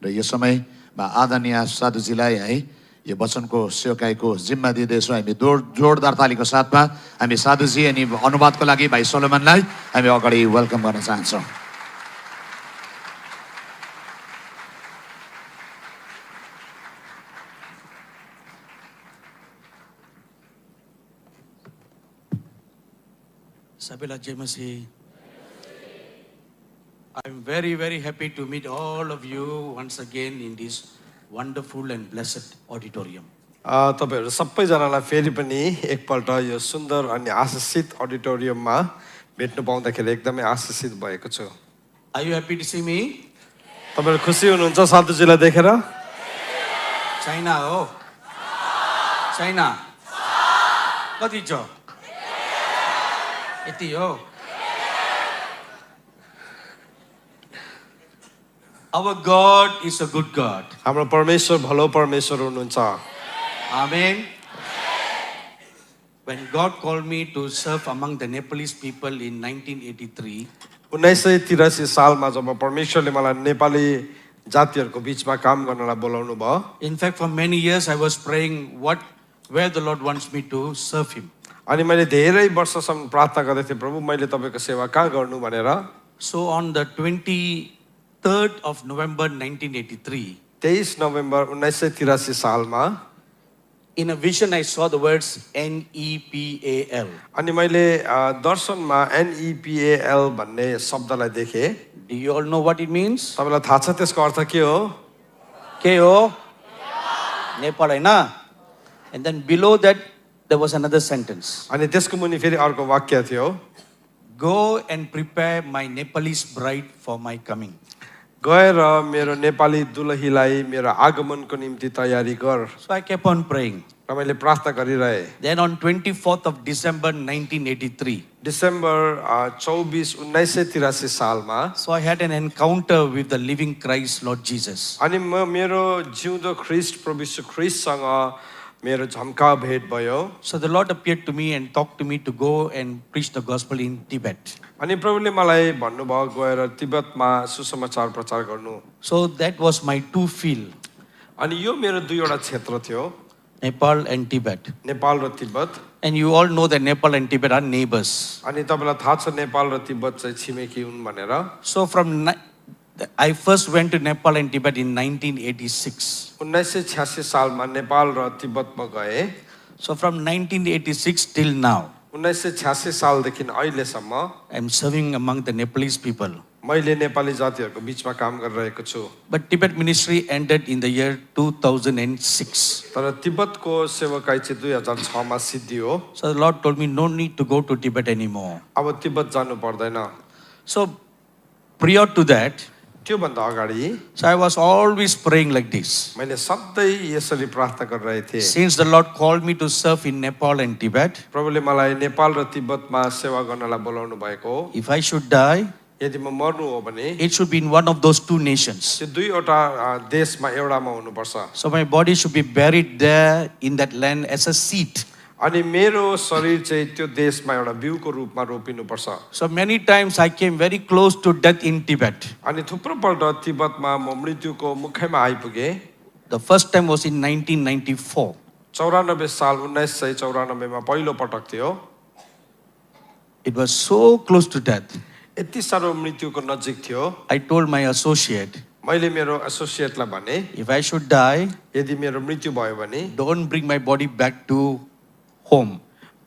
र यो समयमा आदरणीय साधुजीलाई है यो वचनको सेवकाईको जिम्मा दिँदैछौँ हामी जोरदार तालीको साथमा हामी साधुजी अनि अनुवादको लागि भाइ सोलोमनलाई हामी अगाडि वेलकम गर्न चाहन्छौँ। सबैलाई जय मसीह। I'm very happy to meet all of you once again in this wonderful and blessed auditorium. तपाईहरु सबैजनालाई फेरि पनि एकपल्ट यो सुन्दर अनि आशीषित अडिटोरियममा भेट्नु पाउँदाखेरि एकदमै आशीषित भएको छु। Are you happy to see me? तपाईहरु खुसी हुनुहुन्छ साधुजीलाई देखेर? China हो। China। कति छ? यति हो। Our God is a good God. हाम्रो परमेश्वर भलो परमेश्वर हुनुहुन्छ। Amen. When God called me to serve among the Nepalese people in 1983, 1983 सालमा जब परमेश्वरले मलाई नेपाली जातिहरुको बीचमा काम गर्नलाई बोलाउनु भयो। in fact for many years I was praying where the Lord wants me to serve him. अनि मैले धेरै वर्षसम्म प्रार्थना गर्दै थिएँ, प्रभु मैले तपाईको सेवा कहाँ गर्नु भनेर। So on the 23rd of November 1983, 23 November 1983 सालमा in a vision I saw the words NEPAL. अनि मैले दर्शनमा NEPAL भन्ने शब्दलाई देखे। Do you all know what it means? तपाईलाई थाहा छ त्यसको अर्थ के हो? के हो? नेपाल हैन? And then below that there was another sentence. अनि त्यसको मुनि फेरि अर्को वाक्य थियो, Go and prepare my Nepalese bride for my coming. गएर मेरो नेपाली दुलहीलाई मेरो आगमनको निम्ति तयारी गर। So I kept on praying. र मैले प्रार्थना गरिरहे। Then on 24th of December 1983, December 24 1983 सालमा so I had an encounter with the living Christ Lord Jesus. अनि म मेरो जिउँदो ख्रीष्ट प्रभु यीशु ख्रीष्टसँग मेरो झम्का भेट भयो। So the Lord appeared to me and talked to me to go and preach the gospel in Tibet. अनि प्रभुले मलाई भन्नुभयो गएर तिब्बतमा सुसमाचार प्रचार गर्नु। So that was my two field, अनि यो मेरो दुईवटा क्षेत्र थियो, Nepal and Tibet. नेपाल र Tibet. And you all know that Nepal and Tibet are neighbors. अनि तपाईलाई थाहा छ नेपाल र तिब्बत चाहिँ छिमेकी हुन् भनेर। So I first went to Nepal and Tibet in 1986. 1986 सालमा नेपाल र तिब्बतमा गए। So from 1986 till now, 1986 सालदेखि अहिलेसम्म I am serving among the Nepalese people. मैले नेपाली जातिहरुको बीचमा काम गरिरहेको छु। But Tibet ministry ended in the year 2006. तर तिब्बतको सेवाकाई चाहिँ 2006 मा सिद्धियो। So the Lord told me no need to go to Tibet anymore. अब तिब्बत जानु पर्दैन। So prior to that, त्यो भन्दा अगाडि so I was always praying like this. मैले सधैं यसरी प्रार्थना गरिरहेको थिएँ। Since the Lord called me to serve in Nepal and Tibet, प्रभुले मलाई नेपाल र तिब्बतमा सेवा गर्नलाई बोलाउनु भएको। if I should die, यदि म मर्नु हो भने it should be in one of those two nations. त्यो दुईवटा देशमा एउटामा हुनुपर्छ। So my body should be buried there in that land as a seed. अनि मेरो शरीर चाहिँ त्यो देशमा एउटा बिउको रूपमा रोपिनुपर्छ। So many times I came very close to death in Tibet. अनि थुप्रो पल्ट तिब्बतमा म मृत्युको मुखैमा आइपुगे। The first time was in 1994. 94 साल 1994 मा पहिलो पटक थियो। It was so close to death. यति सारो मृत्युको नजिक थियो। I told my associate, मैले मेरो एसोसिएटलाई भने if I should die, यदि मेरो मृत्यु भयो भने don't bring my body back to home.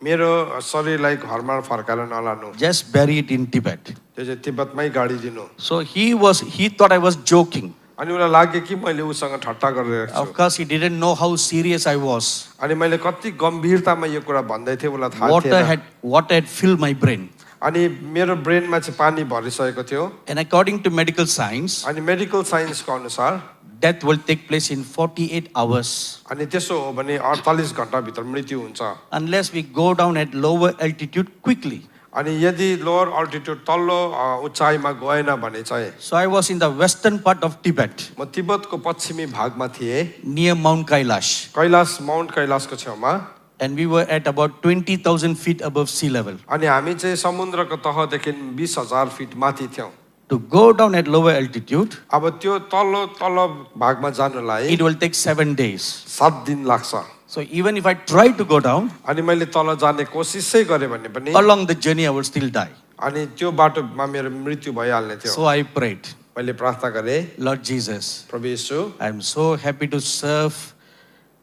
मेरो शरीरलाई घरमा फर्काएर नलानु। Just bury it in Tibet. त्यो चाहिँ तिब्बतमै गाडी दिनु। So he thought I was joking. अनि उलाई लाग्यो कि मैले उसँग ठट्टा गरिरहेको छु। Of course, he didn't know how serious I was. अनि मैले कति गम्भीरतामा यो कुरा भन्दै थिएँ उलाई थाहा थिएन। Water had filled my brain. अनि मेरो ब्रेनमा चाहिँ पानी भरिसकेको थियो। And according to medical science, अनि मेडिकल साइन्सको अनुसार death will take place in 48 hours. अनि त्यसो हो भने 48 घण्टा भित्र मृत्यु हुन्छ। Unless we go down at lower altitude quickly. अनि यदि लोअर अल्टिट्युड तल्लो उचाइमा गएन भने चाहिँ So I was in the western part of Tibet. म तिब्बतको पश्चिमी भागमा थिएँ। Near Mount Kailash. माउन्ट कैलाशको छेउमा। And we were at about 20,000 feet above sea level. अनि हामी चाहिँ समुद्रको तहदेखि 20,000 फिट माथि थियौं। To go down at lower altitude, अब त्यो तल्लो तल्लो भागमा जानुलाई it will take 7 days. 7 दिन लाग्छ So even if I try to go down, अनि मैले तल जाने कोसिसै गरेँ भने पनि along the journey I will still die. अनि त्यो बाटोमा मेरो मृत्यु भइहाल्ने थियो So I prayed, मैले प्रार्थना गरेँ Lord Jesus, प्रभु येशू I am so happy to serve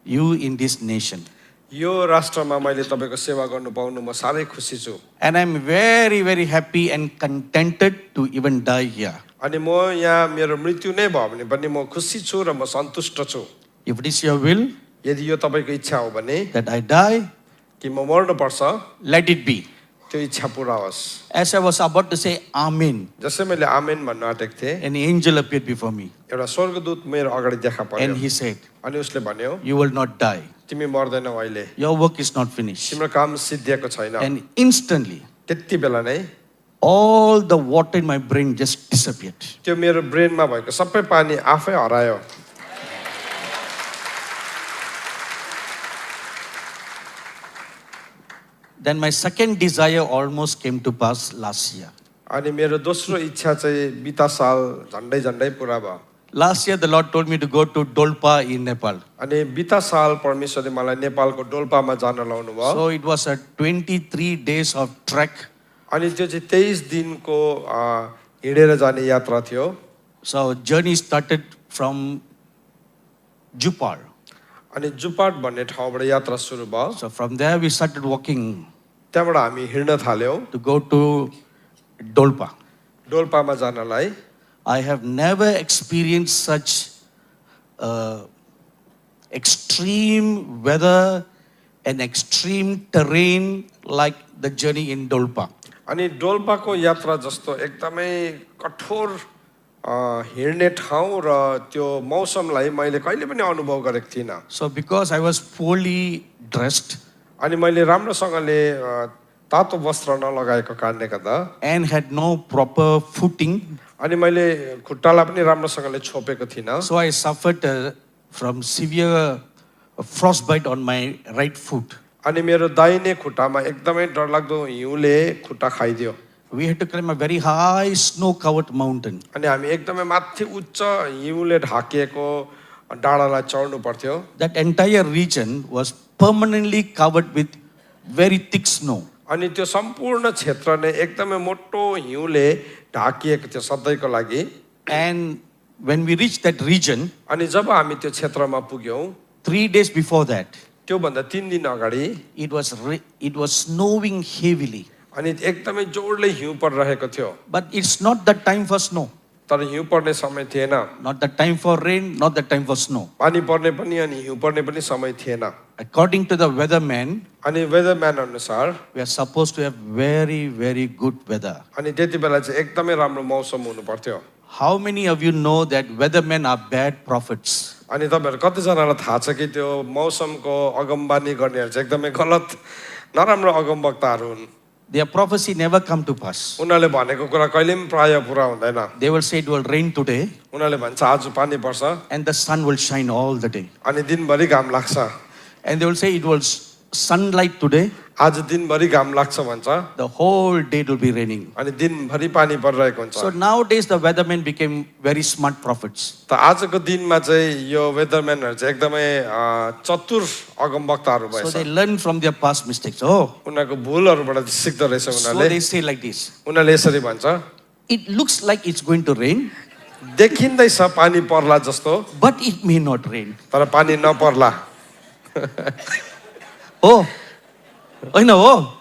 you in this nation. यो राष्ट्रमा मैले तपाईको सेवा गर्नु पाउनु म साह्रै खुसी छु And I'm very, very happy and contented to even die here. अनि म यहाँ मेरो मृत्यु नै भयो भने पनि म खुसी छु र म सन्तुष्ट छु If it is your will यदि यो तपाईको इच्छा हो भने that I die, कि म मर्नु पर्छ let it be. त्यो इच्छा पूरा होस् As I was about to say Amen, जसै मैले आमेन भन्न आँटेको थिएँ an angel appeared before me एउटा स्वर्गदूत मेरो अगाडि देखा पर्यो and he said, अनि उसले भन्यो you will not die. तिमी मर्दैनौ अहिले Your work is not finished. तिम्रो काम सिद्धिएको छैन And instantly, त्यति बेला नै all the water in my brain just disappeared. त्यो मेरो ब्रेनमा भएको सबै पानी आफै हरायो Then my second desire almost came to pass last year. अनि मेरो दोस्रो इच्छा चाहिँ बिता साल झन्डै झन्डै पुरा भयो Last year, the Lord told me to go to Dolpa in Nepal. अनि बिता साल परमेश्वरले मलाई नेपालको डोल्पामा जान लाउनु भयो So it was a 23 days of trek. अनि त्यो चाहिँ 23 दिनको हिँडेर जाने यात्रा थियो So journey started from Jupar. अनि जुपाट भन्ने ठाउँबाट यात्रा सुरु भयो So from there we started walking त्यहाँबाट हामी हिँड्न थाल्यौँ to go to Dolpa. डोल्पामा जानलाई I have never experienced such extreme weather and extreme terrain like the journey in Dolpa. अनि डोल्पाको यात्रा जस्तो एकदमै कठोर हिँड्ने ठाउँ र त्यो मौसमलाई मैले कहिले पनि अनुभव गरेको थिइनँ So because I was poorly dressed अनि मैले राम्रोसँगले तातो वस्त्र नलगाएको कारणले गर्दा and had no proper footing, अनि मैले खुट्टालाई पनि राम्रोसँगले छोपेको थिइनँ so I suffered from severe frostbite on my right foot. अनि मेरो दाहिने खुट्टामा एकदमै डरलाग्दो हिउँले खुट्टा खाइदियो We had to climb a very high snow-covered mountain. अनि हामी एकदमै माथि उच्च हिउँले ढाकिएको डाँडालाई चढ्नु पर्थ्यो That entire region was permanently covered with very thick snow. अनि त्यो सम्पूर्ण क्षेत्र नै एकदमै मोटो हिउँले ढाकिएको थियो सधैँको लागि And when we reached that region, अनि जब हामी त्यो क्षेत्रमा पुग्यौँ 3 days before that, त्योभन्दा 3 दिन अगाडि it was snowing heavily. अनि एकदमै जोडले हिउँ परिरहेको थियो But it's not the time for snow, तर हिउँ पर्ने समय थिएन not the time for rain, not the time for snow. पानी पर्ने पनि अनि हिउँ पर्ने पनि समय थिएन According to the weatherman, अनि वेदरम्यान अनुसार we are supposed to have very, very good weather. अनि त्यति बेला चाहिँ एकदमै राम्रो मौसम हुनु पर्थ्यो How many of you know that weathermen are bad prophets? अनि तपाईँहरू कतिजनालाई थाहा छ कि त्यो मौसमको अगमबानी गर्नेहरू चाहिँ एकदमै गलत नराम्रो अगमवक्ताहरू हुन् Their prophecy never come to pass. उनीहरूले भनेको कुरा कहिले पनि प्राय पुरा हुँदैन They will say it will rain today उनीहरूले भन्छ आज पानी पर्छ and the sun will shine all the day. अनि दिनभरि घाम लाग्छ And they will say it will sunlight today, आज दिनभरि घाम लाग्छ भन्छ the whole day it will be raining. अनि दिनभरि पानी परिरहेको हुन्छ So nowadays the weathermen became very smart prophets. त आजको दिनमा चाहिँ यो वेदरम्यानहरू चाहिँ एकदमै चतुर अगमवक्ताहरू So भएछ they learn from their past mistakes. Oh, उनीहरूको भुलहरूबाट सिक्दो रहेछ so उनीहरूले they say like this. उनीहरूले यसरी भन्छ It looks like it's going to rain, देखिँदैछ पानी पर्ला जस्तो but it may not rain. तर पानी नपर्ला Oh, I know. Oh.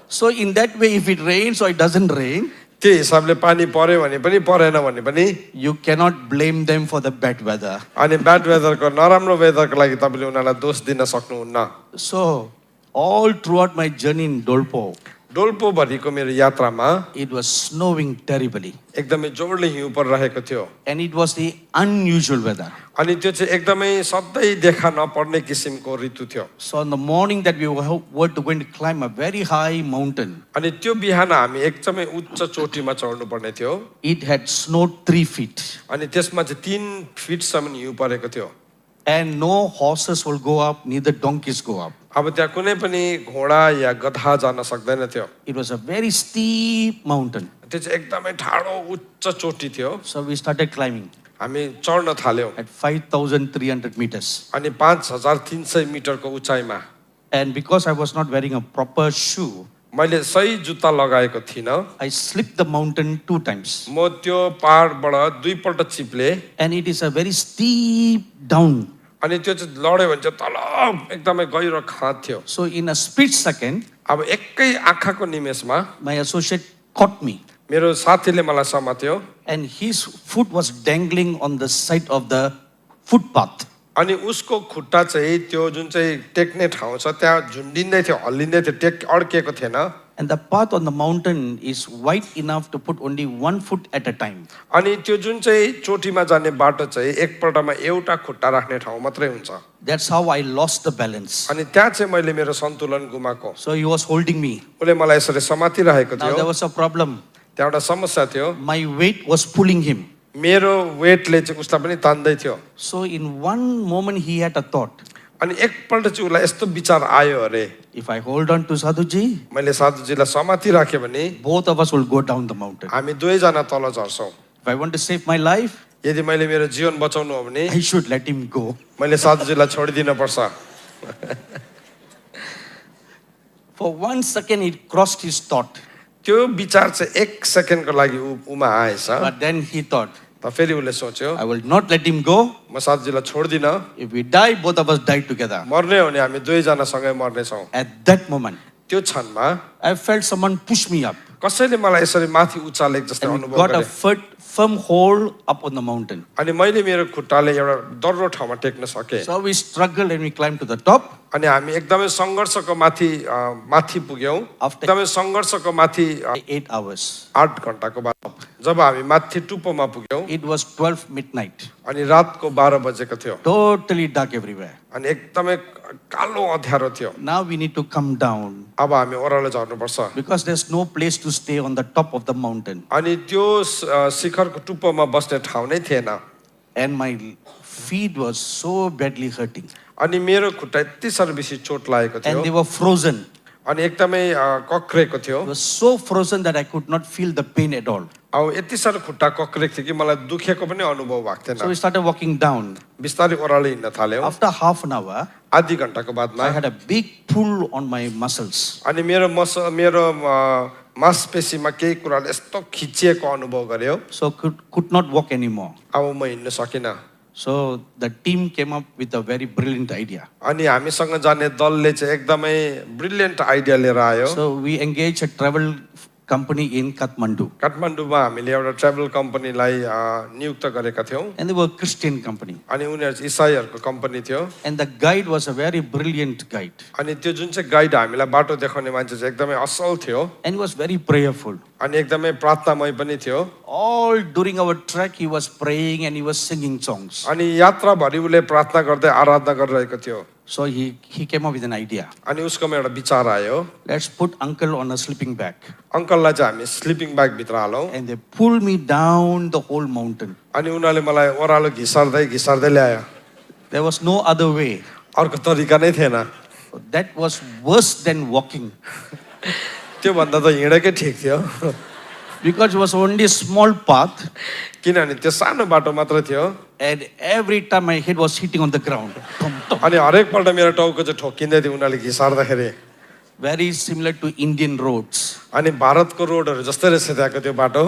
So in that way, if it rains or it doesn't rain, त्यो हिसाबले पानी पर्यो भने पनि परेन भने पनि you cannot blame them for the bad weather. अनि ब्याड वेदरको नराम्रो वेदरको लागि तपाईँले उनीहरूलाई दोष दिन सक्नुहुन्न So all throughout my journey in Dolpo, डोल्पोभरिको मेरो यात्रामा it was snowing terribly. एकदमै जोडले हिउँ परिरहेको थियो And it was the unusual weather. अनि त्यो चाहिँ एकदमै सधैँ देखा नपर्ने किसिमको ऋतु थियो So on the morning that we were going to climb a very high mountain, अनि त्यो बिहान हामी एकदमै उच्च चोटीमा चढ्नु पर्ने थियो it had snowed 3 feet. अनि त्यसमा चाहिँ 3 फिटसम्म हिउँ परेको थियो And no horses will go up, neither donkeys go up. अब त्यहाँ कुनै पनि घोडा या गधा जान सक्दैन थियो It was a very steep mountain. त्यो चाहिँ एकदमै ठाडो उच्च चोटी थियो So we started climbing हामी चढ्न थाल्यौँ at 5,300 meters. अनि 5300 मिटरको उचाइमा And because I was not wearing a proper shoe, मैले सही जुत्ता लगाएको थिइनँ I slipped the mountain 2 times. म त्यो पहाडबाट दुईपल्ट चिप्ले And it is a very steep down. अनि त्यो चाहिँ लड्यो भने चाहिँ तल एकदमै गहिरो खाँद थियो So in a split second, अब एकै आँखाको निमेषमा my associate caught me. मेरो साथीले मलाई समात्यो And his foot was dangling on the side of the footpath. अनि उसको खुट्टा चाहिँ त्यो जुन चाहिँ टेक्ने ठाउँ छ त्यहाँ झुन्डिँदै थियो हल्लिँदै थियो अड्किएको थिएन And the path on the mountain is wide enough to put only 1 foot at a time. अनि त्यो जुन चाहिँ चोटीमा जाने बाटो चाहिँ एकपल्टमा एउटा खुट्टा राख्ने ठाउँ मात्रै हुन्छ That's how I lost the balance. अनि त्यहाँ चाहिँ मैले मेरो सन्तुलन गुमाएको So he was holding me. उसले मलाई यसरी समातिरहेको Now there थियो was a problem. त्यहाँ एउटा समस्या थियो My weight was pulling him. मेरो वेटले चाहिँ उसलाई पनि तान्दै थियो So in one moment he had a thought. अनि एकपल्ट चाहिँ उसलाई यस्तो विचार आयो अरे If I hold on to Sadhuji, मैले साधुजीलाई समातिराखेँ भने both of us will go down the mountain. हामी दुवैजना तल झर्छौँ If I want to save my life, यदि मैले मेरो जीवन बचाउनु हो भने I should let him go. मैले साधुजीलाई छोडिदिन पर्छ For 1 second it crossed his thought. त्यो विचार चाहिँ एक सेकेन्डको लागि उमा आएछ But then he thought, त फेरि उसले सोच्यो I will not let him go. म साधुजीलाई छोड्दिनँ If we die, both of us die together. मर्ने हो भने हामी दुवैजना सँगै मर्नेछौँ At that moment, त्यो क्षणमा I felt someone push me up कसैले मलाई यसरी माथि उचालेको जस्तै and अनुभव got a गरे firm hold up on the mountain. अनि मैले मेरो खुट्टाले एउटा डर्रो ठाउँमा टेक्न सकेँ So we struggled and we climbed to the top. अनि हामी एकदमै सङ्घर्षको माथि माथि पुग्यौँ After- एकदमै सङ्घर्षको माथि 8 hours. 8 घन्टाको बाद जब हामी माथि टुप्पोमा पुग्यौँ It was 12 midnight. अनि रातको 12 बजेको थियो Totally dark everywhere. अनि एकदमै कालो अँध्यारो थियो Now we need to come down अब हामी ओह्रालो झर्नुपर्छ because there's no place to stay on the top of the mountain. अनि त्यो शिखरको टुप्पोमा बस्ने ठाउँ नै थिएन And my feet was so badly hurting. अनि मेरो खुट्टा यति साह्रो बेसी चोट लागेको थियो And they were frozen. अनि एकदमै कक्रेको थियो It was so frozen that I could not feel the pain at all. अब यति साह्रो खुट्टा कक्रेको थियो कि मलाई दुखेको पनि अनुभव भएको So we थिएन started walking down. बिस्तारै ओह्रालो हिँड्न थाल्यौँ After half an hour, आधी घन्टाको बादमा I had a big pull on my muscles. अनि मेरो मांसपेशीमा केही कुराले यस्तो खिचिएको अनुभव गर्यो So could not walk anymore. अब म हिँड्न सकिनँ So the team came up with a very brilliant idea. अनि हामीसँग जाने दलले चाहिँ एकदमै ब्रिलियन्ट आइडिया लिएर आयो So we engaged a travel company in Kathmandu. काठमाडौँमा हामीले एउटा ट्राभल कम्पनीलाई नियुक्त गरेका थियौँ And they were a Christian company. अनि उनीहरू चाहिँ इसाईहरूको कम्पनी थियो And the guide was a very brilliant guide. अनि त्यो जुन चाहिँ गाइड हामीलाई बाटो देखाउने मान्छे चाहिँ एकदमै असल थियो And he was very prayerful. अनि एकदमै प्रार्थनामय पनि थियो All during our trek, he was praying and he was singing songs. अनि यात्राभरि उसले प्रार्थना गर्दै आराधना गरिरहेको थियो So he came up with an idea. अनि उसकोमा एउटा विचार आयो Let's put uncle on a sleeping bag. अङ्कललाई चाहिँ हामी स्लिपिङ ब्यागभित्र हालौँ And they pulled me down the whole mountain. अनि उनीहरूले मलाई ओह्रालो घिसार्दै ल्यायो There was no other way. अर्को तरिका नै थिएन That was worse than walking. त्योभन्दा त हिँडेकै ठिक थियो Because it was only a small path. किनभने त्यो सानो बाटो मात्र थियो And every time my head was hitting on the ground. Thump, thump. अनि हरेकपल्ट मेरो टाउको चाहिँ ठोक्किँदै थियो उनीहरूले घिसार्दाखेरि Very similar to Indian roads. अनि भारतको रोडहरू जस्तै रहेछ त्यहाँको त्यो बाटो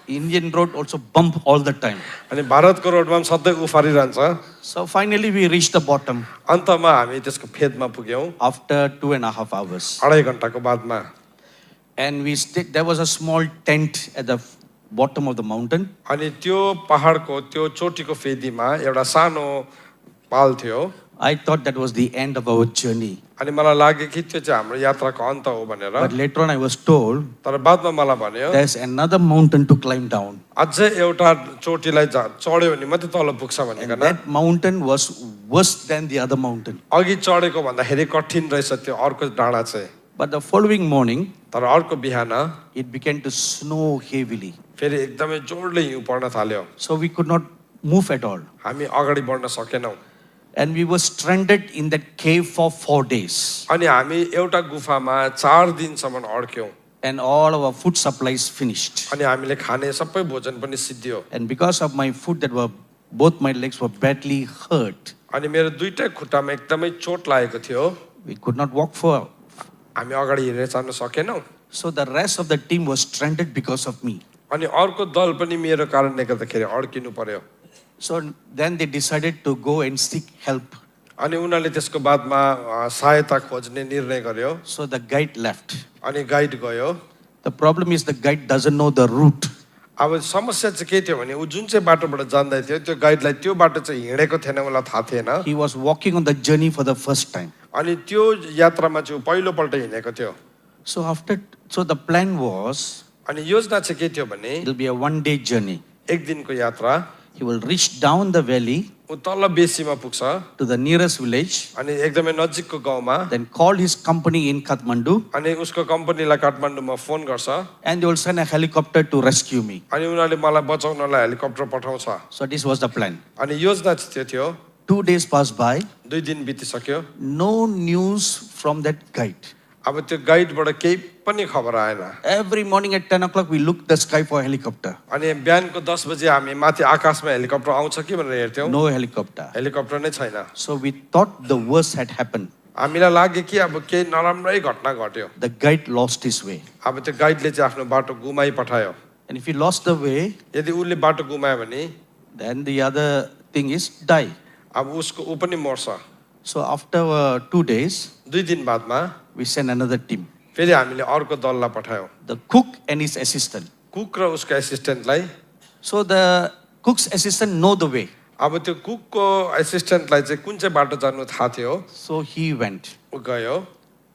Indian road also bump all the time. अनि भारतको रोडमा पनि सधैँ उफारिरहन्छ So finally we reached the bottom अन्तमा हामी त्यसको फेदमा पुग्यौँ after 2.5 hours. 2.5 घन्टाको बादमा And we stayed, there was a small tent at the bottom of the mountain. अनि त्यो पहाडको त्यो चोटीको फेदीमा एउटा सानो पाल थियो I thought that was the end of our journey. अनि मलाई लाग्यो कि त्यो चाहिँ हाम्रो यात्राको अन्त हो भनेर But later on I was told तर बादमा मलाई भन्यो there's another mountain to climb down. अझै एउटा चोटीलाई चढ्यो भने मात्रै तल पुग्छ And भनिकन that mountain was worse than the other mountain. अघि चढेको भन्दाखेरि कठिन रहेछ त्यो अर्को डाँडा चाहिँ But the following morning, तर अर्को बिहान it began to snow heavily. फेरि एकदमै जोडले हिउँ पर्न थाल्यो So we could not move at all. हामी अगाडि बढ्न सकेनौँ And we were stranded in that cave for 4 days. अनि हामी एउटा गुफामा 4 दिनसम्म अड्क्यौँ And all our food supplies finished. अनि हामीले खाने सबै भोजन पनि सिद्धियो And because of my foot that were, both my legs were badly hurt, अनि मेरो दुईटै खुट्टामा एकदमै चोट लागेको थियो we could not walk for. हामी अगाडि हिँडेर जान सकेनौँ So the rest of the team was stranded because of me. अनि अर्को दल पनि मेरो कारणले गर्दाखेरि अड्किनु पर्यो So then they decided to go and seek help. अनि उनीहरूले त्यसको बादमा सहायता खोज्ने निर्णय गर्यो So the guide left. अनि गाइड गयो The problem is the guide doesn't know the route. अब समस्या चाहिँ के थियो भने ऊ जुन चाहिँ बाटोबाट जाँदै थियो त्यो गाइडलाई त्यो बाटो चाहिँ हिँडेको थिएन उसलाई थाहा थिएन He was walking on the journey for the first time. अनि त्यो यात्रामा चाहिँ ऊ पहिलोपल्ट हिँडेको थियो So the plan was, अनि योजना चाहिँ के थियो भने it'll be a 1-day journey. एक दिनको यात्रा He will reach down the valley ऊ तल बेसीमा पुग्छ to the nearest village, अनि एकदमै नजिकको गाउँमा then call his company in Kathmandu, अनि उसको कम्पनीलाई काठमाडौँमा फोन गर्छ and they will send a helicopter to rescue me. अनि उनीहरूले मलाई बचाउनलाई हेलिकप्टर पठाउँछ So this was the plan. अनि योजना चाहिँ त्यो थियो 2 days passed by, 2 दिन बितिसक्यो no news from that guide. अब त्यो गाइडबाट केही पनि खबर आएन Every morning at 10 o'clock, we looked the sky for a helicopter. अनि बिहानको 10 बजे हामी माथि आकाशमा हेलिकप्टर आउँछ कि भनेर हेर्थ्यौँ No helicopter. हेलिकप्टर नै छैन So we thought the worst had happened. हामीलाई लाग्यो कि अब केही नराम्रै घटना घट्यो The guide lost his way. अब त्यो गाइडले चाहिँ आफ्नो बाटो गुमाइ पठायो And if he lost the way, यदि उसले बाटो गुमायो भने then the other thing is die. अब उसको ऊ पनि मर्छ So after 2 days, 2 दिन बादमा we sent another team. फेरि हामीले अर्को दललाई पठायौँ The cook and his assistant. Cook र उसको एसिस्टेन्टलाई So the cook's assistant know the way. अब त्यो कुकको एसिस्टेन्टलाई चाहिँ कुन चाहिँ बाटो जानु थाहा थियो So he went. ऊ गयो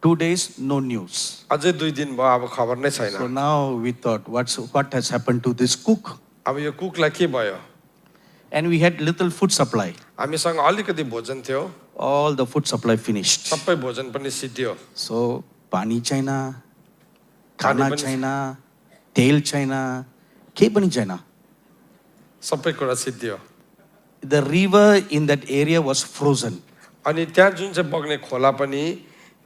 2 days, no news. अझै 2 दिन भयो अब खबर नै So छैन now we thought, what has happened to this cook? अब यो कुकलाई के भयो And we had little food supply. हामीसँग अलिकति भोजन थियो All the food supply finished. सबै भोजन पनि सिद्धियो So pani China, Pani khana pani- China, tail China, ke pani China. सबै कुरा सिद्धियो The river in that area was frozen. अनि त्यहाँ जुन चाहिँ बग्ने खोला पनि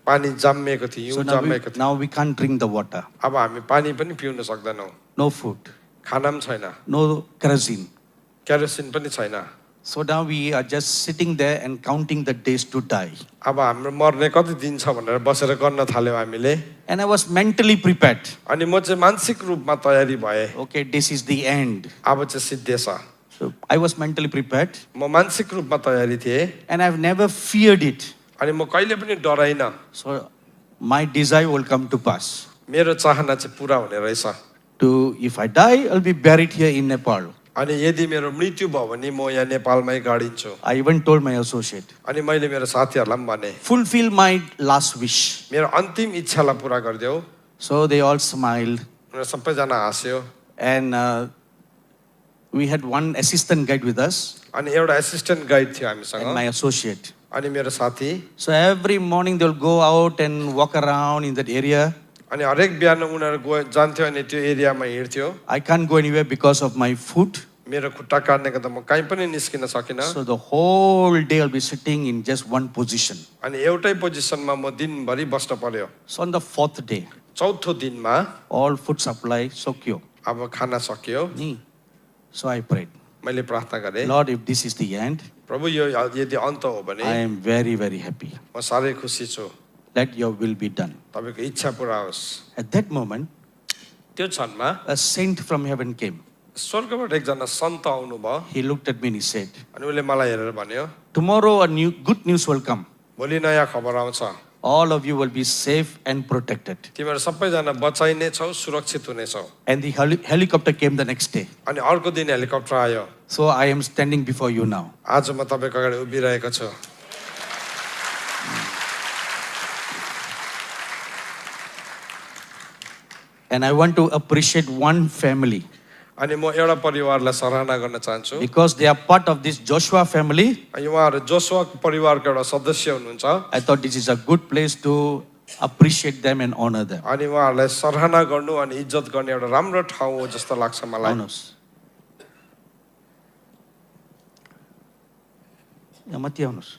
पानी जाम्मिएको थियो So हिउँ now जाम्मिएको थियो now we can't drink the water. अब हामी पानी पनि पिउन सक्दैनौँ No food, खाना पनि छैन no kerosene. केरोसिन पनि छैन So now we are just sitting there and counting the days to die. अब हाम्रो मर्ने कति दिन छ भनेर बसेर गर्न थाल्यौँ हामीले And I was mentally prepared. अनि म चाहिँ मानसिक रूपमा तयारी भएँ Okay, this is the end. अब चाहिँ सिद्धिएछ So I was mentally prepared म मानसिक रूपमा तयारी थिएँ and I've never feared it. अनि म कहिले पनि डराइनँ So my desire will come to pass. मेरो चाहना चाहिँ पुरा हुने रहेछ If I die, I'll be buried here in Nepal. अनि यदि मेरो मृत्यु भयो भने म यहाँ नेपालमै गाडिन्छु I even told my associate, अनि मैले मेरो साथीहरूलाई पनि भने fulfill my last wish. मेरो अन्तिम इच्छालाई पुरा गरिदेऊ So they all smiled. उनीहरू सबैजना हाँस्यो And we had one assistant guide with us अनि एउटा एसिस्टेन्ट गाइड थियो and हामीसँग my associate. अनि मेरो साथी So every morning they'll go out and walk around in that area. अनि हरेक बिहान उनीहरू जान्थ्यो अनि त्यो एरियामा हिँड्थ्यो I can't go anywhere because of my foot. मेरो खुट्टा काट्ने गर्दा म कहीँ पनि निस्किन सकिनँ So the whole day I'll be sitting in just one position. अनि एउटै पोजिसनमा म दिनभरि बस्न पर्यो So on the 4th day, चौथो दिनमा all food supply sokyo. अब खाना सकियो Ni. So I prayed, मैले प्रार्थना गरेँ Lord, if this is the end, प्रभु यो यदि अन्त हो भने I am very, very happy. म साह्रै खुसी छु Let your will be done. तपाईँको इच्छा पुरा होस् At that moment, त्यो क्षणमा a saint from heaven came. स्वर्गबाट एकजना सन्त आउनुभयो He looked at me and he said, अनि उसले मलाई हेरेर भन्यो tomorrow good news will come. भोलि नयाँ खबर आउँछ All of you will be safe and protected. तिमीहरू सबैजना बचाइने छौ सुरक्षित हुनेछौ And the helicopter came the next day. अनि अर्को दिन हेलिकप्टर आयो So I am standing before you now. आज म तपाईँको अगाडि उभिरहेको छु And I want to appreciate one family अनि म एउटा परिवारलाई सराहना गर्न चाहन्छु because they are part of this Joshua family. अनि उहाँहरू जोसुवा परिवारको एउटा सदस्य हुनुहुन्छ I thought this is a good place to appreciate them and honor them. अनि उहाँहरूलाई सराहना गर्नु अनि इज्जत गर्ने एउटा राम्रो ठाउँ हो जस्तो लाग्छ मलाई Honors. यहाँ माथि आउनुहोस्.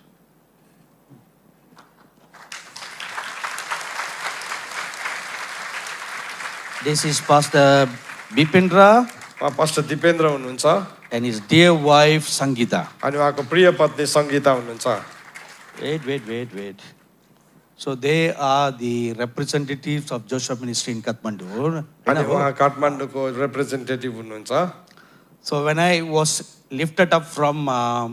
This is Pastor Bipendra pastor Dipendra हुनुहुन्छ and his dear wife Sangeeta. अनि उहाँको प्रिय पत्नी सङ्गीता हुनुहुन्छ. Wait. So they are the representatives of Joshua Ministry in Kathmandu. अनि उहाँ काठमाडौँको रिप्रेजेन्टेटिभ हुनुहुन्छ. So when I was lifted up from a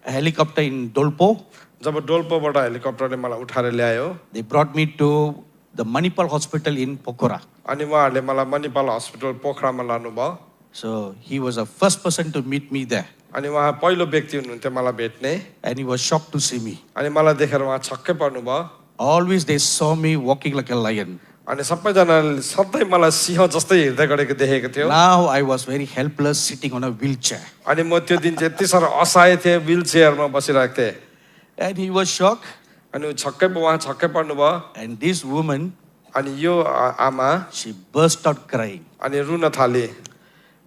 helicopter in Dolpo, जब डोल्पोबाट हेलिकप्टरले मलाई उठाएर ल्यायो they brought me to the Manipal Hospital in Pokora. अनि उहाँहरूले मलाई मणिपाल हस्पिटल पोखरामा लानुभयो. So he was the first person to meet me there. अनि उहाँ पहिलो व्यक्ति हुनुहुन्थ्यो मलाई भेट्ने. And he was shocked to see me. अनि मलाई देखेर उहाँ छक्कै पर्नुभयो. Always they saw me walking like a lion. अनि सबैजनाले सधैँ मलाई सिंह जस्तै हिँड्दै गरेको देखेको थियो. Now I was very helpless sitting on a wheelchair. अनि म त्यो दिन चाहिँ यति साह्रो असहाय थिएँ, व्हिल चेयरमा बसिरहेको थिएँ. And he was shocked. अनि उहाँ छक्कै पर्नुभयो. And this woman, अनि यो आमा she burst out crying. अनि रुन थाले.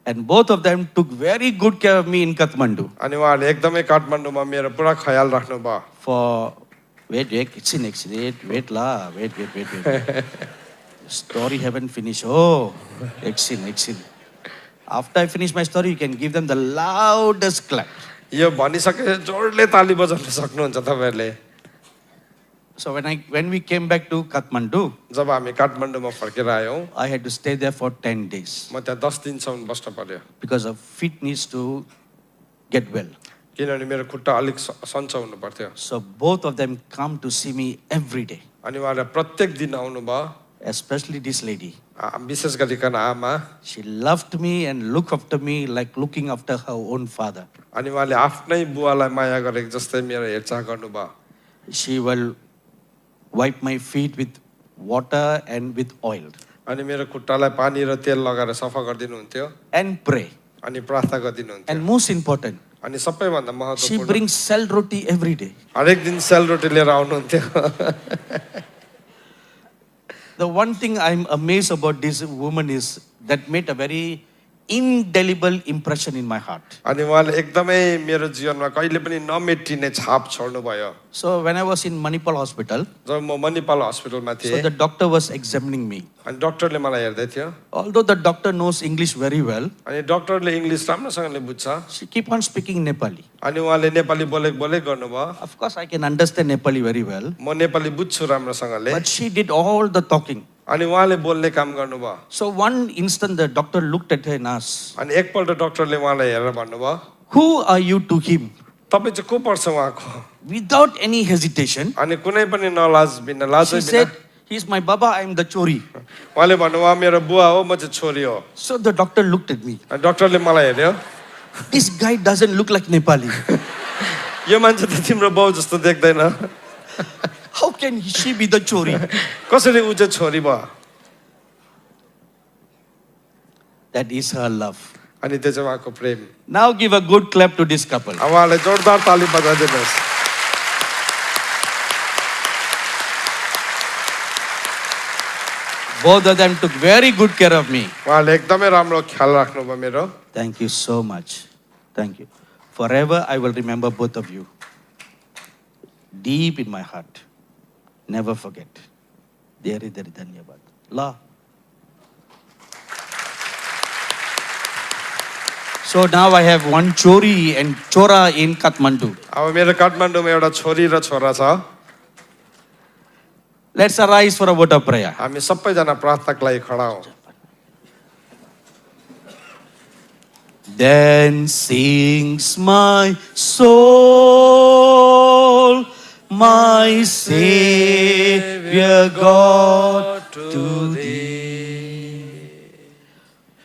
And both of them took very good care of me in Kathmandu. अनि उहाँहरूले एकदमै काठमाडौँमा मेरो पुरा ख्याल राख्नुभयो. For wait, wait la, wait. Story haven't finished. Oh, excellent. After I finish my story, you can give them the loudest clap. यो भनिसके जोडले ताली बजाउन सक्नुहुन्छ तपाईहरुले. So when we came back to Kathmandu, जब हामी काठमाडौँमा फर्केर आयौँ I had to stay there for 10 days म त्यहाँ 10 दिनसम्म बस्न पर्यो. because of feet needs to get well. किनभने मेरो खुट्टा अलिक सन्चो हुनु पर्थ्यो. So both of them come to see me every day, अनि उहाँले प्रत्येक दिन आउनुभयो. especially this lady. विशेष गरिकन आमा She loved me and looked after me like looking after her own father. अनि उहाँले आफ्नै बुवालाई माया गरेको जस्तै मेरो हेरचाह गर्नुभयो. She will wipe my feet with water and with oil अनि मेरो खुट्टालाई पानी र तेल लगाएर सफा गरिदिनुहुन्थ्यो. and pray. अनि प्रार्थना गरिदिनुहुन्थ्यो. And most important, अनि सबैभन्दा she महत्त्वपूर्ण brings cell roti every day. हरेक दिन सेलरोटी लिएर आउनुहुन्थ्यो. The one thing I'm amazed about this woman is that made a very indelible impression in my heart. अनि उहाँले एकदमै मेरो जीवनमा कहिले पनि नमेटिने छाप छोड्नु भयो. So when I was in Manipal Hospital, जब म मणिपाल हस्पिटलमा so थिएँ the doctor was examining me. अनि डाक्टरले मलाई हेर्दै थियो. Although the doctor knows English very well, अनि डाक्टरले इङ्ग्लिस राम्रोसँगले बुझ्छ. she keep on speaking Nepali. अनि उहाँले नेपाली बोलेक गर्नुभयो. Of course, I can understand Nepali very well, म नेपाली बुझ्छु राम्रोसँगले. but she did all the talking. अनि उहाँले बोल्ने काम गर्नुभयो. So one instant the doctor looked at her and asked, अनि एकपल्ट डाक्टरले उहाँलाई हेरेर भन्नुभयो, "Who are you to him?" तपाईँ चाहिँ को पर्छ उहाँको? Without any hesitation, अनि कुनै पनि नलाज बिना लाजै she बिना said, "He's my Baba, I am the chori." उहाँले भन्नुभयो मेरो बुवा हो, म चाहिँ छोरी हो. So the doctor looked at me. अनि डाक्टरले मलाई हेर्यो. This guy doesn't look like Nepali. यो मान्छे त तिम्रो बाउ जस्तो देख्दैन. How can she be the chori? कसरी ऊ चाहिँ छोरी भयो? That is her love. अनि त्यो चाहिँ उहाँको प्रेम. Now give a good clap to this couple. अब उहाँलाई जोरदार ताली बजाइदिनुहोस्. Both of them took very good care of me. उहाँले एकदमै राम्रो ख्याल राख्नुभयो मेरो. Thank you so much. Thank you. Forever I will remember both of you. Deep in my heart. Never forget. Dheri dhanyabad. La. So now I have one chori and chora in Kathmandu. अब मेरो काठमाडौँमा एउटा छोरी र छोरा छ. Let's arise for a word of prayer. हामी सबैजना प्रार्थनाको लागि खडा हौँ. Then sings my soul, my Savior God, to thee.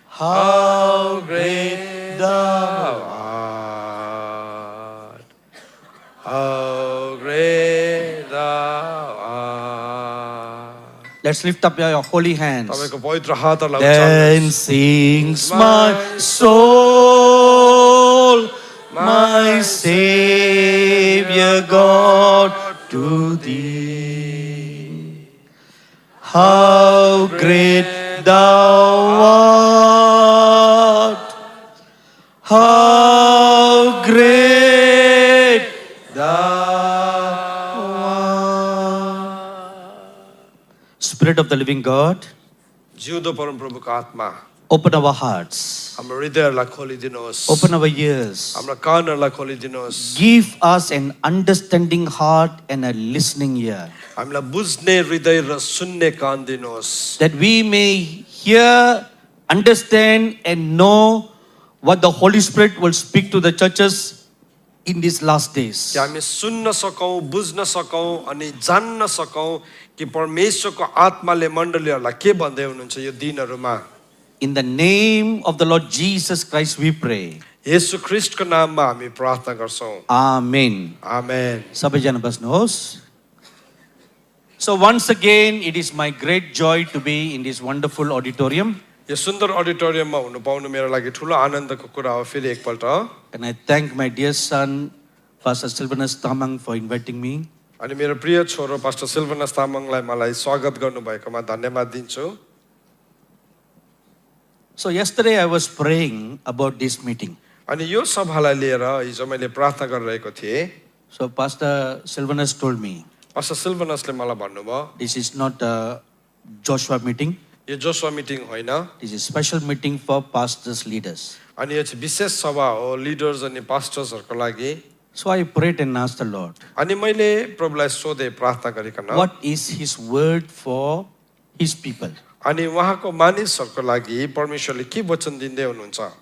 How great thou art. How great thou art. Let's lift up your holy hands. तपाईको पवित्र हातहरुलाई Then उचाल्नुहोस्. sings my soul, my Savior God, to thee. How great thou art, how great Spirit of the living God, जिउँदो परमप्रभुको आत्मा open our hearts, हाम्रो हृदयहरूलाई खोलिदिनुहोस्, open our ears, हाम्रो कानहरूलाई खोलिदिनुहोस्, give us an understanding heart and a listening ear, हामीलाई बुझ्ने हृदय र सुन्ने कान दिनुहोस्, that we may hear, understand, and know what the Holy Spirit will speak to the churches in these last days. कि हामी सुन्न सकौँ, बुझ्न सकौँ अनि जान्न सकौँ कि परमेश्वरको आत्माले मण्डलीहरूलाई के भन्दै हुनुहुन्छ यो दिनहरूमा। In the name of the Lord Jesus Christ we pray. येशू ख्रीष्टको नाममा हामी प्रार्थना गर्छौँ। Amen. Amen. Sabajana basnos. So once again, it is my great joy to be in this wonderful auditorium. यो सुन्दर अडिटोरियममा हुनु पाउनु मेरो लागि ठुलो आनन्दको कुरा हो फेरि एकपल्ट। And I thank my dear son, Pastor Silvanus Tamang, for inviting me. अनि मेरो प्रिय छोरो पास्टर सिल्भनस तामाङलाई मलाई स्वागत गर्नुभएकोमा धन्यवाद दिन्छु। So yesterday I was praying about this meeting. अनि यो सभालाई लिएर हिजो मैले प्रार्थना गरिरहेको थिएँ। So Pastor Silvanus told me, pastor सिल्भनसले मलाई भन्नुभयो this is not a Joshua meeting. यो जोसुवा मिटिङ होइन, This is a special meeting for pastors, leaders. अनि यो चाहिँ विशेष सभा हो लिडर्स अनि पास्टर्सहरूको लागि। So I prayed and asked the Lord, अनि मैले प्रभुलाई सोधेँ प्रार्थना गरिकन what is his word for his people? अनि उहाँको मानिसहरूको लागि परमेश्वरले के वचन दिँदै हुनुहुन्छ।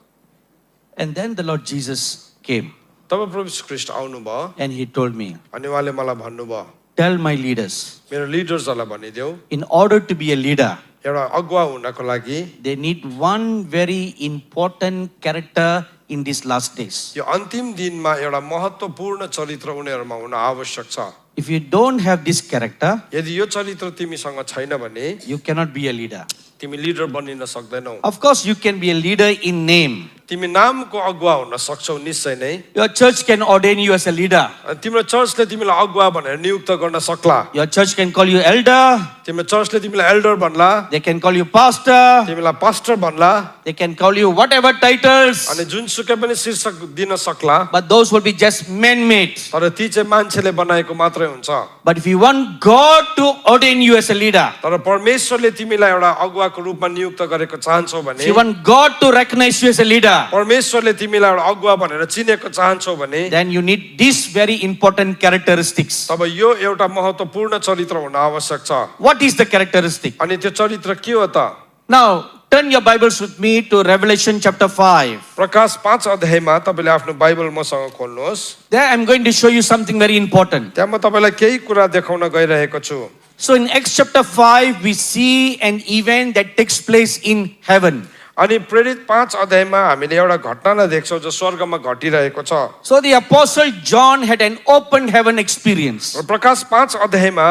And then the Lord Jesus came तब प्रभु यीशु ख्रीष्ट आउनुभयो and he told me, अनि उहाँले मलाई भन्नुभयो tell my leaders, मेरो लिडर्सहरूलाई भनिदेऊ in order to be a leader, एउटा अगुवा हुनको लागि they need one very important character in these last days. यो अन्तिम दिनमा एउटा महत्त्वपूर्ण चरित्र उनीहरूमा हुन आवश्यक छ। If you don't have this character, यदि यो चरित्र तिमीसँग छैन भने you cannot be a leader. तिमी लिडर बनिन सक्दैनौ। Of course, you can be a leader in name. तिमी नामको अगुवा हुन सक्छौ निश्चय नै। Your church can ordain you as a leader. अनि तिम्रो चर्चले तिमीलाई अगुवा भनेर नियुक्त गर्न सक्ला। Your church can call you elder. तिम्रो चर्चले तिमीलाई एल्डर भन्ला, They can call you pastor. तिमीलाई पास्टर भन्ला, They can call you whatever titles. अनि जुनसुकै पनि शीर्षक दिन सक्ला। But those will be just man-made. तर ती चाहिँ मान्छेले बनाएको मात्रै हुन्छ। But if you want God to ordain you as a leader, तर परमेश्वरले तिमीलाई एउटा अगुवाको रूपमा नियुक्त गरेको चाहन्छौ भने, if you want God to recognize you as a leader, परमेश्वरले तिमीलाई एउटा अगुवा भनेर चिनेको चाहन्छौ भने, then you need these very important characteristics. तब यो एउटा महत्त्वपूर्ण चरित्र हुन आवश्यक छ। What is the characteristic? अनि त्यो चरित्र के हो त? Now, turn your Bibles with me to Revelation chapter 5. प्रकाश 5 अध्यायमा तपाईले आफ्नो बाइबल मसँग खोल्नुहोस्। There I'm going to show you something very important. त्यहाँ म तपाईलाई केही कुरा देखाउन गइरहेको छु। So in Acts chapter 5, we see an event that takes place in heaven. अनि प्रेरित 5 अध्यायमा हामीले एउटा घटनालाई देख्छौँ जो स्वर्गमा घटिरहेको छ। So the apostle John had an open heaven experience. र प्रकाश 5 अध्यायमा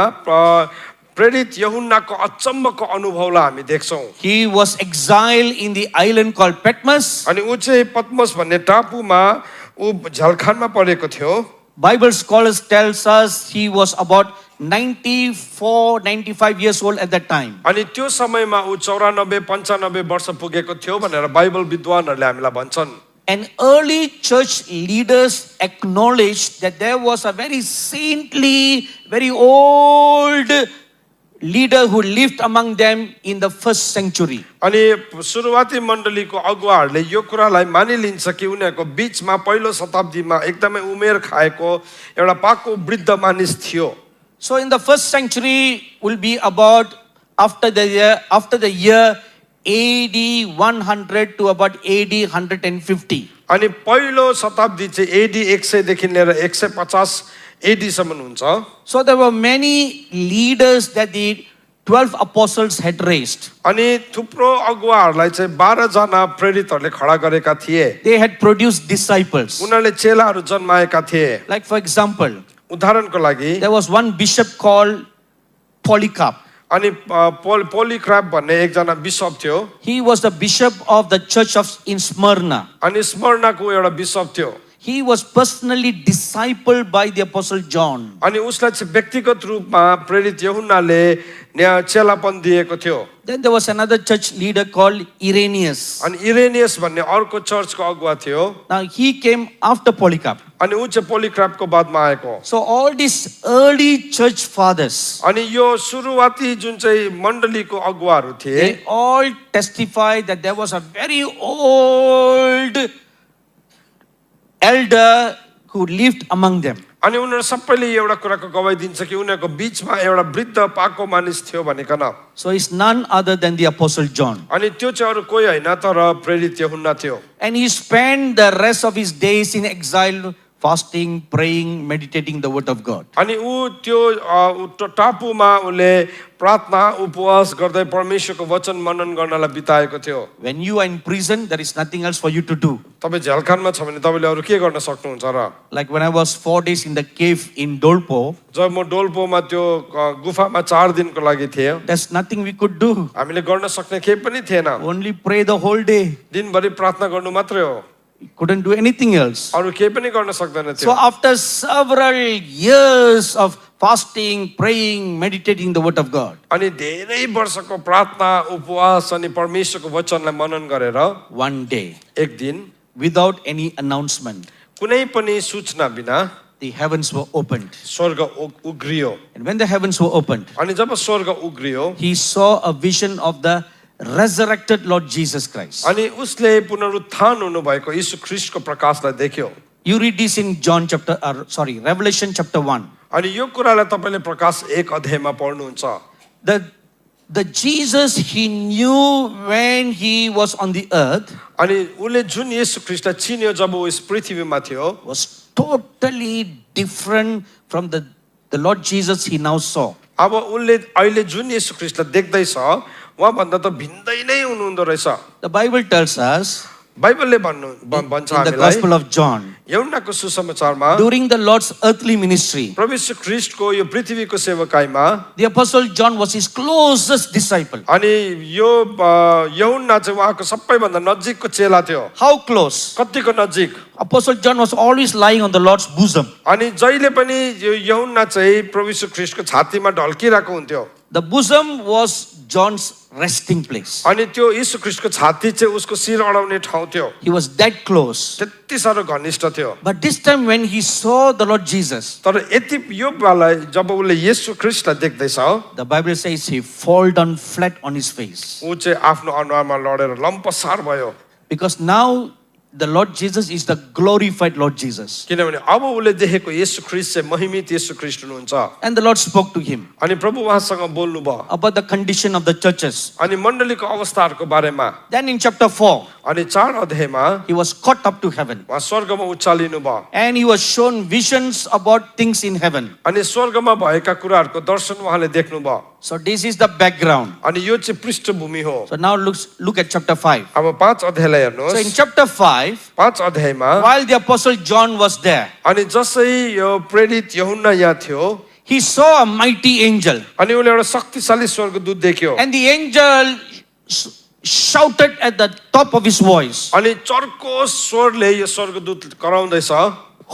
प्रेरित यूहन्नाको अचम्मको अनुभवलाई हामी देख्छौँ। He was exiled in the island called Patmos. अनि ऊ चाहिँ पद्मस भन्ने टापुमा ऊ झलखानमा परेको थियो। Bible scholars tells us he was about 94-95 years old at that time. अनि त्यो समयमा ऊ 94-95 वर्ष पुगेको थियो भनेर बाइबल विद्वानहरूले हामीलाई भन्छन्। And early church leaders acknowledged that there was a very saintly, very old leader who lived among them in the first century. अनि सुरुवाती मण्डलीको अगुवाहरूले यो कुरालाई मानिलिन्छ कि उनीहरूको बीचमा पहिलो शताब्दीमा एकदमै उमेर खाएको एउटा पाको वृद्ध मानिस थियो। So in the first century will be about after the year AD 100 to about AD 150. अनि पहिलो शताब्दी चाहिँ AD 100 देखि लिएर 150 AD सम्म हुन्छ। So there were many leaders that the 12 apostles had raised. अनि थुप्रो अगुवाहरूलाई चाहिँ 12 जना प्रेरितहरूले खडा गरेका थिए। They had produced disciples. उनीहरूले चेलाहरू जन्माएका थिए। Like for example, उदाहरणको लागि there was one bishop called Polycarp. अनि पोलिक्राप भन्ने एकजना बिशप थियो। He was the bishop of the church in Smyrna. अनि स्मर्नाको एउटा बिशप थियो। he was personally discipled by the Apostle John. अनि उसलाई चाहिँ व्यक्तिगत रूपमा प्रेरित यूहन्नाले चेलापन दिएको थियो Then there was another church leader called Irenaeus. अनि इरेनियस भन्ने अर्को चर्चको अगुवा थियो Now he came after Polycarp. अनि ऊ चाहिँ पोलिक्रापको बादमा आएको So all these early church fathers, अनि यो सुरुवाती जुन चाहिँ मण्डलीको अगुवाहरू थिए they all testified that there was a very old elder who lived among them. अनि उनीहरू सबैले एउटा कुराको गवाई दिन्छ कि उनीहरूको बिचमा एउटा वृद्ध पाको मानिस थियो भनिकन So it's none other than the Apostle John. अनि त्यो चाहिँ अरू कोही होइन तर प्रेरित यूहन्ना थियो And he spent the rest of his days in exile, fasting, praying, meditating the word of God. अनि ऊ त्यो टापुमा उसले प्रार्थना उपवास गर्दै परमेश्वरको वचन मनन गर्नलाई बिताएको थियो When you are in prison, there is nothing else for you to do. तपाईँ झ्यालखानमा छ भने तपाईँले अरू के गर्न सक्नुहुन्छ र Like when I was 4 days in the cave in Dolpo, जब म डोल्पोमा त्यो गुफामा 4 दिनको लागि थिएँ there's nothing we could do. हामीले गर्न सक्ने केही पनि थिएन Only pray the whole day. दिनभरि प्रार्थना गर्नु मात्रै हो We couldn't do anything else. अरू केही पनि गर्न सक्दैन So थियो after several years of fasting, praying, meditating the word of God, अनि धेरै वर्षको प्रार्थना उपवास अनि परमेश्वरको वचनलाई मनन गरेर one day, एक दिन without any announcement, कुनै पनि सूचना बिना the heavens were opened. स्वर्ग उग्रियो And when the heavens were opened, अनि जब स्वर्ग उग्रियो he saw a vision of the resurrected Lord Jesus Christ. अनि उसले पुनरुत्थान हुनुभएको यीशु ख्रीष्टको प्रकाशलाई देख्यो You read this in Revelation chapter 1. अनि यो कुरालाई तपाईले प्रकाश 1 अध्यायमा पढ्नुहुन्छ The Jesus he knew when he was on the earth अनि उले जुन येशू ख्रीष्टलाई चिन्यो जब ऊ यस पृथ्वीमा थियो was totally different from the Lord Jesus he now saw. अब उनले अहिले जुन येशू ख्रीष्टलाई देख्दैछ उहाँ भन्दा त भिन्दै नै हुनुहुँदो रहेछ The Bible tells us बाइबलले भन्छ in the हामीलाई Gospel of John, यूहन्नाको सुसमाचारमा during the Lord's earthly ministry, प्रभु यीशु ख्रीष्टको यो पृथ्वीको सेवकाईमा the Apostle John was his closest disciple. अनि यो यूहन्ना चाहिँ उहाँको सबैभन्दा नजिकको चेला थियो How close? कतिको नजिक Apostle John was always lying on the Lord's bosom. अनि जहिले पनि यो यूहन्ना चाहिँ प्रभु यीशु ख्रीष्टको छातीमा ढल्किरहेको हुन्थ्यो The bosom was John's resting place. अनि त्यो यीशु ख्रीष्टको छाती चाहिँ उसको शिर अडाउने ठाउँ थियो He was that close. त्यति साह्रो घनिष्ठ थियो But this time when he saw the Lord Jesus, तर यति यो बेला जब उसले येशू ख्रीष्टलाई देख्दैछ the Bible says he fall down flat on his face. ऊ चाहिँ आफ्नो अनुहारमा लडेर लम्पसार भयो Because now the Lord Jesus is the glorified Lord Jesus. किनभने अब उसले देखेको येशू ख्रीष्ट चाहिँ महिमित येशू ख्रीष्ट हुनुहुन्छ And the Lord spoke to him अनि प्रभु उहाँसँग बोल्नु भयो about the condition of the churches. अनि मण्डलीको अवस्थाहरूको बारेमा Then in chapter 4, अनि 4 अध्यायमा he was caught up to heaven. उहाँ स्वर्गमा उचालिनु भयो And he was shown visions about things in heaven. अनि स्वर्गमा भएका कुराहरूको दर्शन उहाँले देख्नु भयो So this is the background. अनि यो चाहिँ पृष्ठभूमि हो So now look at chapter 5. अब 5 अध्यायलाई So in हेर्नुहोस् chapter 5, 5 अध्यायमा while the apostle John was there, अनि जसै यो प्रेरित यूहन्ना यहाँ थियो he saw a mighty angel. अनि उसले एउटा शक्तिशाली स्वर्गदूत देख्यो And the angel shouted at the top of his voice, अनि चर्को स्वरले यो स्वर्गदूत कराउँदैछ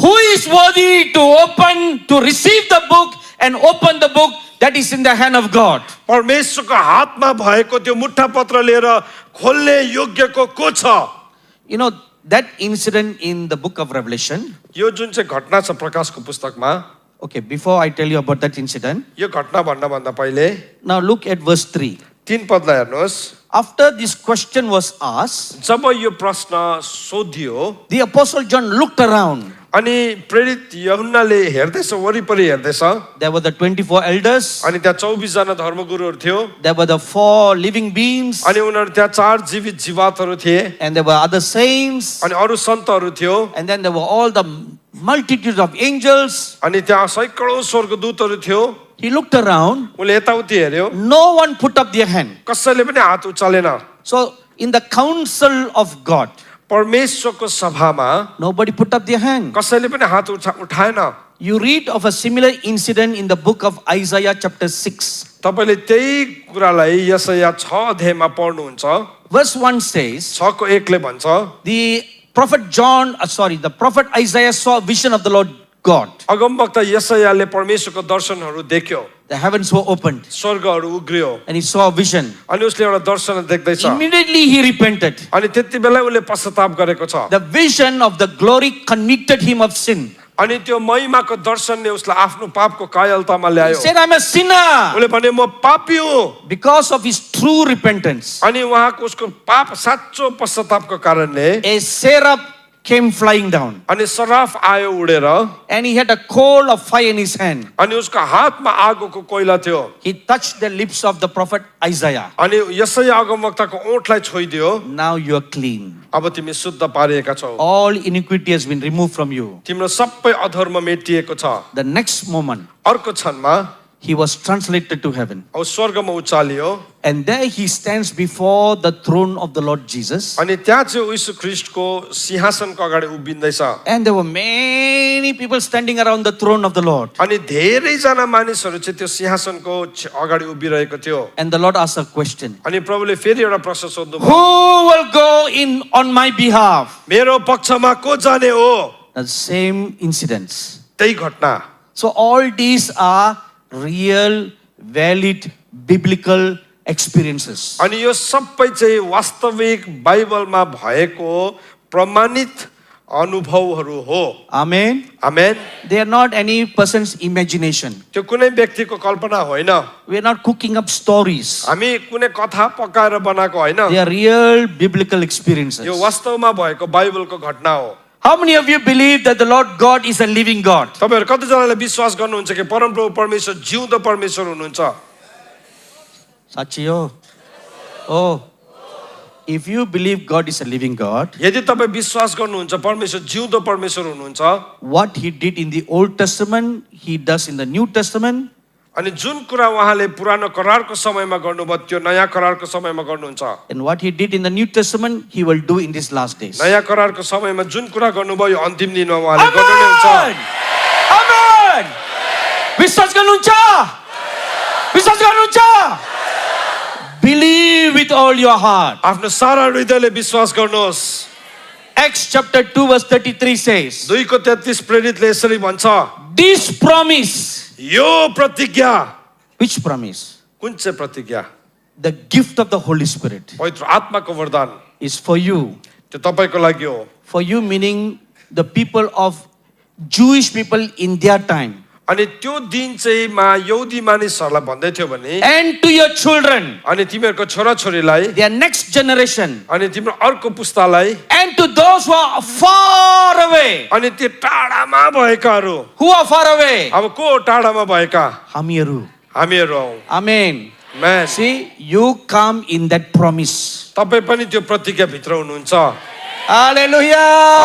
"Who is worthy to receive the book and open the book that is in the hand of God?" परमेश्वरको हातमा भएको त्यो मुठा पत्र लिएर खोल्ने योग्यको को छ You know, that incident in the book of Revelation. यो जुन चाहिँ घटना छ प्रकाशको पुस्तकमा Okay, before I tell you about that incident, यो घटना भन्दा पहिले now look at verse 3. 3 पदलाई हेर्नुहोस् After this question was asked, जब यो प्रश्न सोधियो the apostle John looked around. अनि प्रेरित यूहन्नाले हेर्दैछ वरिपरि हेर्दैछ There were the 24 elders. अनि त्यहाँ 24 जना धर्मगुरुहरू थियो There were the 4 living beings. अनि उनीहरू त्यहाँ 4 जीवित जीवातहरू थिए And there were other saints. अनि अरू सन्तहरू थियो And then there were all the multitudes of angels. अनि त्यहाँ सैकडौँ स्वर्गदूतहरू थियो He looked around. उले यताउति हेर्यो No one put up their hand. कसैले पनि हात उचालेन So in the council of God, परमेश्वरको सभामा nobody put up their hand. कसैले पनि हात उठाएन You read of a similar incident in the book of Isaiah chapter 6. तपाईले त्यही कुरालाई यशाया 6 अध्यायमा पढ्नुहुन्छ Verse 1 says, 6 को 1 ले भन्छ the the prophet Isaiah saw a vision of the Lord God. अगमवक्ता यशायाले परमेश्वरको दर्शनहरू देख्यो, The heavens were opened स्वर्गहरू उग्रियो and he saw a vision. अनि उसले एउटा दर्शन देख्दैछ Immediately he repented. अनि त्यति बेला उसले पश्चाताप गरेको छ The vision of the glory convicted him of sin. अनि त्यो महिमाको दर्शनले उसलाई आफ्नो पापको कायलतामा He ल्यायो said, I'm a sinner. उसले भने म पापी हुँ Because of his true repentance, अनि उहाँको उसको पाप साँचो पश्चातापको कारणले a seraph came flying down अनि सराफ आयो उडेर and he had a coal of fire in his hand. अनि उसको हातमा आगोको कोइला थियो He touched the lips of the prophet Isaiah. अनि यसै अगमवक्ताको ओठलाई छोइदियो Now you are clean. अब तिमी शुद्ध पारिएका छौ All iniquity has been removed from you. तिम्रो सबै अधर्म मेटिएको छ The next moment, अर्को क्षणमा he was translated to heaven. अब स्वर्गमा उचालियो And there he stands before the throne of the Lord Jesus. अनि त्यहाँ चाहिँ यीशु ख्रीष्टको सिंहासनको अगाडि उभिँदैछ And there were many people standing around the throne of the Lord. अनि धेरैजना मानिसहरू चाहिँ त्यो सिंहासनको अगाडि उभिरहेको थियो And the Lord asked a question. अनि प्रभुले फेरि एउटा प्रश्न सोध्नु Who will go in on my behalf? मेरो पक्षमा को जाने हो The same incidents. त्यही घटना So all these are real, valid, biblical experiences. अनि यो सबै चाहिँ वास्तविक बाइबलमा भएको प्रमाणित अनुभवहरू हो Amen. Amen They are not any person's imagination. त्यो कुनै व्यक्तिको कल्पना होइन We are not cooking up stories. हामी कुनै कथा पकाएर बनाएको होइन They are real biblical experiences. यो वास्तवमा भएको बाइबलको घटना हो How many of you believe that the Lord God is a living God? तपाईहरु कतिजनाले विश्वास गर्नुहुन्छ कि परमप्रभु परमेश्वर जिउँदो परमेश्वर हुनुहुन्छ Sachi ho. Oh. If you believe God is a living God, यदि तपाई विश्वास गर्नुहुन्छ परमेश्वर जिउँदो परमेश्वर हुनुहुन्छ what he did in the Old Testament, he does in the New Testament. अनि जुन कुरा उहाँले पुरानो करारको समयमा गर्नुभयो त्यो नयाँ करारको समयमा गर्नुहुन्छ And what he did in the New Testament, he will do in these last days. नयाँ करारको समयमा जुन कुरा गर्नुभयो यो अन्तिम दिनमा उहाँले गर्नुहुने हुन्छ Amen! Amen! विश्वास गर्नुहुन्छ? विश्वास गर्नुहुन्छ? Believe with all your heart. आफ्नो सारा हृदयले विश्वास गर्नुहोस् Acts chapter 2 verse 33 says, 2:33 प्रेरितले यसरी भन्छ this promise. यो प्रतिज्ञा Which promise? कुन चाहिँ प्रतिज्ञा The gift of the Holy Spirit पवित्र आत्माको वरदान is for you. त्यो तपाईको लागि हो For you meaning the people of Jewish people in their time. अनि त्यो दिन चाहिँ यहुदी मानिसहरूलाई भन्दै थियो भने And to your children, अनि तिमीहरूको छोराछोरीलाई their next generation. अनि तिम्रो अर्को पुस्तालाई And to those who are far away. अनि त्यो टाढामा भएकाहरू Who are far away? अब को टाढामा भएका Hamiru. हामीहरू हौ Amen. Man See, you come in that promise. तपाई पनि त्यो प्रतिज्ञा भित्र हुनुहुन्छ Hallelujah.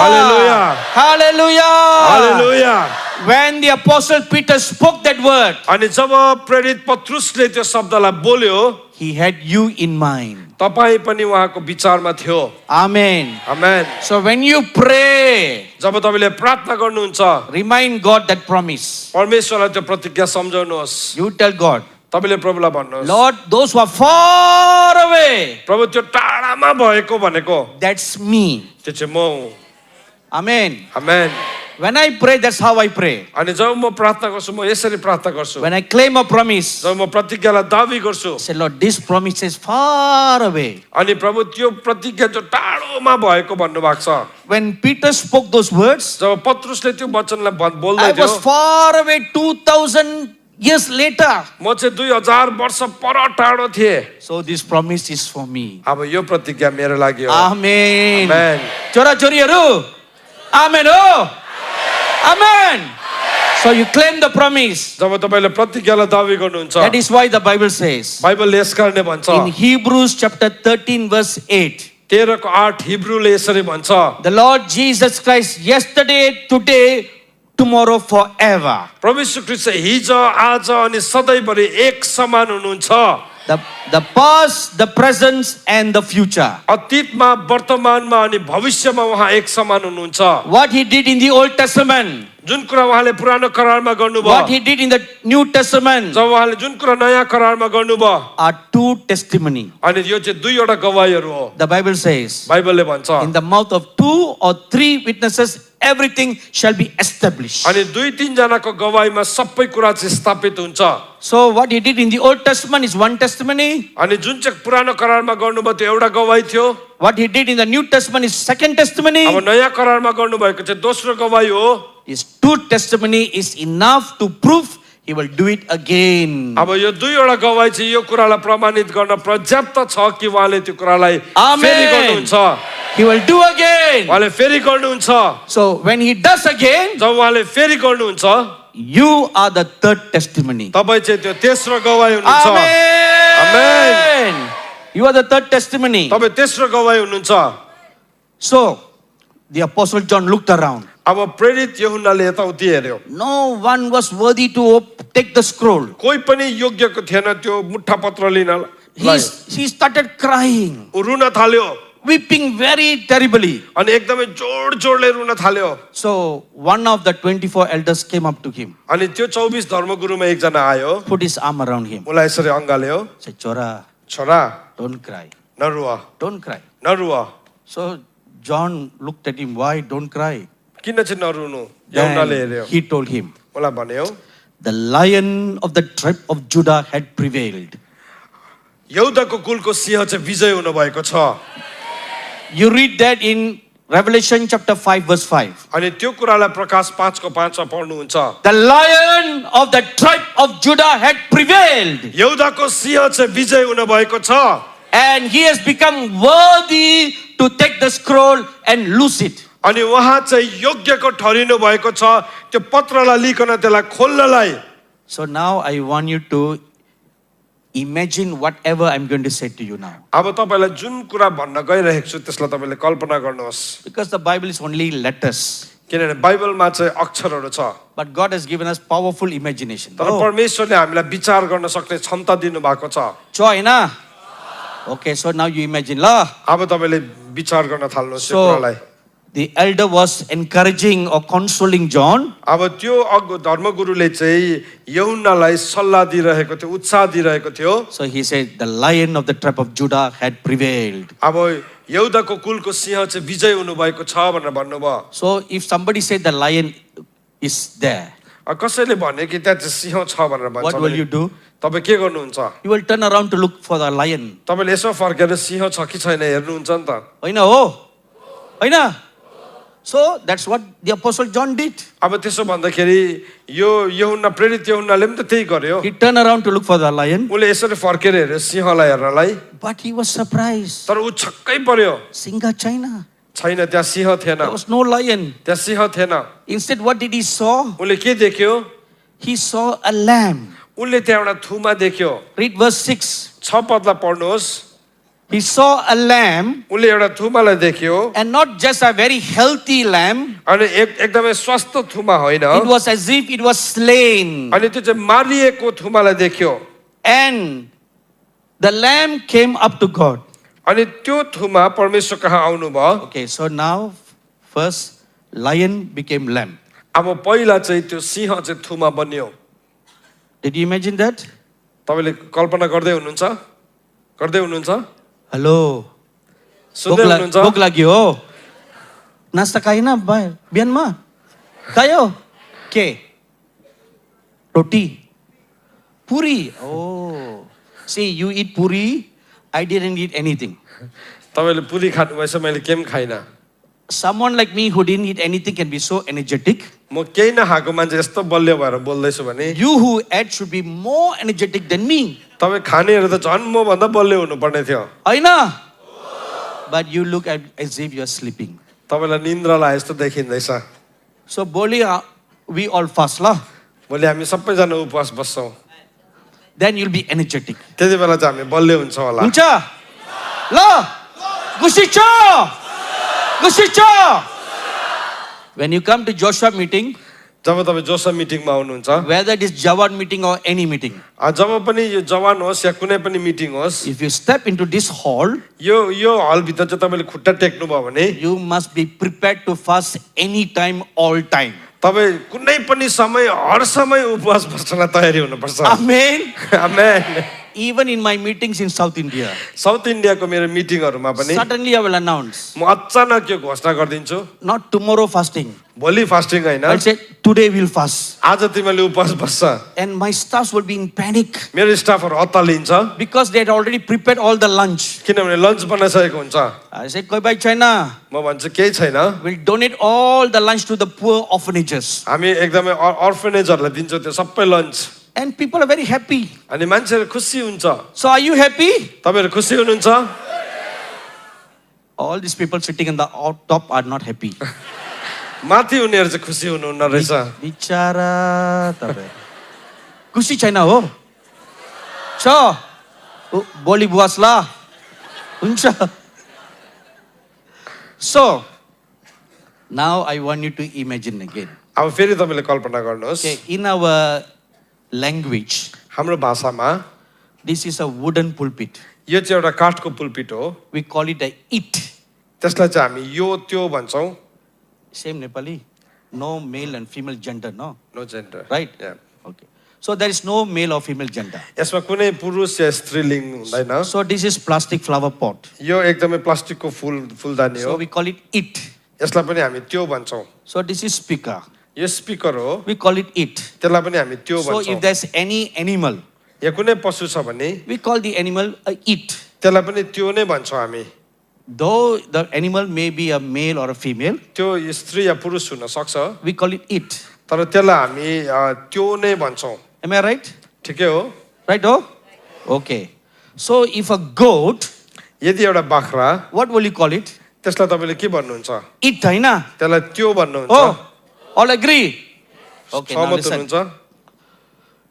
Hallelujah. Hallelujah. Hallelujah When the apostle Peter spoke that word, अनि जब प्रेरित पत्रुसले त्यो शब्दलाई बोल्यो he had you in mind. तपाई पनि उहाँको विचारमा थियो Amen. Amen So when you pray, जब तपाईले प्रार्थना गर्नुहुन्छ remind God that promise. परमेश्वरलाई त्यो प्रतिज्ञा सम्झाउनुहोस् You tell God, तपाईले प्रभुलाई भन्नुहोस् Lord, those who are far away, प्रभु त्यो टाढामा भएको भनेको that's me. त्यो चाहिँ म हुँ Amen. Amen When I pray, that's how I pray. अनि जब म प्रार्थना गर्छु म यसरी प्रार्थना गर्छु When I claim a promise, जब म प्रतिज्ञालाई दाबी गर्छु say, Lord, this promise is far away. अनि प्रभु त्यो प्रतिज्ञा जो टाढोमा भएको भन्नुभएको छ When Peter spoke those words, जब पत्रुसले त्यो वचनलाई बोल्दै I थियो was far away 2000 years later. म चाहिँ 2000 वर्ष पर टाढो थिएँ So this promise is for me. अब यो प्रतिज्ञा मेरो लागि हो Amen. Amen. Chora choriharu. Amen. Oh. Amen. So you claim the promise. जब तपाईले प्रतिज्ञालाई दाबी गर्नुहुन्छ That is why the Bible says बाइबलले यस कारणले भन्छ in Hebrews chapter 13 verse 8, 13:8 हिब्रूले यसरी भन्छ the Lord Jesus Christ yesterday, today, tomorrow, forever. प्रभु यीशु ख्रीष्ट हिजो आज अनि सधैँभरि एक समान हुनुहुन्छ The past, the present, and the future. अतीतमा वर्तमानमा अनि भविष्यमा उहाँ एक समान हुनुहुन्छ What he did in the Old Testament, जुन कुरा उहाँले पुरानो करारमा गर्नुभयो what he did in the New Testament जब उहाँले जुन कुरा नयाँ करारमा गर्नुभयो are two testimony. अनि यो चाहिँ दुईवटा गवाईहरू हो The Bible says, बाइबलले भन्छ in the mouth of 2 or 3 witnesses, everything shall be established. अनि 2-3 जनाको गवाईमा सबै कुरा चाहिँ स्थापित हुन्छ So what he did in the Old Testament is one testimony. अनि जुन चाहिँ पुरानो करारमा गर्नुभयो त्यो एउटा गवाई थियो What he did in the New Testament is second testimony. अब नयाँ करारमा गर्नुभएको चाहिँ दोस्रो गवाई हो His two testimony is enough to prove he will do it again. अब यो दुईवटा गवाई चाहिँ यो कुरालाई प्रमाणित गर्न पर्याप्त छ कि उहाँले त्यो कुरालाई फेरि Amen. गर्नुहुन्छ He will do again. उहाँले फेरि गर्नुहुन्छ So when he does again, जब उहाँले फेरि गर्नुहुन्छ you are the third testimony. तपाईँ चाहिँ त्यो तेस्रो गवाई हुनुहुन्छ Amen. You are the third testimony. तपाईँ तेस्रो गवाई हुनुहुन्छ So the Apostle John looked around. अब प्रेरित यूहन्नाले यताउति हेर्यो No one was worthy to take the scroll. कोही पनि योग्यको थिएन त्यो मुठा पत्र लिन He started crying, ऊ रुन थाल्यो weeping very terribly. अनि एकदमै जोड जोडले रुन थाल्यो So one of the 24 elders came up to him, अनि त्यो 24 धर्मगुरुमा एकजना आयो put his arm around him, उसलाई यसरी अङ्गाल्यो said, Chora, छोरा don't cry, नरुवा don't cry. नरुवा So John looked at him, why don't cry? किन चाहिँ नरुनु यूहन्नाले Then हेर्यो he told him, मलाई भन्यो the lion of the tribe of Judah had prevailed. यहुदाको कुलको सिंह चाहिँ विजय हुनु भएको छ You read that in Revelation chapter 5 verse 5. अनि त्यो कुरालाई प्रकाश 5 को 5 मा पढ्नुहुन्छ The lion of the tribe of Judah had prevailed, यहुदाको Singh चाहिँ विजय हुनु भएको छ and he has become worthy to take the scroll and loose it. अनि उहाँ चाहिँ योग्यको ठहरिनु भएको छ त्यो पत्रलाई लिकन त्यसलाई खोल्नलाई So now I want you to imagine whatever I'm going to say to you now. अब तपाईलाई जुन कुरा भन्न गइरहेको छु त्यसलाई तपाईले कल्पना गर्नुहोस् Because the Bible is only letters. किनभने बाइबलमा चाहिँ अक्षरहरू छ But God has given us powerful imagination. तर परमेश्वरले हामीलाई विचार गर्न सक्ने क्षमता दिनु भएको छ Joy, na? Okay, so now you imagine, la. अब तपाईले विचार गर्न थाल्नुहोस् यो So कुरालाई the elder was encouraging or consoling John. अब त्यो धर्मगुरुले चाहिँ यूहन्नालाई सल्लाह दिइरहेको थियो उत्साह दिइरहेको थियो So he said, the lion of the tribe of Judah had prevailed. अब यहुदाको कुलको सिंह चाहिँ विजय हुनु भएको छ भनेर भन्नुभयो So if somebody said the lion is there, कसैले भने कि त्यहाँ चाहिँ सिंह छ भनेर भन्छ what will you do? तपाईँ के गर्नुहुन्छ You will turn around to look for the lion. तपाईँले यसो फर्केर सिंह छ कि छैन हेर्नुहुन्छ नि त Oina, oh. Oina. So that's what the Apostle John did. अब त्यसो भन्दाखेरि यो यूहन्ना प्रेरित यूहन्नाले पनि त त्यही गर्यो He turned around to look for the lion, उले यसरी फर्केर हेर्यो सिंहलाई हेर्नलाई but he was surprised. तर ऊ छक्कै पर्यो Singa China. छैन त्यहाँ सिंह थिएन There was no lion. त्यहाँ सिंह थिएन Instead, what did he saw? उले के देख्यो He saw a lamb. उले त्यहाँ एउटा थुमा देख्यो Read verse 6. 6 पदलाई पढ्नुहोस् He saw a lamb, उले एउटा थुमालाई देख्यो and not just a very healthy lamb. अनि एकदमै स्वस्थ थुमा होइन It was as if it was slain. अनि त्यो चाहिँ मारिएको थुमालाई देख्यो And the lamb came up to God. अनि त्यो थुमा परमेश्वर कहाँ आउनु भयो Okay, so now first lion became lamb. अब पहिला चाहिँ त्यो सिंह चाहिँ थुमा बन्यो Did you imagine that? तपाईले कल्पना गर्दै हुनुहुन्छ Hello. सुन्दै हुनुहुन्छ Bok lagyo. Nasta kayo na ba? Biyan ma. Kayo. Ke. Roti. Puri. Oh. See, you eat puri. I didn't eat anything. तपाईले पुरी खानु भएछ मैले केही पनि खाइनँ Someone like me who didn't eat anything can be so energetic. म केही नखाएको मान्छे यस्तो बलियो भएर बोल्दैछु भने You who ate should be more energetic than me. तपाईँ खानेहरू त झन् म भन्दा बलियो हुनुपर्ने थियो Aina. But you look as if you are sleeping. तपाईँलाई निन्द्रा लाए जस्तो देखिँदैछ So boli we all fast lah. भोलि हामी सबैजना उपवास बस्छौँ Then you'll be energetic. त्यति बेला चाहिँ हामी बलियो हुन्छ होला Uncha. La. Gusicho. Gusicho. When you come to Joshua meeting, जब तपाईँ जोसा मिटिङमा आउनुहुन्छ whether it is Jawan meeting or any meeting, जब पनि यो जवान होस् या कुनै पनि मिटिङ होस् if you step into this hall, यो हलभित्र चाहिँ तपाईँले खुट्टा टेक्नु भयो भने you must be prepared to fast anytime, all time. तपाईँ कुनै पनि समय हर समय उपवास बस्नलाई तयारी हुनुपर्छ Amen. Amen Even in my meetings in South India, south इन्डियाको मेरो मिटिङहरूमा पनि suddenly I will announce, म अचानक यो घोषणा गरिदिन्छु not tomorrow fasting. भोलि फास्टिङ होइन I'll say, today we'll fast. आज तिमीले उपवास बस्छ And my staffs will be in panic मेरो स्टाफहरू अत्तालिन्छ because they had already prepared all the lunch. किनभने लन्च बनाइसकेको हुन्छ I said, Koi bhai China, म भन्छु केही छैन we'll donate all the lunch to the poor orphanages. हामी एकदमै अर्फनेजहरूलाई दिन्छौँ त्यो सबै lunch And people are very happy. अनि मान्छेहरू खुसी हुन्छ So are you happy? तपाईँहरू खुसी हुनुहुन्छ All these people sitting in the top are not happy. माथि उनीहरू चाहिँ खुसी हुनुहुन्न रहेछ Bichara tapai. Kusi China ho. Cha. Boli buasla. Huncha. So now I want you to imagine again. अब फेरि तपाईँले कल्पना गर्नुहोस् Okay, in our language, हाम्रो भाषामा this is a wooden pulpit. यो चाहिँ एउटा काठको पुलपिट हो We call it a it. त्यसलाई चाहिँ हामी यो त्यो भन्छौँ Same Nepali. No male and female gender, no? No gender Right? Okay. So there is no male or female gender. यसमा कुनै पुरुष या स्त्रीलिङ्ग हुँदैन So this is plastic flower pot. यो एकदमै प्लास्टिकको फुलदानी So हो we call it it. यसलाई पनि हामी त्यो भन्छौँ So this is speaker. यो स्पिकर हो We call it it. त्यसलाई पनि हामी त्यो So भन्छौँ if there's any animal, या कुनै पशु छ भने we call the animal a it. त्यसलाई पनि त्यो नै भन्छौँ हामी Though the animal may be a male or a female, त्यो स्त्री या पुरुष हुन सक्छ we call it it. तर त्यसलाई हामी त्यो नै भन्छौँ Am I right? ठिकै हो Right, oh? Okay. So if a goat, यदि एउटा बाख्रा what will you call it? त्यसलाई तपाईँले के भन्नुहुन्छ It, haina? त्यसलाई त्यो भन्नुहुन्छ Oh, all agree? Okay, now सहमत listen. हुनुहुन्छ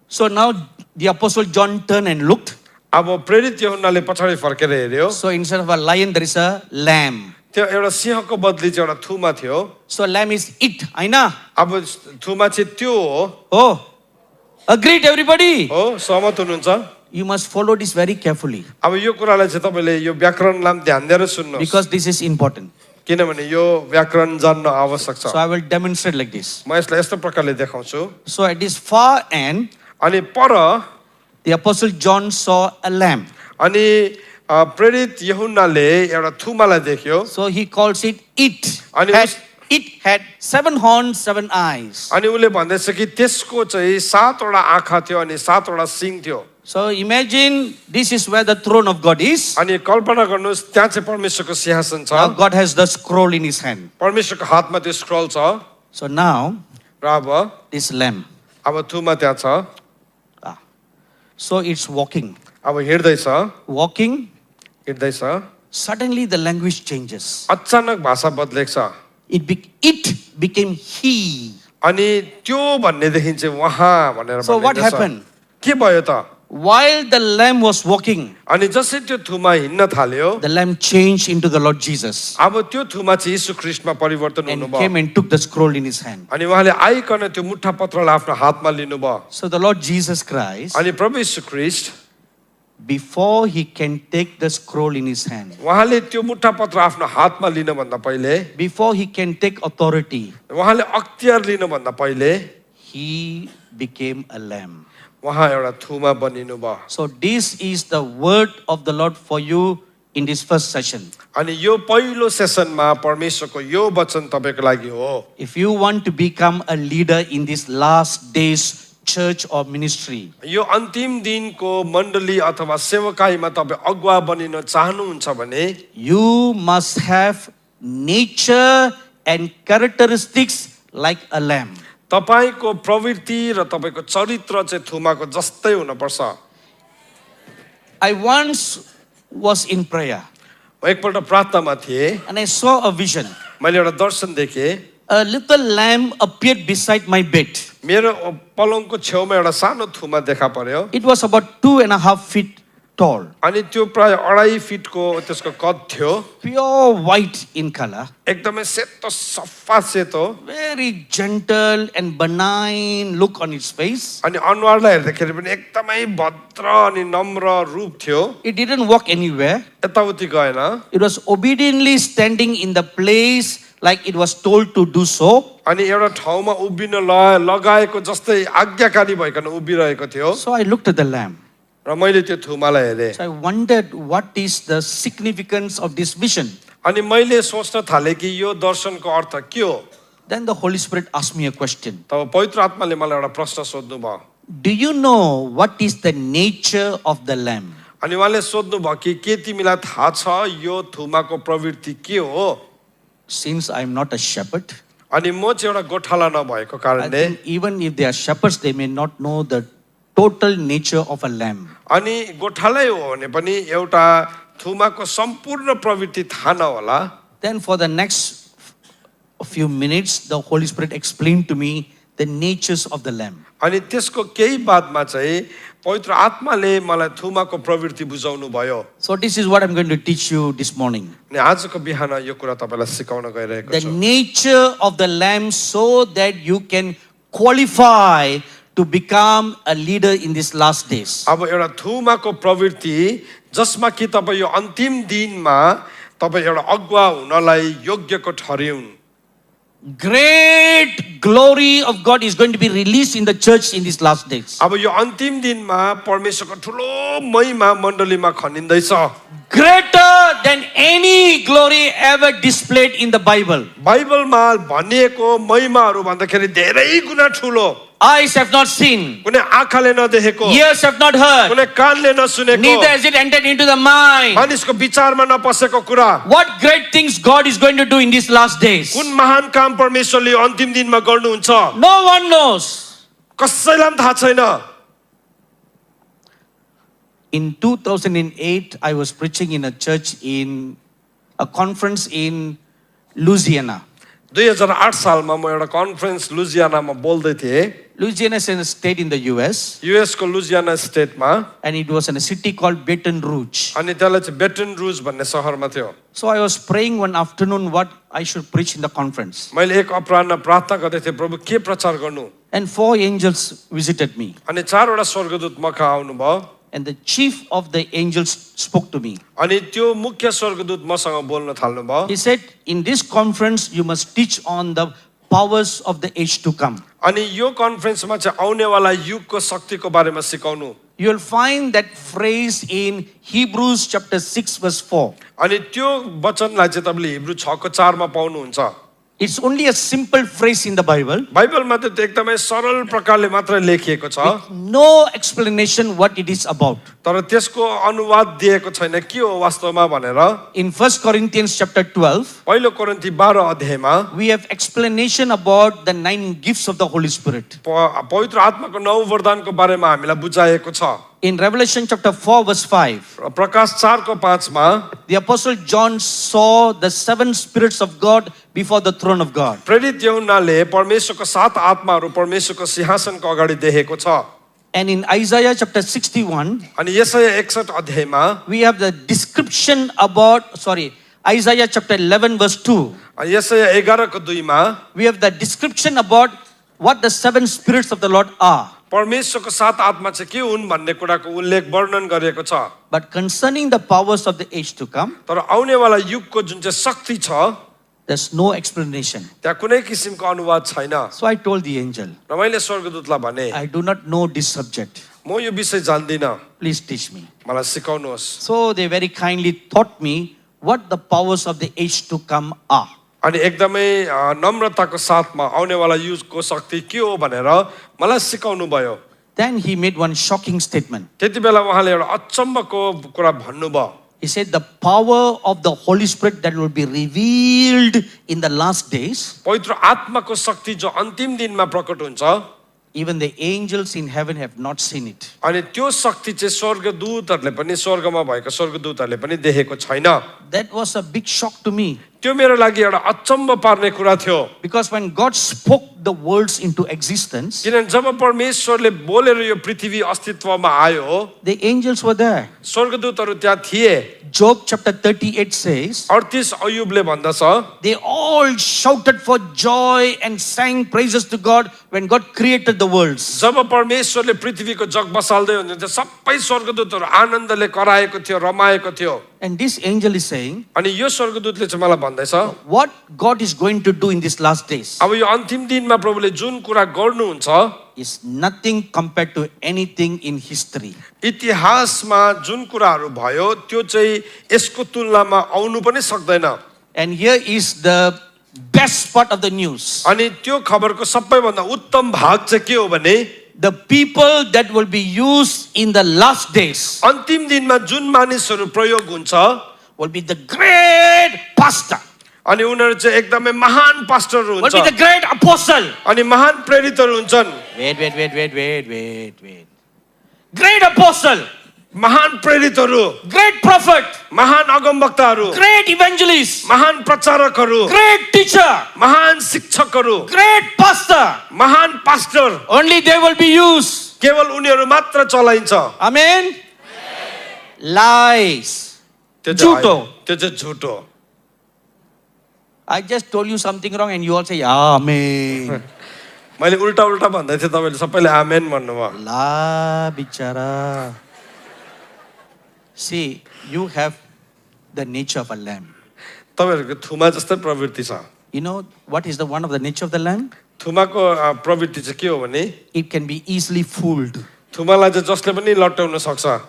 So now the apostle John turned and looked. अब प्रेरित यूहन्नाले पछाडि फर्केर हेर्यो So instead of a lion, there is a lamb. त्यो एउटा सिंहको बदली चाहिँ एउटा थुमा थियो So lamb is it, haina? अब थुमा चाहिँ त्यो हो Oh, agreed everybody? हो सहमत हुनुहुन्छ You must follow this very carefully अब यो कुरालाई चाहिँ तपाईँले यो व्याकरणलाई पनि ध्यान दिएर सुन्नुहोस् because this is important. किनभने यो व्याकरण जान्न आवश्यक छ So I will demonstrate like this. म यसलाई यस्तो प्रकारले देखाउँछु So at this far end, अनि पर the apostle John saw a lamb. अनि प्रेरित यूहन्नाले एउटा थुमालाई देख्यो So he calls it it. And It had 7 horns, 7 eyes. अनि उसले भन्दैछ कि त्यसको चाहिँ 7वटा आँखा थियो अनि 7वटा सिङ थियो So imagine this is where the throne of God is. अनि कल्पना गर्नुहोस् त्यहाँ चाहिँ परमेश्वरको सिंहासन Now छ God has the scroll in his hand. परमेश्वरको हातमा त्यो स्क्रल छ So now र अब this lamb. थुमा त्यहाँ छ So it's walking. अब हिँड्दैछ Walking. हिँड्दैछ Suddenly the language changes. अचानक भाषा बदलेको छ It became he. अनि त्यो भन्नेदेखि चाहिँ उहाँ भनेर So what भनिँदैछ। happened? के भयो त While the lamb was walking, अनि जसै त्यो थुमा हिँड्न थाल्यो the lamb changed into the Lord Jesus अब त्यो थुमा चाहिँ यीशु ख्रीष्टमा परिवर्तन and हुनुभयो came and took the scroll in his hand. अनि उहाँले आइकन त्यो मुठा पत्रलाई आफ्नो हातमा लिनुभयो So the Lord Jesus Christ, अनि प्रभु यीशु ख्रीष्ट before he can take the scroll in his hand, उहाँले त्यो मुठा पत्र आफ्नो हातमा लिनुभन्दा पहिले before he can take authority, उहाँले अख्तियार लिनुभन्दा पहिले he became a lamb. उहाँ एउटा थुमा बनिनु भयो So this is the word of the Lord for you in this first session. अनि यो पहिलो सेसनमा परमेश्वरको यो वचन तपाईको लागि हो If you want to become a leader in this last days church or ministry, यो अन्तिम दिनको मण्डली अथवा सेवकाईमा तपाईँ अगुवा बनिन चाहनुहुन्छ भने you must have nature and characteristics like a lamb. तपाईको प्रवृत्ति र तपाईको चरित्र चाहिँ थुमाको जस्तै हुनुपर्छ I once was in prayer म एकपल्ट प्रार्थनामा थिएँ and I saw a vision. मैले एउटा दर्शन देखेँ A little lamb appeared beside my bed. मेरो पलङको छेउमा एउटा सानो थुमा देखा पर्यो It was about 2.5 feet tall, अनि त्यो प्राय 2.5 फिटको त्यसको कद थियो pure white in color, एकदमै सेतो सफा सेतो very gentle and benign look on its face. अनि अनुहारलाई हेर्दाखेरि पनि एकदमै भद्र अनि नम्र रूप थियो It didn't walk anywhere. यताउति गएन It was obediently standing in the place like it was told to do so. अनि एउटा ठाउँमा उभिन लगाएको जस्तै आज्ञाकारी भइकन उभिरहेको थियो So I looked at the lamb. र मैले त्यो थुमालाई हेरेँ So I wondered what is the significance of this vision. अनि मैले सोच्न थालेँ कि यो दर्शनको अर्थ के हो Then the Holy Spirit asked me a question. तब पवित्र आत्माले मलाई एउटा प्रश्न सोध्नु भयो Do you know what is the nature of the lamb? अनि उहाँले सोध्नु भयो कि के तिमीलाई थाहा छ यो थुमाको प्रवृत्ति के हो Since I am not a shepherd, अनि म चाहिँ एउटा गोठाला नभएको I कारणले think even if they are shepherds, they may not know the total nature of a lamb. अनि गोठालै हो भने पनि एउटा थुमाको सम्पूर्ण प्रवृत्ति थाहा नहोला Then for the next few minutes, the Holy Spirit explained to me the natures of the lamb. अनि त्यसको केही बादमा चाहिँ पवित्र आत्माले मलाई थुमाको प्रवृत्ति बुझाउनु भयो So this is what I'm going to teach you this morning. अनि आजको बिहान यो कुरा तपाईलाई सिकाउन गइरहेको The छु nature of the lamb so that you can qualify to become a leader in these last days. अब एउटा थुमाको प्रवृत्ति जसमा कि तपाईँ यो अन्तिम दिनमा तपाईँ एउटा अगुवा हुनलाई योग्यको ठहरिउन् Great glory of God is going to be released in the church in these last days. अब यो अन्तिम दिनमा परमेश्वरको ठुलो महिमा मण्डलीमा खनिँदैछ Greater than any glory ever displayed in the Bible. बाइबलमा भनिएको महिमाहरू भन्दाखेरि धेरै गुना ठुलो Eyes have not seen, कुनै आँखाले नदेखेको ears have not heard, कुनै कानले नसुनेको neither has it entered into the mind. मानिसको विचारमा नपसेको कुरा What great things God is going to do in these last days. कुन महान काम परमेश्वरले अन्तिम दिनमा गर्नुहुन्छ No one knows. कसैलाई पनि थाहा छैन In 2008, I was preaching in a church in a conference in Louisiana. 2008 सालमा म एउटा कन्फरेन्स लुजियानामा बोल्दै थिएँ Louisiana is a state in the US, US को लुजियाना स्टेटमा and it was in a city called Baton Rouge. अनि त्यसलाई चाहिँ बेटन रुज भन्ने सहरमा थियो So I was praying one afternoon what I should preach in the conference. मैले एक अपराह्न प्रार्थना गर्दै थिएँ प्रभु के प्रचार गर्नु And 4 angels visited me. अनि 4वटा स्वर्गदूत मका आउनुभयो And the chief of the angels spoke to me. अनि त्यो मुख्य स्वर्गदूत मसँग बोल्न थाल्नुभयो He said, in this conference, you must teach on the powers of the age to come. अनि यो कन्फरेन्समा चाहिँ आउनेवाला युगको शक्तिको बारेमा सिकाउनु You will find that phrase in Hebrews chapter 6 verse 4. अनि त्यो वचनलाई चाहिँ तपाईँले हिब्रू 6 को 4 मा पाउनुहुन्छ It's only a simple phrase in the Bible. बाइबलमा त एकदमै सरल प्रकारले मात्र लेखिएको छ No explanation what it is about. तर त्यसको अनुवाद दिएको छैन के हो वास्तवमा भनेर In 1 Corinthians chapter 12, पहिलो कोरिन्थी 12 अध्यायमा we have explanation about the 9 gifts of the Holy Spirit. पवित्र आत्माको 9 वरदानको बारेमा हामीलाई बुझाएको छ In Revelation chapter 4 verse 5, र प्रकाश 4 को 5 मा the apostle John saw the 7 spirits of God before the throne of God. प्रेरित यूहन्नाले परमेश्वरको 7 आत्माहरू परमेश्वरको सिंहासनको अगाडि देखेको छ And in Isaiah chapter 61, अनि यसैया 61 अध्यायमा we have the description about, Isaiah chapter 11 verse 2. अनि यसैया 11 को 2 मा We have the description about what the 7 spirits of the Lord are. परमेश्वरको 7 आत्मा चाहिँ के हुन् भन्ने कुराको उल्लेख वर्णन गरिएको छ But concerning the powers of the age to come, तर आउनेवाला युगको जुन चाहिँ शक्ति छ there's no explanation. त्यहाँ कुनै किसिमको अनुवाद छैन So I told the angel, र मैले स्वर्गदूतलाई भने I do not know this subject. म यो विषय जान्दिन Please teach me. मलाई सिकाउनुहोस् So they very kindly taught me what the powers of the age to come are. अनि एकदमै नम्रताको साथमा आउनेवाला युगको शक्ति के हो भनेर मलाई सिकाउनु भयो Then he made one shocking statement. त्यति बेला उहाँले एउटा अचम्मको कुरा भन्नुभयो He said the power of the Holy Spirit that will be revealed in the last days, पवित्र आत्माको शक्ति जो अन्तिम दिनमा प्रकट हुन्छ even the angels in heaven have not seen it. अनि त्यो शक्ति चाहिँ स्वर्गदूतहरूले पनि स्वर्गमा भएको स्वर्गदूतहरूले पनि देखेको छैन That was a big shock to me. त्यो मेरो लागि एउटा अचम्म पार्ने कुरा थियो Because when God spoke the worlds into existence, किनभने जब परमेश्वरले बोलेर यो पृथ्वी अस्तित्वमा आयो the angels were there. स्वर्गदूतहरू त्यहाँ थिए Job chapter 38 says, 38 अयुबले भन्दछ they all shouted for joy and sang praises to God when God created the worlds. जब परमेश्वरले पृथ्वीको जग बसाल्दै हुनुहुन्थ्यो सबै स्वर्गदूतहरू आनन्दले कराएको थियो रमाएको थियो And this angel is saying, अनि यो स्वर्गदूतले चाहिँ मलाई भन्दैछ what God is going to do in these last days अब यो अन्तिम दिनमा प्रभुले जुन कुरा गर्नुहुन्छ is nothing compared to anything in history. इतिहासमा जुन कुराहरू भयो त्यो चाहिँ यसको तुलनामा आउनु पनि सक्दैन And here is the best part of the news. अनि त्यो खबरको सबैभन्दा उत्तम भाग चाहिँ के हो भने The people that will be used in the last days अन्तिम दिनमा जुन मानिसहरू प्रयोग हुन्छ will be the great pastor, अनि उनीहरू चाहिँ एकदमै महान पास्टरहरू will be हुन्छ the great apostle. अनि महान प्रेरितहरू हुन्छन् Wait. Great apostle, महान प्रेरितहरू great prophet, महान अगमवक्ताहरू great evangelist, महान प्रचारकहरू great teacher, महान शिक्षकहरू great pastor. महान pastor Only they will be used. केवल उनीहरू मात्र चलाइन्छ Amen. Lies. त्यो चाहिँ झुटो. होइन। त्यो चाहिँ झुटो I just told you something wrong and you all say, Amen. मैले उल्टा उल्टा भन्दै थिएँ तपाईँले सबैले आमेन भन्नुभयो La bichara. See, you have the nature of a lamb. तपाईँहरूको थुमा जस्तै प्रवृत्ति छ You know what is the one of the nature of the lamb? थुमाको प्रवृत्ति चाहिँ के हो भने It can be easily fooled. थुमालाई चाहिँ जसले पनि लट्याउन सक्छ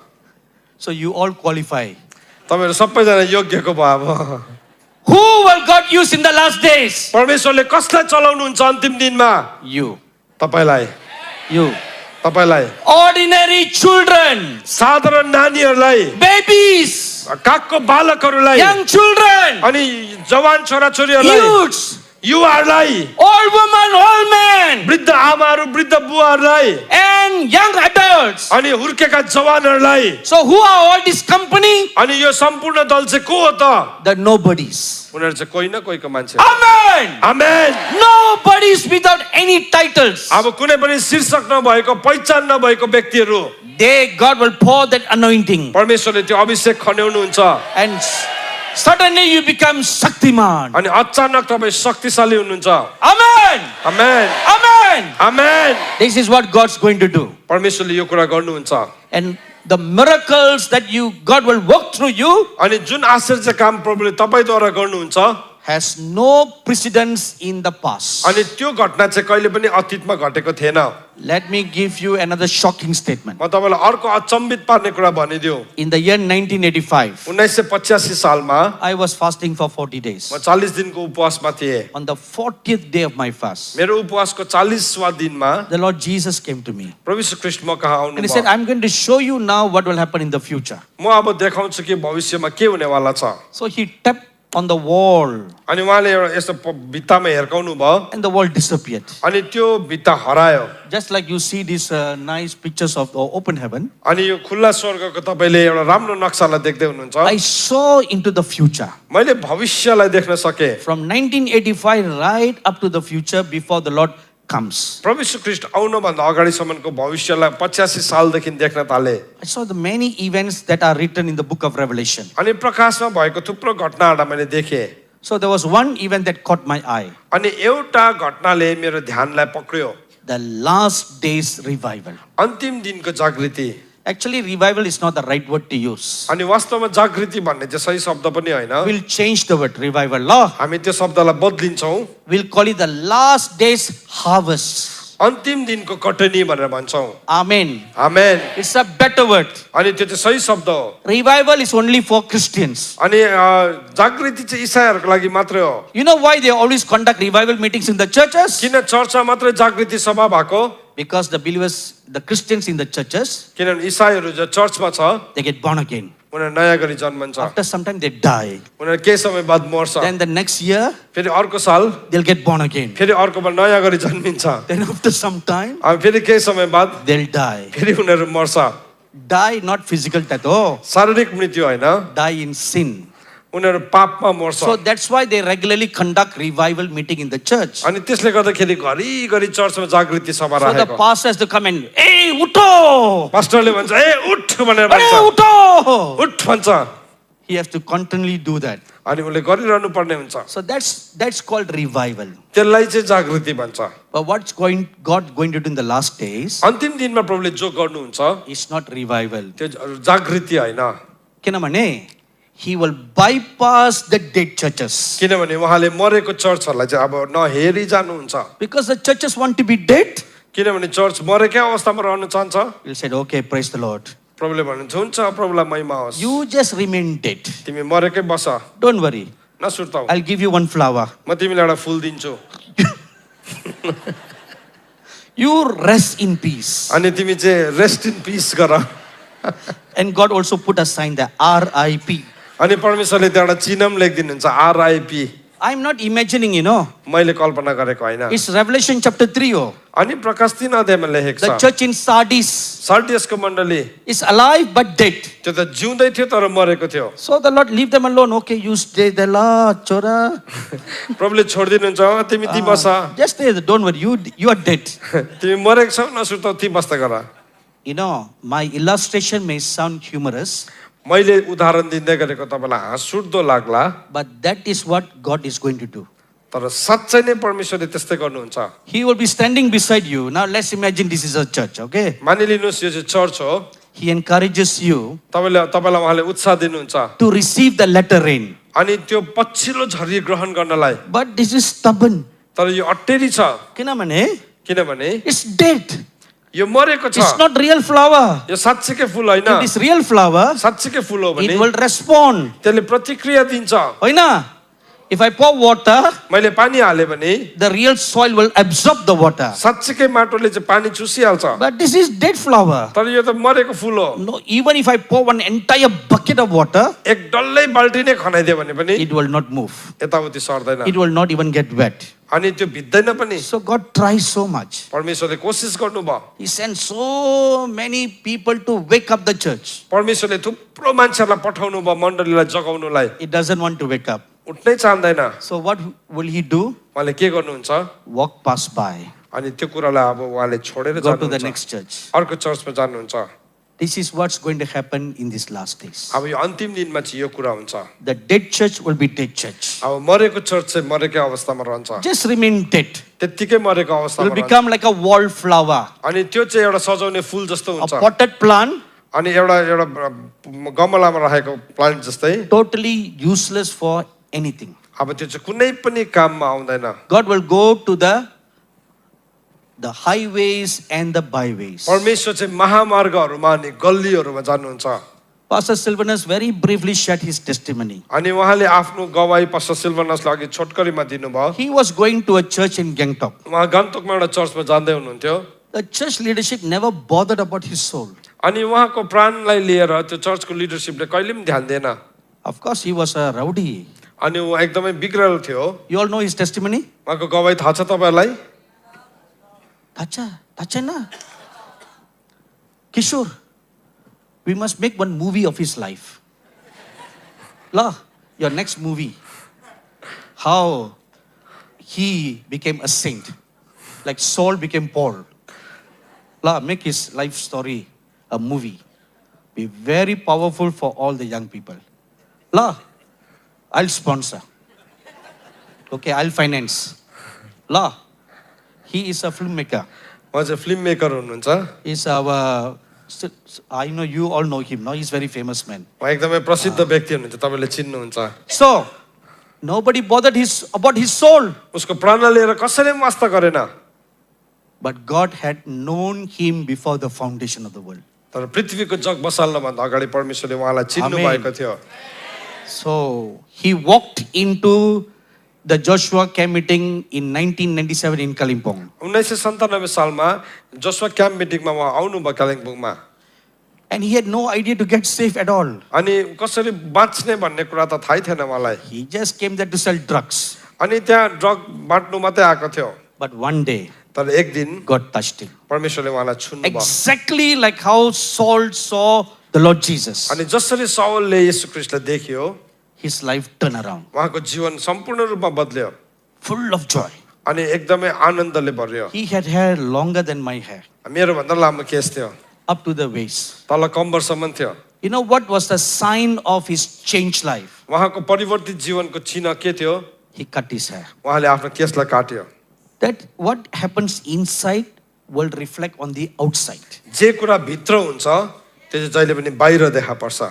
So you all qualify. तपाईँहरू सबैजना योग्यको भयो अब Who will God use in the last days? परमेश्वरले कसलाई चलाउनुहुन्छ अन्तिम दिनमा You. तपाईँलाई You. तपाईँलाई Ordinary children. साधारण नानीहरूलाई Babies. कागको बालकहरूलाई Young children. अनि जवान छोराछोरीहरूलाई Youths. युवाहरूलाई Old women, old men. वृद्ध आमाहरू वृद्ध बुवाहरूलाई And young adults. अनि हुर्केका जवानहरूलाई So who are all this company? अनि यो सम्पूर्ण दल चाहिँ को हो त The nobodies. उनीहरू चाहिँ कोही न कोहीको मान्छे Amen. आमेन Nobodies without any titles. अब कुनै पनि शीर्षक नभएको पहिचान नभएको व्यक्तिहरू They, God will pour that anointing. परमेश्वरले त्यो अभिषेक खन्याउनुहुन्छ And suddenly you become Shaktiman. अनि अचानक तपाईँ शक्तिशाली हुनुहुन्छ Amen. Amen Amen. Amen This is what God's going to do. परमेश्वरले यो कुरा गर्नुहुन्छ And the miracles that God will work through you अनि जुन आश्चर्य काम प्रभुले तपाईँद्वारा गर्नुहुन्छ has no precedence in the past. अनि त्यो घटना चाहिँ कहिले पनि अतीतमा घटेको थिएन Let me give you another shocking statement. म तपाईँलाई अर्को अचम्बित पार्ने कुरा भनिदिउँ In the year 1985, 1985 सालमा I was fasting for 40 days. म 40 दिनको उपवासमा थिएँ On the 40th day of my fast, मेरो उपवासको 40वां दिनमा the Lord Jesus came to me. प्रभु यीशु ख्रीष्ट म कहाँ And he said, आउनुभयो I'm going to show you now what will happen in the future. म अब देखाउँछु कि भविष्यमा के हुनेवाला छ So he tapped on the wall अनि उहाँले एउटा यस्तो भित्तामा हिर्काउनु भयो and the wall disappeared. अनि त्यो भित्ता हरायो Just like you see these nice pictures of the open heaven, अनि यो खुल्ला स्वर्गको तपाईँले एउटा राम्रो नक्सालाई देख्दै हुनुहुन्छ I saw into the future. मैले भविष्यलाई देख्न सके From 1985 right up to the future before the Lord comes. प्रभु यीशु ख्रीष्ट आउनुभन्दा अगाडिसम्मको भविष्यलाई 85 सालदेखि देख्न थाले I saw the many events that are written in the book of Revelation. अनि प्रकाशमा भएको थुप्रो घटनाहरूलाई मैले देखेँ So there was one event that caught my eye. अनि एउटा घटनाले मेरो ध्यानलाई पक्रियो The last days revival. अन्तिम दिनको जागृति Actually, revival is not the right word to use. अनि वास्तवमा जागृति भन्ने चाहिँ सही शब्द पनि होइन We'll change the word revival. Law. हामी त्यो शब्दलाई बदलिन्छौँ We'll call it the last days harvest. अन्तिम दिनको कटनी भनेर भन्छौँ Amen. Amen It's a better word. अनि त्यो चाहिँ सही शब्द हो Revival is only for Christians. अनि जागृति चाहिँ इसाईहरूको लागि मात्रै हो You know why they always conduct revival meetings in the churches? किन चर्चमा मात्रै जागृति सभा भएको Because the believers, the Christians in the churches, किनभने इसाईहरू जो चर्चमा छ they get born again. उनीहरू नयाँ गरी जन्मन्छ After some time they die. उनीहरू केही समय बाद मर्छ Then the next year फेरि अर्को साल they'll get born again. फेरि अर्कोमा नयाँ गरी जन्मिन्छ Then after some time अनि फेरि केही समय बाद they'll die. फेरि उनीहरू मर्छ Die not physical death. Oh, शारीरिक मृत्यु होइन die in sin. उनीहरू पापमा मर्छ So that's why they regularly conduct revival meeting in the church. अनि त्यसले गर्दाखेरि घरिघरि चर्चमा जागृति सभा So the राखेको pastor has to come and, hey, uto! पास्टरले भन्छ ए उठ भनेर Hey, भन्छ uto! उठ भन्छ He has to continually do that. अनि उसले गरिरहनु पर्ने हुन्छ So that's called revival. त्यसलाई चाहिँ जागृति भन्छ But what's God going to do in the last days अन्तिम दिनमा प्रभुले जो गर्नुहुन्छ is not revival. त्यो जागृति होइन किनभने he will bypass the dead churches. किनभने उहाँले मरेको चर्चहरूलाई चाहिँ अब नहेरी जानुहुन्छ Because the churches want to be dead, किनभने चर्च मरेकै अवस्थामा रहन चाहन्छ he'll say, okay, praise the Lord. प्रभुले भन्नुहुन्छ हुन्छ प्रभुलाई महिमा होस् You just remain dead. तिमी मरेकै बस Don't worry. नसुर्ताऊ I'll give you one flower. म तिमीलाई एउटा फुल दिन्छु You rest in peace. अनि तिमी चाहिँ रेस्ट इन पिस गर And God also put a sign there, RIP. अनि परमेश्वरले त्यहाँ एउटा चिन्ह पनि लेखिदिनुहुन्छ आरआइपी I'm not imagining, मैले कल्पना गरेको होइन It's Revelation chapter 3. Oh. अनि प्रकाश 3 अध्यायमा लेखेको The छ church in Sardis सर्टियसको मण्डली is alive but dead. त्यो त जिउँदै थियो तर मरेको थियो So the Lord leave them alone. Okay, you stay there, la, chora. प्रभुले छोडिदिनुहुन्छ तिमी ती बस Just stay there. Don't worry. You are dead. तिमी मरेको छौ नसुर्ताऊ ती बस्दा गर My illustration may sound humorous, मैले उदाहरण दिँदै गरेको तपाईँलाई हाँस उठ्दो लाग्ला but that is what God is going to do. तर साँच्चै नै परमेश्वरले त्यस्तै गर्नुहुन्छ He will be standing beside you. Now let's imagine this is a church, okay? मानिलिनुहोस् यो चाहिँ चर्च हो He encourages you तपाईँलाई उहाँले उत्साह दिनुहुन्छ to receive the latter rain. अनि त्यो पछिल्लो झरी ग्रहण गर्नलाई But this is stubborn. तर यो अटेरी छ किनभने It's dead. यो मरेको छ It's not real flower. यो साँच्चीकै फुल होइन If it is real flower, साँच्चीकै फुल हो भने it will respond. त्यसले प्रतिक्रिया दिन्छ होइन? If I pour water, मैले पानी हाले भने the real soil will absorb the water. साँच्चीकै माटोले चाहिँ पानी चुसिहाल्छ But this is dead flower. तर यो त मरेको फुल हो No, even if I pour one entire bucket of water, एक डल्लै बाल्टी नै खनाइदियो भने पनि it will not move. यताउति सर्दैन It will not even get wet. अनि त्यो भिज्दैन पनि So God tries so much. परमेश्वरले कोसिस गर्नुभयो He sent so many people to wake up the church. परमेश्वरले थुप्रो मान्छेहरूलाई पठाउनु भयो मण्डलीलाई जगाउनुलाई It doesn't want to wake up. उठ्नै चाहँदैन So what will he do? उहाँले के गर्नुहुन्छ Walk past by. अनि त्यो कुरालाई अब उहाँले छोडेर Go to the जानुहुन्छ next church. अर्को चर्चमा जानुहुन्छ This is what's going to happen in these last days. अब यो अन्तिम दिनमा चाहिँ यो कुरा हुन्छ The dead church will be dead church. अब मरेको चर्च चाहिँ मरेकै अवस्थामा रहन्छ Just remain dead. त्यत्तिकै मरेको It अवस्थामा will रहन्छ become like a wallflower. अनि त्यो चाहिँ एउटा सजाउने फुल जस्तो A हुन्छ potted plant, अनि एउटा गमलामा राखेको प्लान्ट जस्तै totally useless for anything. अब त्यो चाहिँ कुनै पनि काममा आउँदैन God will go to the highways and the byways. परमेश्वर चाहिँ महामार्गहरूमा अनि गल्लीहरूमा जानुहुन्छ Pastor Sylvanus very briefly shared his testimony. अनि उहाँले आफ्नो गवाही पास्टर सिल्भनसलाई अघि छोटकरीमा दिनुभयो He was going to a church in Gangtok. उहाँ गान्तोकमा एउटा चर्चमा जाँदै हुनुहुन्थ्यो The church leadership never bothered about his soul. अनि उहाँको प्राणलाई लिएर त्यो चर्चको लिडरसिपले कहिले पनि ध्यान दिएन Of course, he was a rowdy. अनि ऊ एकदमै बिग्रेल थियो You all know his testimony? उहाँको गवाही थाहा छ तपाईँहरूलाई Tacha na. Kishore, we must make one movie of his life. La, your next movie. How he became a saint. Like Saul became Paul. La, make his life story a movie. Be very powerful for all the young people. La, I'll sponsor. Okay, I'll finance. La, he is a filmmaker. उहाँ चाहिँ film maker हुनुहुन्छ He's our, I know you all know him, no? He's very famous man. उहाँ एकदमै प्रसिद्ध व्यक्ति हुनुहुन्छ तपाईँले चिन्नुहुन्छ So, nobody bothered about his soul. उसको प्राणलाई लिएर कसैले पनि वास्ता गरेन But God had known him before the foundation of the world. तर पृथ्वीको जग बसाल्नभन्दा अगाडि परमेश्वरले उहाँलाई चिन्नु Amen. भएको थियो So, he walked into the Joshua camp meeting in 1997 in Kalimpong. 1997 सालमा जोसुवा क्याम्प मिटिङमा उहाँ आउनुभयो कालिम्पोङमा And he had no idea to get saved at all. अनि कसरी बाँच्ने भन्ने कुरा त थाहै थिएन मलाई He just came there to sell drugs. अनि त्यहाँ ड्रग बाँड्नु मात्रै आएको थियो But one day, तर एक दिन God touched him. परमेश्वरले उहाँलाई छुन्नु भयो Exactly like how Saul saw the Lord Jesus. अनि जसरी साउलले येशू ख्रीष्टलाई देख्यो His life turned around. उहाँको जीवन सम्पूर्ण रूपमा बदल्यो Full of joy. अनि एकदमै आनन्दले भरियो He had hair longer than my hair. मेरो भन्दा लामो केस थियो Up to the waist. तल कम्बरसम्म थियो You know what was the sign of his changed life? उहाँको परिवर्तित जीवनको चिन्ह के थियो He cut his hair. उहाँले आफ्नो केसलाई काट्यो That what happens inside will reflect on the outside. जे कुरा भित्र हुन्छ त्यो चाहिँ जहिले पनि बाहिर देखा पर्छ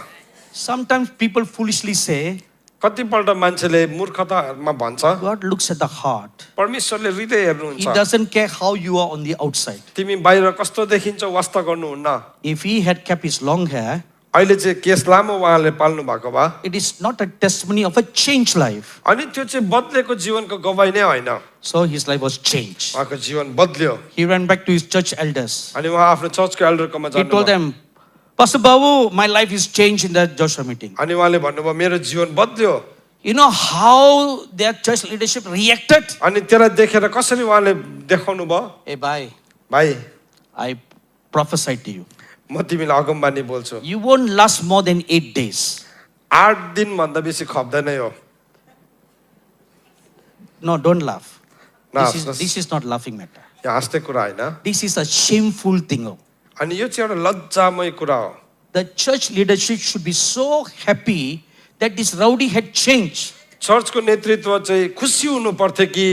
Sometimes people foolishly say, कतिपल्ट मान्छेले मूर्खतामा भन्छ God looks at the heart. परमेश्वरले हृदय He हेर्नुहुन्छ doesn't care how you are on the outside. तिमी बाहिर कस्तो देखिन्छौ वास्ता गर्नुहुन्न If he had kept his long hair, अहिले चाहिँ केस लामो उहाँले पाल्नु भएको भए it is not a testimony of a changed life. अनि त्यो चाहिँ बदलेको जीवनको गवाई नै होइन So his life was changed. उहाँको जीवन बदल्यो He ran back to his church elders. अनि उहाँ आफ्नो चर्चको एल्डरकोमा He told जानुभयो them, Pastor Babu, my life is changed in that Joshua meeting. अनि उहाँले भन्नुभयो मेरो जीवन बदल्यो You know how their church leadership reacted? अनि त्यसलाई देखेर कसरी उहाँले देखाउनु भयो Hey, bye. भाइ I prophesy to you. म तिमीलाई अगमबानी बोल्छु You won't last more than 8 days. 8 दिनभन्दा बेसी खप्दैन यो No, don't laugh. No, This is not laughing matter. यो हाँस्ने कुरा होइन This is a shameful thing. अनि यो चाहिँ एउटा लज्जामय कुरा हो The church leadership should be so happy that this rowdy had changed. चर्चको नेतृत्व चाहिँ खुसी हुनु पर्थ्यो कि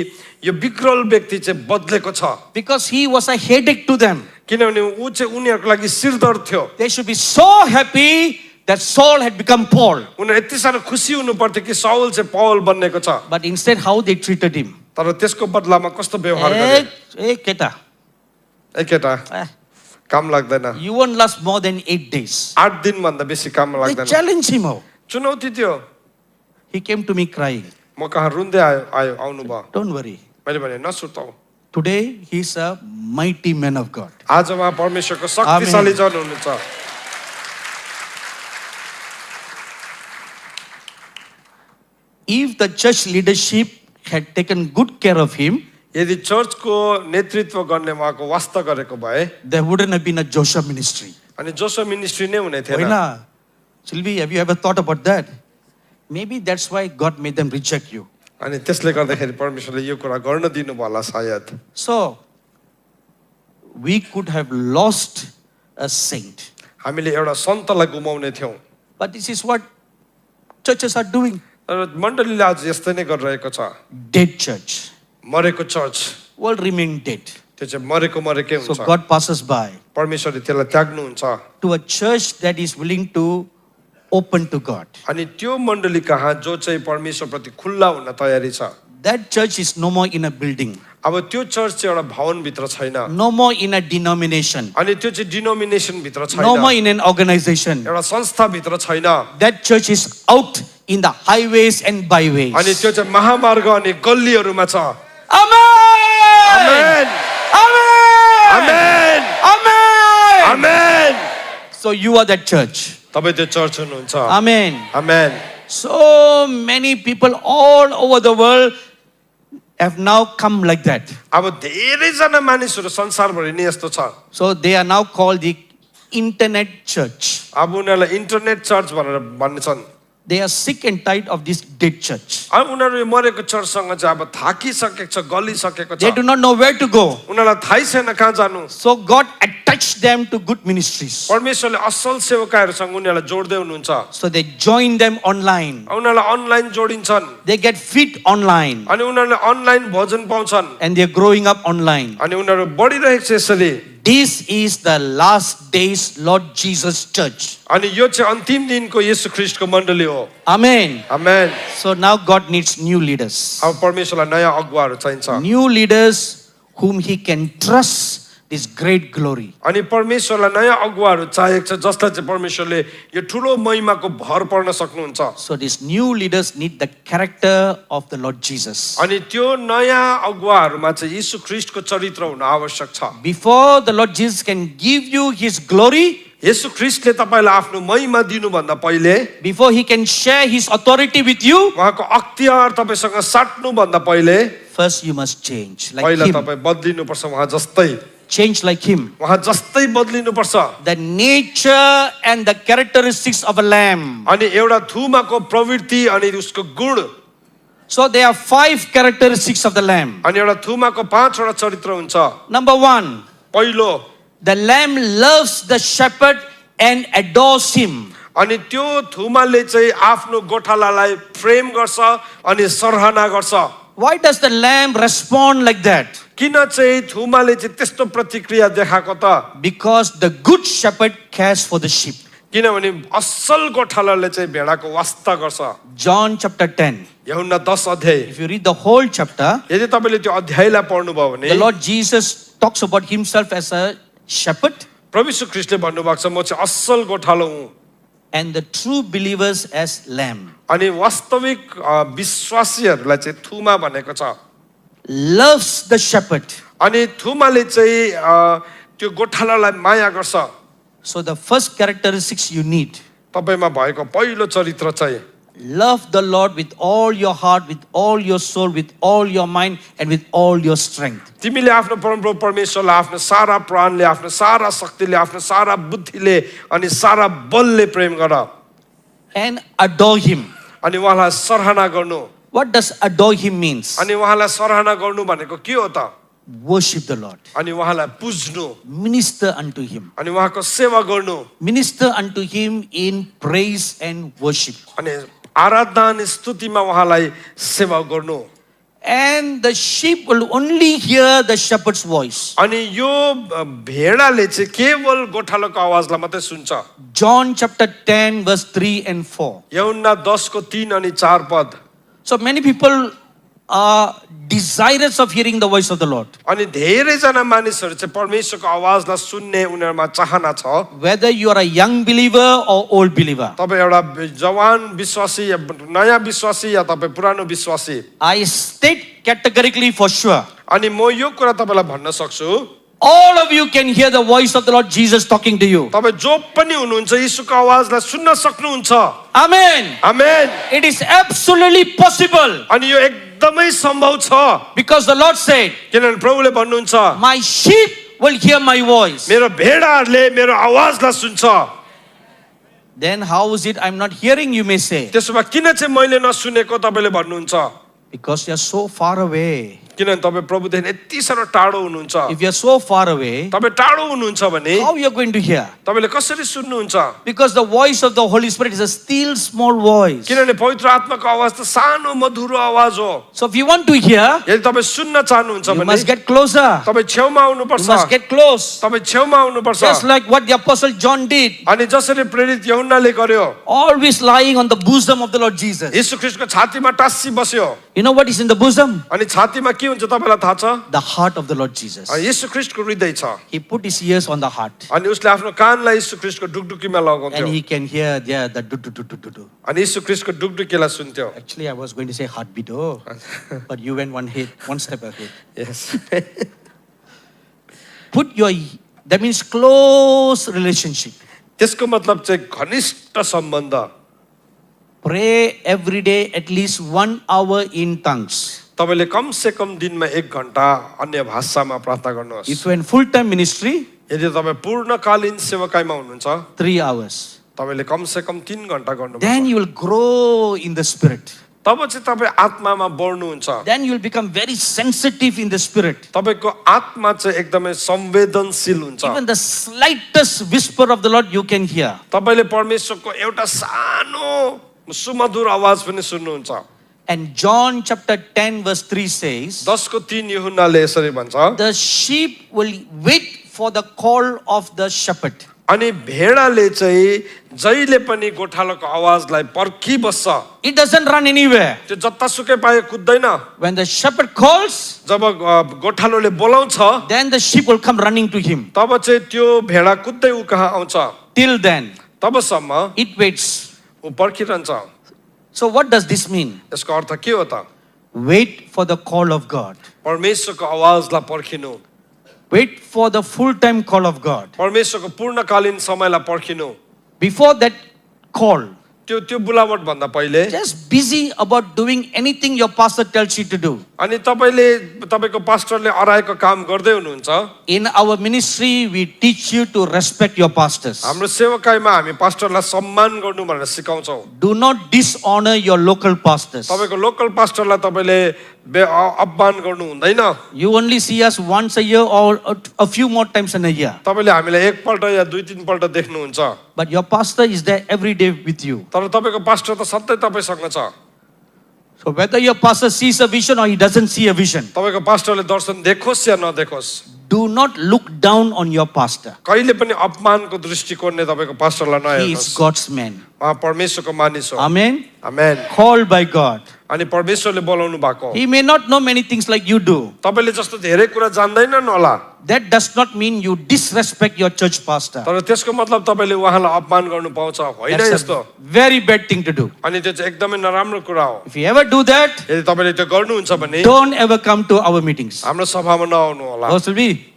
यो विकराल व्यक्ति चाहिँ बदलेको छ Because he was a headache to them. किनभने ऊ चाहिँ उनीहरूको लागि सिरदर्द थियो They should be so happy that Saul had become Paul. उनीहरू यति साह्रो खुसी हुनु पर्थ्यो कि साउल चाहिँ पौल बन्नेको छ But instead, how they treated him. तर त्यसको बदलामा कस्तो व्यवहार गरे Hey, Keta, ए केटा काम लाग्दैन you won't last more than 8 days. 8 दिनभन्दा बेसी काम They लाग्दैन challenged him. चुनौती थियो He came to me crying. म कहाँ रुन्दै आयो आउनु भयो Don't worry. मैले भने नसुर्ताऊ Today, he's a mighty man of God. आज उहाँ परमेश्वरको शक्तिशाली जन हुनुहुन्छ If the church leadership had taken good care of him, यदि चर्चको नेतृत्व गर्ने उहाँको वास्ता गरेको भए there wouldn't have been a Joshua ministry. अनि जोसो मिनिस्ट्री नै हुने थिएन Oina, Sylvie, have you ever thought about that? Maybe that's why God made them reject you. अनि त्यसले गर्दाखेरि परमेश्वरले यो कुरा गर्न दिनु होला सायद So, we could have lost a saint. हामीले एउटा सन्तलाई गुमाउने थियौँ But this is what churches are doing. तर मण्डलीले आज यस्तै नै गरिरहेको छ Dead church मरेको चर्च will remain dead. त्यो चाहिँ मरेकै So हुन्छ God passes by परमेश्वरले त्यसलाई त्याग्नुहुन्छ to a church that is willing to open to God. अनि त्यो मण्डली कहाँ जो चाहिँ परमेश्वरप्रति खुल्ला हुन तयारी छ That church is no more in a building, अब त्यो चर्च चाहिँ एउटा भवनभित्र छैन no more in a denomination, अनि त्यो चाहिँ डिनोमिनेसनभित्र no more छैन in an organization. एउटा संस्थाभित्र छैन That church is out in the highways and byways. अनि त्यो चाहिँ महामार्ग अनि गल्लीहरूमा छ Amen! Amen Amen! Amen Amen! Amen So you are that church. तपाईँ त्यो चर्च हुनुहुन्छ Amen. Amen So many people all over the world have now come like that. अब धेरैजना मानिसहरू संसारभरि नै यस्तो छ So they are now called the internet church. अब उनीहरूलाई इन्टरनेट चर्च भनेर भन्छन् They are sick and tired of this dead church. अब उनीहरू यो मरेको चर्चसँग चाहिँ अब थाकिसकेको छ गलिसकेको They छ do not know where to go. उनीहरूलाई थाहै छैन कहाँ जानु So God attached them to good ministries. परमेश्वरले असल सेवकाहरूसँग उनीहरूलाई जोड्दै हुनुहुन्छ So they join them online. उनीहरूलाई online जोडिन्छन् They get fit online. अनि उनीहरूले अनलाइन भोजन पाउँछन् And they are growing up online. अनि उनीहरू बढिरहेको छ यसरी This is the last days Lord Jesus church. अनि यो चाहिँ अन्तिम दिनको येशू ख्रीष्टको मण्डली हो Amen. आमेन So now God needs new leaders. अब परमेश्वरलाई नयाँ अगुवाहरू चाहिन्छ New leaders whom he can trust this great glory. अनि परमेश्वरलाई नयाँ अगुवाहरू चाहिएको छ जसलाई चाहिँ परमेश्वरले यो ठुलो महिमाको भर पर्न सक्नुहुन्छ So these new leaders need the character of the Lord Jesus. अनि त्यो नयाँ अगुवाहरूमा चाहिँ यीशु ख्रीष्टको चरित्र हुन आवश्यक छ Before the Lord Jesus can give you his glory, येशू ख्रीष्टले तपाईलाई आफ्नो महिमा दिनुभन्दा पहिले before he can share his authority with you, उहाँको अख्तियार तपाईसँग साट्नु भन्दा पहिले first you must change like पहिला him. तपाईँ बदलिनुपर्छ उहाँ जस्तै Change like him. उहाँ जस्तै बदलिनुपर्छ The nature and the characteristics of a lamb. अनि एउटा थुमाको प्रवृत्ति अनि उसको गुण So there are 5 characteristics of the lamb. अनि एउटा थुमाको 5 वटा चरित्र हुन्छ Number 1, पहिलो the lamb loves the shepherd and adores him. अनि त्यो थुमाले चाहिँ आफ्नो गोठालालाई प्रेम गर्छ अनि सराहना गर्छ Why does the lamb respond like that? किन चाहिँ थुमाले चाहिँ त्यस्तो प्रतिक्रिया देखाएको त Because the good shepherd cares for the sheep. किनभने असल गोठालाले चाहिँ भेडाको वास्ता गर्छ। John chapter 10. यूहन्ना 10 अध्याय। If you read the whole chapter, यदि तपाईले त्यो अध्यायलाई पढ्नुभयो भने the Lord Jesus talks about himself as a shepherd प्रभु यीशु ख्रीष्टले भन्नुभएको छ म चाहिँ असल गोठालो हुँ and the true believers as lamb. अनि वास्तविक विश्वासीहरूलाई चाहिँ थुमा भनेको छ। Loves the shepherd. अनि थुमाले चाहिँ त्यो गोठालालाई माया गर्छ। So the first characteristics you need. तपाईमा भएको पहिलो चरित्र चाहिँ Love the Lord with all your heart, with all your soul, with all your mind, and with all your strength. तिमीले आफ्नो परमप्रभु परमेश्वरलाई आफ्नो सारा प्राणले, आफ्नो सारा शक्तिले, आफ्नो सारा बुद्धिले अनि सारा बलले प्रेम गर And adore him. अनि उहाँलाई सराहना गर्नु। What does adore him means? अनि उहाँलाई सराहना गर्नु भनेको के हो त? Worship the Lord. अनि उहाँलाई पुज्नु, Minister unto him. अनि उहाँको सेवा गर्नु, Minister unto him in praise and worship. अनि आराधना अनि स्तुतिमा उहाँलाई सेवा गर्नु। And the sheep will only hear the shepherd's voice. अनि यो भेडाले चाहिँ केवल गोठालोको आवाजलाई मात्रै सुन्छ। John chapter 10 verse 3 and 4. यूहन्ना 10 को 3 अनि 4 पद। So many people are desirous of hearing the voice of the Lord. अनि धेरैजना मानिसहरू चाहिँ परमेश्वरको आवाजलाई सुन्ने उनीहरुमा चाहना छ। Whether you are a young believer or old believer. तपाई एउटा जवान विश्वासी या नयाँ विश्वासी या तपाई पुरानो विश्वासी। I state categorically for sure. अनि म यो कुरा तपाईलाई भन्न सक्छु, all of you can hear the voice of the Lord Jesus talking to you. तपाई जो पनि हुनुहुन्छ यीशुको आवाजलाई सुन्न सक्नुहुन्छ। Amen. Amen. It is absolutely possible. अनि यो एकदमै सम्भव छ। Because the Lord said, किनभने प्रभुले भन्नुहुन्छ, my sheep will hear my voice. मेरो भेडाहरूले मेरो आवाजलाई सुन्छ। Then how is it I'm not hearing, you may say? त्यसो भए किन चाहिँ मैले नसुनेको तपाईले भन्नुहुन्छ? Because you are so far away. किनभने तपाईँ प्रभुदेखि यति साह्रो टाढो हुनुहुन्छ। If you are so far away, तपाईँ टाढो हुनुहुन्छ भने how you are going to hear? तपाईले कसरी सुन्नुहुन्छ? Because the voice of the Holy Spirit is a still small voice. किनभने पवित्र आत्माको आवाज त सानो मधुरो आवाज हो। So if you want to hear, यदि तपाईँ सुन्न चाहनुहुन्छ you भने must get closer. तपाईँ छेउमा आउनुपर्छ। You must get close. तपाईँ छेउमा आउनुपर्छ। Just like what the Apostle John did. अनि जसरी प्रेरित यूहन्नाले गर्यो, Always lying on the bosom of the Lord Jesus. यीशु ख्रीष्टको छातीमा टाँसी बस्यो। You know what is in the bosom? अनि छातीमा के हुन्छ तपाईलाई थाहा छ? The heart of the Lord Jesus. यीशु ख्रीष्टको हृदय छ। He put his ears on the heart. अनि उसले आफ्नो कानलाई यीशु ख्रीष्टको ढुकढुकीमा लगाउँथ्यो। And he can hear there the do. अनि यीशु ख्रीष्टको ढुकढुकीलाई सुन्थ्यो। Actually, I was going to say heartbeat, oh, but you went one step ahead. Yes. That means close relationship. त्यसको मतलब चाहिँ घनिष्ठ सम्बन्ध। Pray every day at least 1 hour in tongues. तपाईले कम से कम दिनमा 1 घण्टा अन्य भाषामा प्रार्थना गर्नुहोस्। If you are in full-time ministry, यदि तपाईँ पूर्णकालीन सेवकाईमा हुनुहुन्छ, 3 hours. तपाईले कम से कम 3 घण्टा गर्नुपर्छ। Then you will grow in the spirit. तब चाहिँ तपाईँ आत्मामा बढ्नुहुन्छ। Then you will become very sensitive in the spirit. तपाईको आत्मा चाहिँ एकदमै संवेदनशील हुन्छ। Even the slightest whisper of the Lord you can hear. तपाईले परमेश्वरको एउटा सानो सुमधुर आवाज पनि सुन्नुहुन्छ। And John chapter 10 verse 3 says, 10 को 3 यूहन्नाले यसरी भन्छ, the sheep will wait for the call of the shepherd. अनि भेडाले चाहिँ जहिले पनि गोठालोको आवाजलाई पर्खिबस्छ। It doesn't run anywhere. त्यो जतासुकै पाए कुद्दैन। When the shepherd calls, जब गोठालोले बोलाउँछ, then the sheep will come running to him. तब चाहिँ त्यो भेडा कुद्दै उ कहाँ आउँछ। Till then, तबसम्म it waits. उ पर्खिरहन्छ। So what does this mean? यसको अर्थ के हो त? Wait for the call of God. परमेश्वरको आवाजलाई पर्खिनु। Wait for the full-time call of God. परमेश्वरको पूर्णकालीन समयलाई पर्खिनु। Before that call, त्यो बुलावट भन्दा पहिले just busy about doing anything your pastor tells you to do. अनि तपाईको पास्टरले अराएको काम गर्दै हुनुहुन्छ। In our ministry, we teach you to respect your pastors. हाम्रो सेवकाईमा हामी पास्टरलाई सम्मान गर्नु भनेर सिकाउँछौँ। Do not dishonor your local pastors. तपाईको लोकल पास्टरलाई तपाईले अपमान गर्नु हुँदैन। You only see us once a year or a few more times in a year. तपाईले हामीलाई एकपल्ट या 2-3 पल्ट देख्नुहुन्छ। But your pastor is there every day with you. तर तपाईको पास्टर त सधैँ तपाईसँग छ। So whether your pastor sees a vision or he doesn't see a vision, तपाईको पास्टरले दर्शन देखोस् या नदेखोस्, Do not look down on your pastor. कहिले पनि अपमानको दृष्टिकोणले तपाईँको पास्टरलाई He is नहेर्नुहोस् God's man. उहाँ परमेश्वरको मानिस हो Amen. Amen Called by God. अनि परमेश्वरले बोलाउनु भएको हो He may not know many things like you do. तपाईँले जस्तो धेरै कुरा जान्दैनन् होला That does not mean you disrespect your church pastor. तर त्यसको मतलब तपाईँले उहाँलाई अपमान गर्नु पाउँछ होइन That's यस्तो a very bad thing to do. अनि त्यो चाहिँ एकदमै नराम्रो कुरा हो If you ever do that, यदि तपाईँले त्यो गर्नुहुन्छ भने don't ever come to our meetings. हाम्रो सभामा नआउनु होला Pastor B,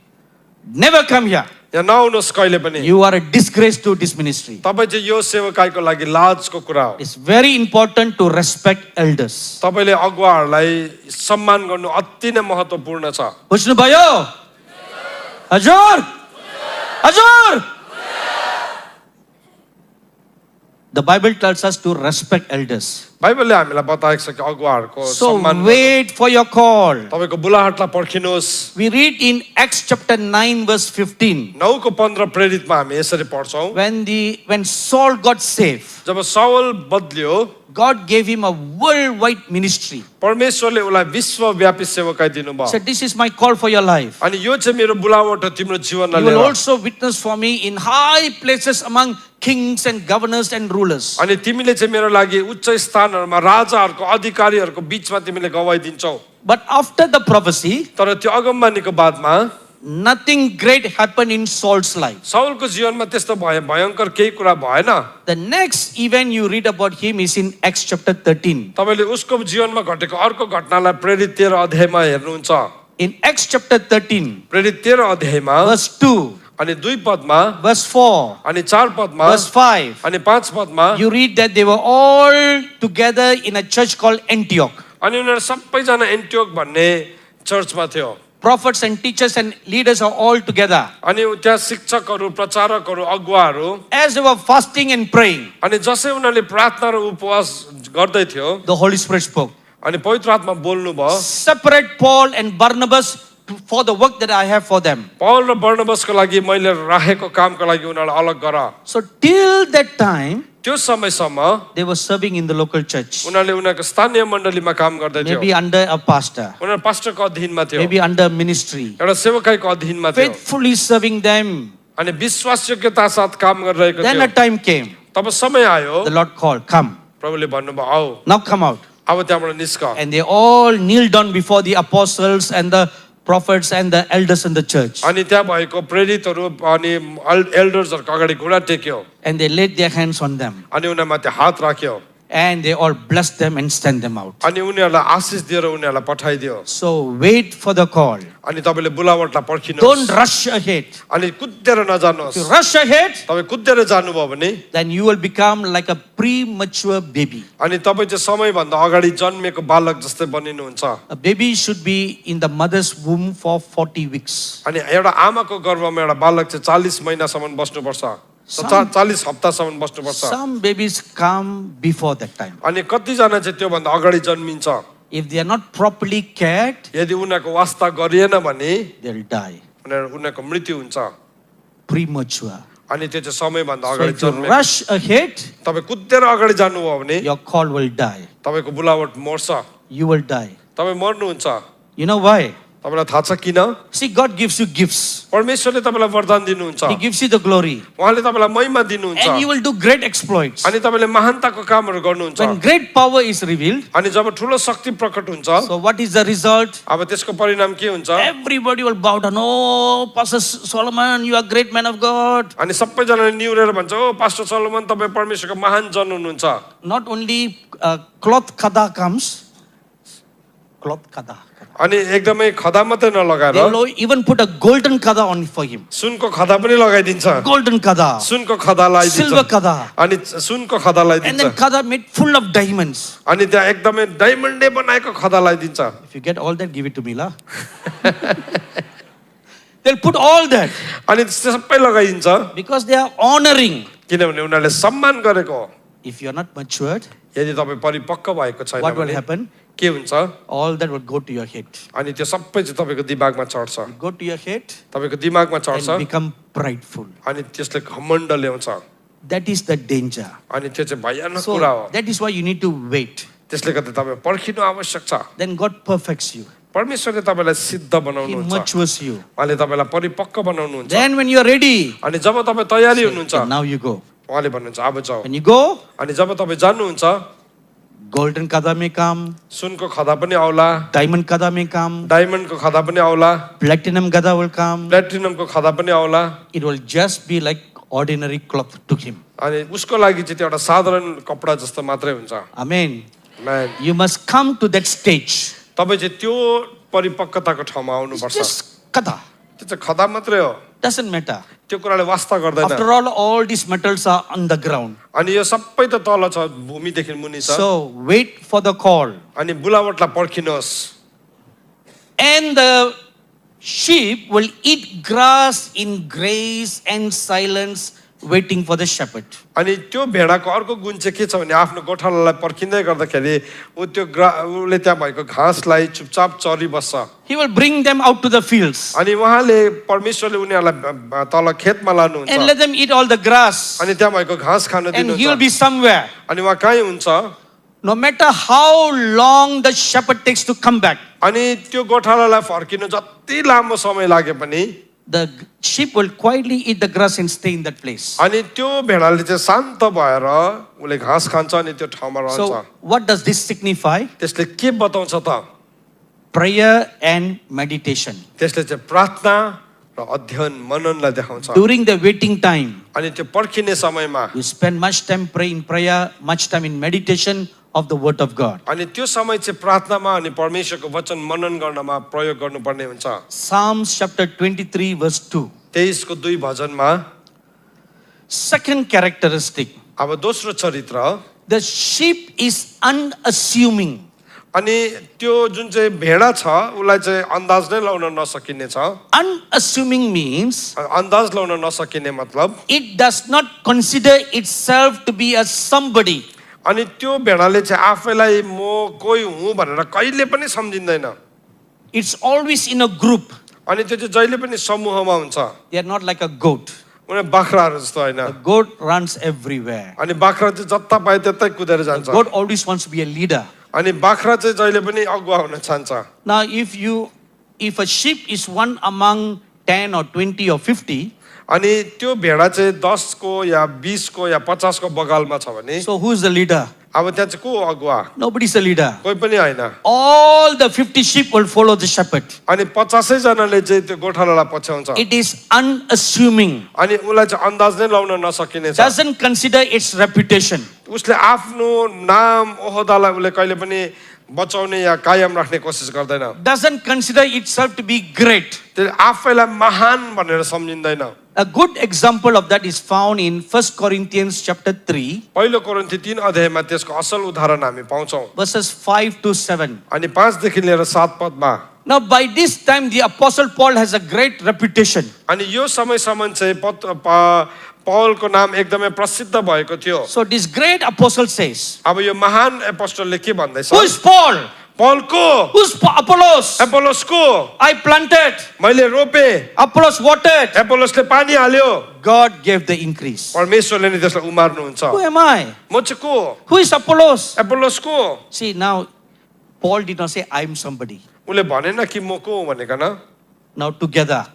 never come here. यहाँ नआउनुहोस् कहिले पनि You are a disgrace to this ministry. तपाईँ चाहिँ यो सेवकाईको लागि लाजको कुरा हो It's very important to respect elders. तपाईँले अगुवाहरूलाई सम्मान गर्नु अति नै महत्त्वपूर्ण छ बुझ्नुभयो? हजुर हजुर The Bible tells us to respect elders. बाइबलले हामीलाई बताएको छ कि अगुवाहरूको So सम्मान गर्नु। wait for your call. तपाईँको बुलाहटलाई पर्खिनुहोस् We read in Acts chapter 9 verse 15. 9को 15 प्रेरितमा हामी यसरी पढ्छौँ When Saul got saved, job Saul बदल्यो God gave him a worldwide ministry. परमेश्वरले उसलाई विश्वव्यापी सेवकाई He दिनुभयो said, this is my call for your life. अनि यो चाहिँ मेरो बुलावट हो तिम्रो जीवनलाई You will लिएर also witness for me in high places among kings and governors and rulers. अनि तिमीले चाहिँ मेरो लागि उच्च स्थानहरूमा राजाहरूको अधिकारीहरूको बीचमा तिमीले गवाई दिन्छौ But after the prophecy, तर त्यो अगमबानीको बादमा nothing great happened in Saul's life. साउलको जीवनमा त्यस्तो भयंकर केही कुरा भएन The next event you read about him is in Acts chapter 13. तपाईँले उसको जीवनमा घटेको अर्को घटनालाई प्रेरित 13 अध्यायमा हेर्नुहुन्छ In Acts chapter 13, प्रेरित 13 अध्यायमा verse 2, अनि 2 पदमा verse 4, अनि 4 पदमा verse 5, अनि 5 पदमा you read that they were all together in a church called Antioch. अनि उनीहरू सबैजना एन्टियोक भन्ने चर्चमा थियो Prophets and teachers and leaders are all together. अनि त्यहाँ शिक्षकहरू प्रचारकहरू अगुवाहरू As they were fasting and praying, अनि जसै उनीहरूले प्रार्थना र उपवास गर्दै थियो the Holy Spirit spoke. अनि पवित्र आत्मा बोल्नु भयो Separate Paul and Barnabas for the work that I have for them. Paul र बर्नबासको लागि मैले राखेको कामको लागि उनीहरूलाई अलग गर So till that time, त्यो समयसम्म they were serving in the local church. उनीहरूले उनीहरूको स्थानीय मण्डलीमा काम गर्दै थियो Maybe under a pastor, उनीहरू पास्टरको अधीनमा थियो maybe under ministry. एउटा सेवकाईको अधीनमा थियो Faithfully serving them. अनि विश्वासयोग्यता साथ काम गरिरहेको Then थियो a time came. तब समय आयो The Lord called, come, प्रभुले भन्नुभयो आऊ now come out. अब त्यहाँबाट निस्क And they all kneeled down before the apostles and the prophets and the elders in the church. अनि त्यहाँ भएको प्रेरितहरू अनि एल्डर्सहरूको अगाडि घुँडा टेक्यो And they laid their hands on them. अनि उनीहरूमाथि हात राख्यो And they all blessed them and sent them out. अनि उनीहरूलाई आशिष दिएर उनीहरूलाई पठाइदियो So wait for the call. अनि तपाईँले बुलावटलाई पर्खिनुहोस् Don't rush ahead. अनि कुदेर नजानुहोस् If you rush ahead, तपाईँ कुदेर जानुभयो भने then you will become like a premature baby. अनि तपाईँ चाहिँ समयभन्दा अगाडि जन्मेको बालक जस्तै बनिनुहुन्छ A baby should be in the mother's womb for 40 weeks. अनि एउटा आमाको गर्भमा एउटा बालक चाहिँ 40 महिनासम्म बस्नुपर्छ 40 हप्तासम्म बस्नुपर्छ Some babies come before that time. अनि कतिजना चाहिँ त्योभन्दा अगाडि जन्मिन्छ If they are not properly cared, यदि उनीहरूको वास्ता गरिएन भने they'll die. उनीहरूको मृत्यु हुन्छ Premature. अनि त्यो चाहिँ समयभन्दा So अगाडि if you जन्मे rush ahead, तपाईँ कुदेर अगाडि जानुभयो भने your call will die. तपाईँको बुलावट मर्छ You will die. तपाईँ मर्नुहुन्छ You know why? तपाईँलाई थाहा छ किन See, God gives you gifts. परमेश्वरले तपाईँलाई वरदान दिनुहुन्छ He gives you the glory. उहाँले तपाईँलाई महिमा दिनुहुन्छ And you will do great exploits. अनि तपाईँले महानताको कामहरू गर्नुहुन्छ When great power is revealed, अनि जब ठुलो शक्ति प्रकट हुन्छ so what is the result? अब त्यसको परिणाम के हुन्छ Everybody will bow down. Oh, Pastor Solomon, you are a great man of God. अनि सबैजनाले निहुरेर भन्छ ओ पास्टर सलोमन तपाईँ परमेश्वरको महान जन हुनुहुन्छ Not only cloth kada comes, cloth kada. अनि एकदमै खदा मात्रै नलगाएर They will even put a golden kada on for him. सुनको खदा पनि लगाइदिन्छ Golden kada, सुनको खदा लगाइदिन्छ silver kada, अनि सुनको खदा and लगाइदिन्छ then kada made full of diamonds. अनि त्यहाँ एकदमै डायमन्डले बनाएको खदा लगाइदिन्छ If you get all that, give it to me, lah. They'll put all that अनि त्यो सबै लगाइदिन्छ because they are honoring. किनभने उनीहरूले सम्मान गरेको हो If you are not matured, यदि तपाईँ परिपक्व भएको छैन what will भने happen? के हुन्छ All that will go to your head. अनि त्यो सबै चाहिँ तपाईँको दिमागमा चढ्छ Go to your head तपाईँको दिमागमा चढ्छ and become prideful. अनि त्यसले घमण्ड ल्याउँछ That is the danger. अनि त्यो चाहिँ भयानक So कुरा हो that is why you need to wait. त्यसले गर्दा तपाईँ पर्खिनु आवश्यक छ Then God perfects you. परमेश्वरले तपाईलाई सिद्ध He बनाउनुहुन्छ matures you. उहाँले तपाईलाई परिपक्व बनाउनुहुन्छ Then when you are ready, अनि जब तपाईँ तयारी हुनुहुन्छ okay, now you go. उहाँले भन्नुहुन्छ अब जाऊ When you go, अनि जब तपाईँ जानुहुन्छ golden kada may come, सुनको खदा पनि आउला diamond kada may come, डायमन्डको खदा पनि आउला platinum kada will come. प्लेटिनमको खदा पनि आउला It will just be like ordinary cloth to him. अनि उसको लागि चाहिँ त्यो एउटा साधारण कपडा जस्तो मात्रै हुन्छ Amen. Man You must come to that stage. तपाईँ चाहिँ त्यो परिपक्वताको ठाउँमा आउनुपर्छ Just kada. त्यो चाहिँ खदा मात्रै हो Doesn't matter. त्यो कुराले वास्ता गर्दैन After all these metals are on the ground. अनि यो सबै त तल छ भूमिदेखि मुनि छ So wait for the call. अनि बुलावटलाई पर्खिनुहोस् And the sheep will eat grass in grace and silence, waiting for the shepherd. अनि त्यो भेडाको अर्को गुण चाहिँ के छ भने आफ्नो गोठालालाई पर्खिँदै गर्दाखेरि ऊ त्यो उसले त्यहाँ भएको घाँसलाई चुपचाप चरिबस्छ He will bring them out to the fields अनि उहाँले परमेश्वरले उनीहरूलाई तल खेतमा and लानुहुन्छ let them eat all the grass. अनि त्यहाँ भएको घाँस खान And he will दिनुहुन्छ be somewhere. अनि उहाँ कहीँ हुन्छ No matter how long the shepherd takes to come back, अनि त्यो गोठालालाई फर्किनु जति लामो समय लागे पनि the sheep will quietly eat the grass and stay in that place. अनि त्यो भेडाले चाहिँ शान्त भएर उसले घाँस खान्छ अनि त्यो ठाउँमा रहन्छ So what does this signify? त्यसले के बताउँछ त Prayer and meditation. त्यसले चाहिँ प्रार्थना र अध्ययन मननलाई देखाउँछ During the waiting time, अनि त्यो पर्खिने समयमा you spend much time praying in prayer, much time in meditation of the word of God. अनि त्यो समय चाहिँ प्रार्थनामा अनि परमेश्वरको वचन मनन गर्नमा प्रयोग गर्नुपर्ने हुन्छ Psalms chapter 23 verse 2. 23 को 2 भजनमा Second characteristic, अब दोस्रो चरित्र the sheep is unassuming. अनि त्यो जुन चाहिँ भेडा छ उसलाई चाहिँ अन्दाज नै लाउन नसकिने छ Unassuming means अन्दाज लाउन नसकिने मतलब it does not consider itself to be a somebody. अनि त्यो भेडाले चाहिँ आफैलाई म कोही हुँ भनेर कहिले पनि सम्झिँदैन It's always in a group. अनि त्यो चाहिँ जहिले पनि समूहमा हुन्छ They are not like a goat. उनीहरू बाख्राहरू जस्तो होइन A goat runs everywhere. अनि बाख्रा चाहिँ जता पाए त्यतै कुदेर जान्छ Goat always wants to be a leader. अनि बाख्रा चाहिँ जहिले पनि अगुवा हुन चाहन्छ Now, if a sheep is one among 10 or 20 or 50, अनि त्यो भेडा चाहिँ 10 को या 20 को या 50 को बगालमा छ भने so who is the leader? अब त्यहाँ चाहिँ को अगुवा Nobody is the leader. कोही पनि होइन All the 50 sheep will follow the shepherd. अनि 50 जनाले चाहिँ त्यो गोठालालाई पछ्याउँछ It is unassuming. अनि उसलाई चाहिँ अन्दाज नै लाउन नसकिने छ Doesn't consider its reputation. उसले आफ्नो नाम ओहदालाई उसले कहिले पनि बचाउने या कायम राख्ने कोसिस गर्दैन Doesn't consider itself to be great. त्यसले आफैलाई महान भनेर सम्झिँदैन A good example of that is found in 1 Corinthians chapter 3, पहिलो कोरिन्थी 3 अध्यायमा त्यसको असल उदाहरण हामी पाउँछौँ verses 5 to 7. अनि 5 देखि लिएर 7 पदमा Now, by this time, the Apostle Paul has a great reputation. अनि यो समयसम्म चाहिँ पौलको नाम एकदमै प्रसिद्ध भएको थियो So, this great apostle says, अब यो महान एपोस्टलले के भन्दैछ who is Paul? पौलको Who's Apollos? एपोलोसको I planted, मैले रोपे Apollos watered. एपोलोसले पानी हाल्यो God gave the increase. परमेश्वरले नि त्यसलाई उमार्नुहुन्छ Who am I? म चाहिँ को Who is Apollos? एपोलोसको See, now, Paul did not say, I am somebody. उसले भनेन कि म को हो भनेकन Now, together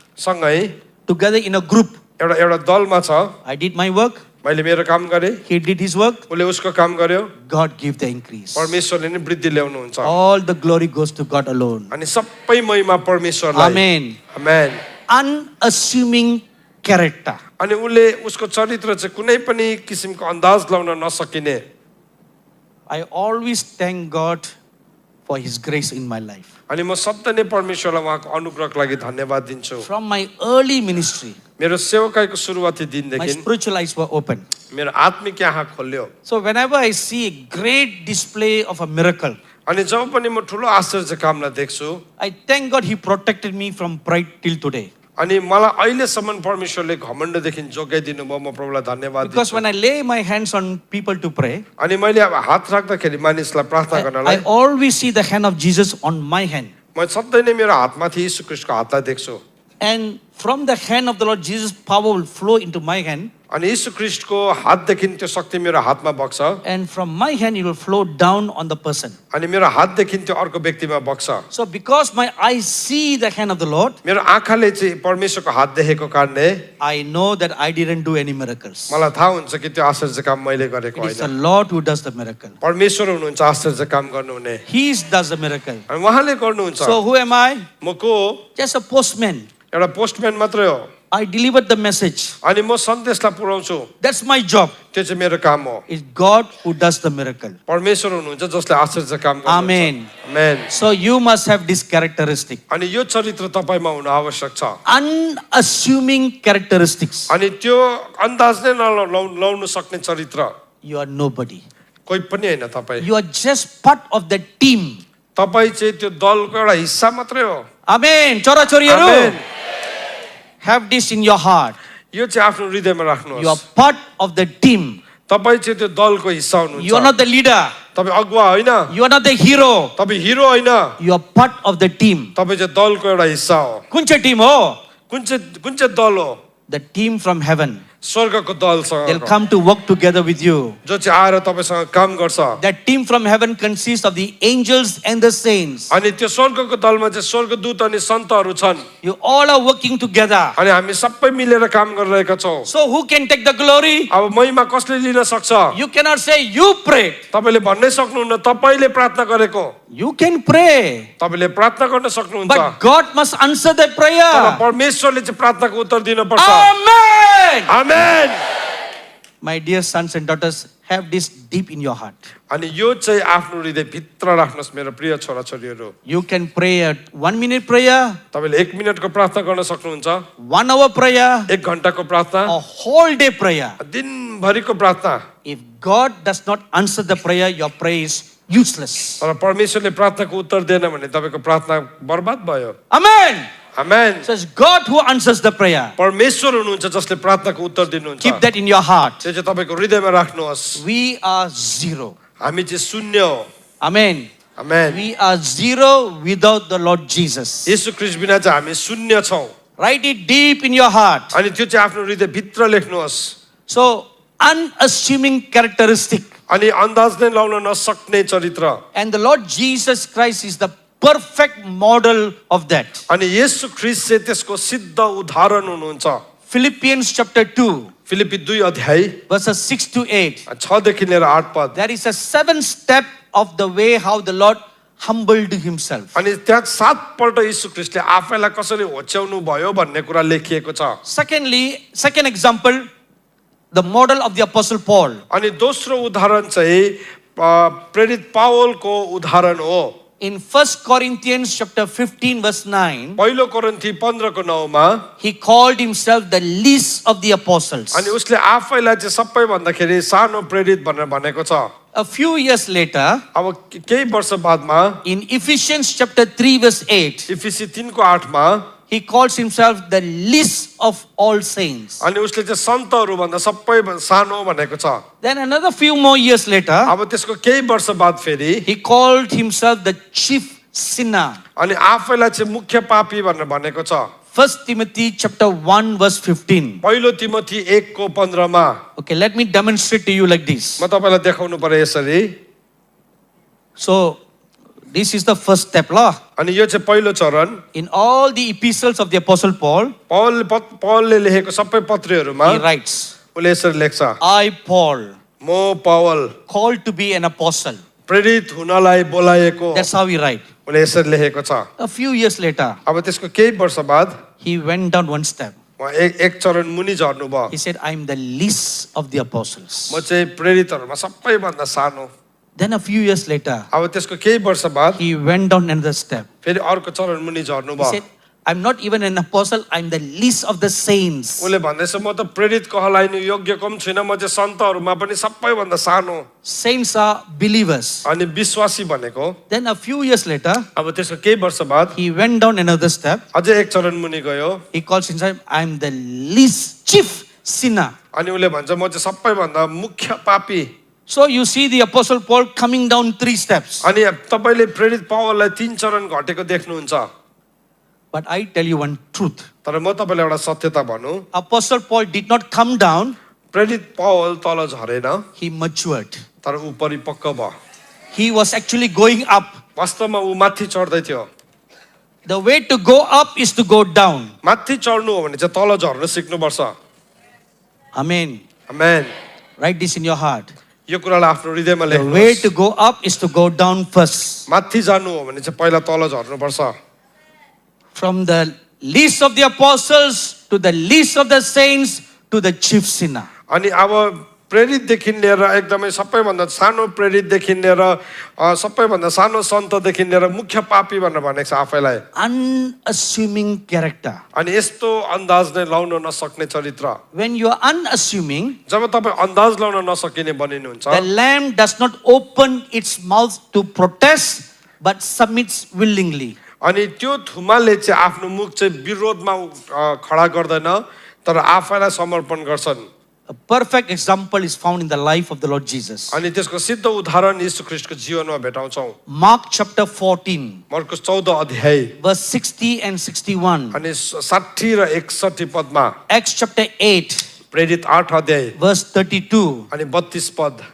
in a group, एउटा एउटा दलमा छ I did my work, मैले मेरो काम गरेँ he did his work, उसले उसको काम गर्यो God gave the increase. परमेश्वरले नि वृद्धि ल्याउनुहुन्छ All the glory goes to God alone. अनि सबै महिमा परमेश्वरलाई Amen. आमेन Unassuming character. अनि उसले उसको चरित्र चाहिँ कुनै पनि किसिमको अन्दाज लाउन नसकिने I always thank God for His grace in my life. अनि म सधैँ नै परमेश्वरलाई उहाँको अनुग्रहको लागि धन्यवाद दिन्छु From my early ministry, मेरो सेवकाईको सुरुवाती my दिनदेखि spiritual eyes were open. मेरो आत्मिक आँखा खोल्यो So whenever I see a great display of a miracle, अनि जब पनि म ठुलो आश्चर्य कामलाई देख्छु I thank God He protected me from pride till today. अनि मलाई अहिलेसम्म परमेश्वरले घमण्डदेखि जोगाइदिनु भयो म प्रभुलाई धन्यवाद Because दिन्छु when I lay my hands on people to pray, अनि मैले अब हात राख्दाखेरि मानिसलाई प्रार्थना I गर्नलाई always see the hand of Jesus on my hand. म सधैँ नै मेरो हातमाथि यीशु ख्रीष्टको हातलाई देख्छु And from the hand of the Lord Jesus, power will flow into my hand. अनि यीशु ख्रीष्टको हातदेखि त्यो शक्ति मेरो हातमा बग्छ and from my hand it will flow down on the person. अनि मेरो हातदेखि त्यो अर्को व्यक्तिमा बग्छ So because my eyes see the hand of the Lord, मेरो आँखाले चाहिँ परमेश्वरको हात देखेको कारणले I know that I didn't do any miracles. मलाई थाहा हुन्छ कि त्यो आश्चर्य काम मैले गरेको It is the होइन Lord who does the miracle. परमेश्वर हुनुहुन्छ आश्चर्य काम गर्नुहुने He does the miracle. अनि उहाँले गर्नुहुन्छ So who am I? म को हो? Just a postman. एउटा पोस्टम्यान मात्रै हो I delivered the message. अनि म सन्देशलाई पुर्याउँछु That's my job. त्यो चाहिँ मेरो काम हो It's God who does the miracle. परमेश्वर हुनुहुन्छ जसले आश्चर्य काम गर्नुहुन्छ Amen. Amen So you must have this characteristic. अनि यो चरित्र तपाईमा हुन आवश्यक छ Unassuming characteristics. अनि त्यो अन्दाज नै नलाउन सक्ने चरित्र You are nobody. कोही पनि होइन तपाईँ You are just part of the team. तपाईँ चाहिँ त्यो दलको एउटा हिस्सा मात्रै हो Amen. Chora Amen. choriyaru. Have this in your heart. यो चाहिँ आफ्नो हृदयमा You are राख्नुहोस् part of the team. तपाईँ चाहिँ त्यो दलको हिस्सा You are हुनुहुन्छ not the leader. तपाईँ अगुवा होइन You are not the hero. तपाईँ हिरो होइन You are part of the team. तपाईँ चाहिँ दलको एउटा हिस्सा हो Kun cha team ho? कुन चाहिँ दल हो The team from heaven. स्वर्गको They'll दलसँग come to work together with you. जो चाहिँ आएर तपाईँसँग काम गर्छ That team from heaven consists of the angels and the saints. अनि त्यो स्वर्गको दलमा चाहिँ स्वर्गदूत अनि सन्तहरू छन् You all are working together. अनि हामी सबै मिलेर काम गरिरहेका छौँ So who can take the glory? अब महिमा कसले लिन सक्छ You cannot say you prayed. तपाईँले भन्नै सक्नुहुन्न तपाईँले प्रार्थना गरेको You can pray. तपाईँले प्रार्थना गर्न सक्नुहुन्छ But God must answer that तर prayer. परमेश्वरले चाहिँ प्रार्थनाको उत्तर दिनुपर्छ Amen. Amen My dear sons and daughters, have this deep in your heart. अनि यो चाहिँ आफ्नो हृदय भित्र राख्नुहोस् मेरो प्रिय छोराछोरीहरू You can pray a 1 minute prayer, तपाईँले 1 मिनटको प्रार्थना गर्न सक्नुहुन्छ 1 hour prayer, 1 घन्टाको प्रार्थना a whole day prayer. दिनभरिको प्रार्थना If God does not answer the prayer, your prayer is useless. तर परमेश्वरले प्रार्थनाको उत्तर दिएन भने तपाईँको प्रार्थना बर्बाद भयो Amen. Amen So it's God who answers the prayer. परमेश्वर हुनुहुन्छ जसले प्रार्थनाको उत्तर दिनुहुन्छ Keep that in your heart. त्यो चाहिँ तपाईँको हृदयमा राख्नुहोस् We are zero. हामी चाहिँ शून्य हो Amen. Amen We are zero without the Lord Jesus. येशू ख्रीष्ट बिना चाहिँ हामी शून्य छौँ Write it deep in your heart. अनि त्यो चाहिँ आफ्नो हृदय भित्र लेख्नुहोस् So, unassuming characteristic. अनि अन्दाज नै लाउन नसक्ने चरित्र And the Lord Jesus Christ is the perfect model of that. अनि येशू ख्रीष्ट चाहिँ त्यसको सिद्ध उदाहरण हुनुहुन्छ Philippians chapter 2, फिलिपी 2 अध्याय verses 6 to 8. 6 देखि लिएर 8 पद There is a 7 step of the way how the Lord humbled himself. अनि त्यहाँ 7 पल्ट येशू ख्रीष्टले आफैलाई कसरी होच्याउनु भयो भन्ने कुरा लेखिएको छ Secondly, second example, the model of the Apostle Paul. अनि दोस्रो उदाहरण चाहिँ प्रेरित पावलको उदाहरण हो In 1 Corinthians chapter 15 verse 9, पहिलो कोरिन्थी 15 को 9 मा he called himself the least of the apostles. अनि उसले आफैलाई चाहिँ सबै भन्दाखेरि सानो प्रेरित भनेर भनेको छ A few years later, अब केही वर्ष बादमा in Ephesians chapter 3 verse 8, इफिसी 3 को 8 मा he calls himself the least of all saints. अनि उसले चाहिँ सन्तहरू भन्दा सबै सानो भनेको छ Then another few more years later, अब त्यसको केही वर्ष बाद फेरि he called himself the chief sinner. अनि आफैलाई चाहिँ मुख्य पापी भनेर भनेको छ 1 Timothy chapter 1 verse 15. पहिलो तिमोथी 1 को 15 मा Okay, let me demonstrate to you like this. म तपाईलाई देखाउनु पर्यो यसरी So, this is the first step, lah. अनि यो चाहिँ पहिलो चरण In all the epistles of the Apostle Paul, पौलले लेखेको सबै पत्रीहरूमा he writes, उसले यसरी लेख्छ I, Paul, म Paul called to be an apostle. प्रेरित हुनलाई बोलाएको That's how he write. उसले यसरी लेखेको छ A few years later, अब त्यसको केही वर्ष बाद he went down one step. उहाँ एक चरण मुनि झर्नु भयो He said, I am the least of the apostles. म चाहिँ प्रेरितहरूमा सबैभन्दा सानो Then a few years later, अब त्यसको केही वर्ष बाद he went down another step. फेरि अर्को चरण मुनि झर्नु He भयो said, I'm not even an apostle, I'm the least of the saints. उसले भन्दैछ म त प्रेरित कहलाइनु योग्य कम छुइनँ म चाहिँ सन्तहरूमा पनि सबैभन्दा सानो Saints are believers. अनि विश्वासी भनेको Then a few years later, अब त्यसको केही वर्ष बाद he went down another step. अझै एक चरण मुनि गयो He calls himself, I'm the least chief sinner. अनि उसले भन्छ म चाहिँ सबैभन्दा मुख्य पापी So you see the Apostle Paul coming down 3 steps. अनि तपाईले प्रेरित पावललाई 3 चरण घटेको देख्नुहुन्छ But I tell you one truth. तर म तपाईलाई एउटा सत्यता भनौँ Apostle Paul did not come down प्रेरित पौल तल झरेन he matured. तर ऊ परिपक्व भयो He was actually going up. वास्तवमा ऊ माथि चढ्दै थियो The way to go up is to go down. माथि चढ्नु हो भने चाहिँ तल झर्न सिक्नुपर्छ Amen. Amen Write this in your heart. यो कुरालाई आफ्नो हृदयमा The way लेख्नुहोस् to go up is to go down first. माथि जानु हो भने चाहिँ पहिला तल झर्नुपर्छ From the least of the apostles to the least of the saints to the chief sinner. अनि अब प्रेरितदेखि लिएर एकदमै सबैभन्दा सानो प्रेरितदेखि लिएर सबैभन्दा सानो सन्तदेखि लिएर मुख्य पापी भनेर भनेको छ आफैलाई Unassuming character. अनि यस्तो अन्दाज नै लाउन नसक्ने चरित्र When you are unassuming, जब तपाईँ अन्दाज लाउन नसकिने बनिनुहुन्छ the lamb does not open its mouth to protest but submits willingly. अनि त्यो थुमाले चाहिँ आफ्नो मुख चाहिँ विरोधमा खडा गर्दैन तर आफैलाई समर्पण गर्छन् A perfect example is found in the life of the Lord Jesus. अनि त्यसको सिद्ध उदाहरण यीशु ख्रीष्टको जीवनमा भेटाउँछौँ Mark chapter 14, मर्कुस 14 अध्याय verse 60 and 61. अनि 60 र 61 पदमा Acts chapter 8, प्रेरित 8 अध्याय verse 32. अनि 32 पद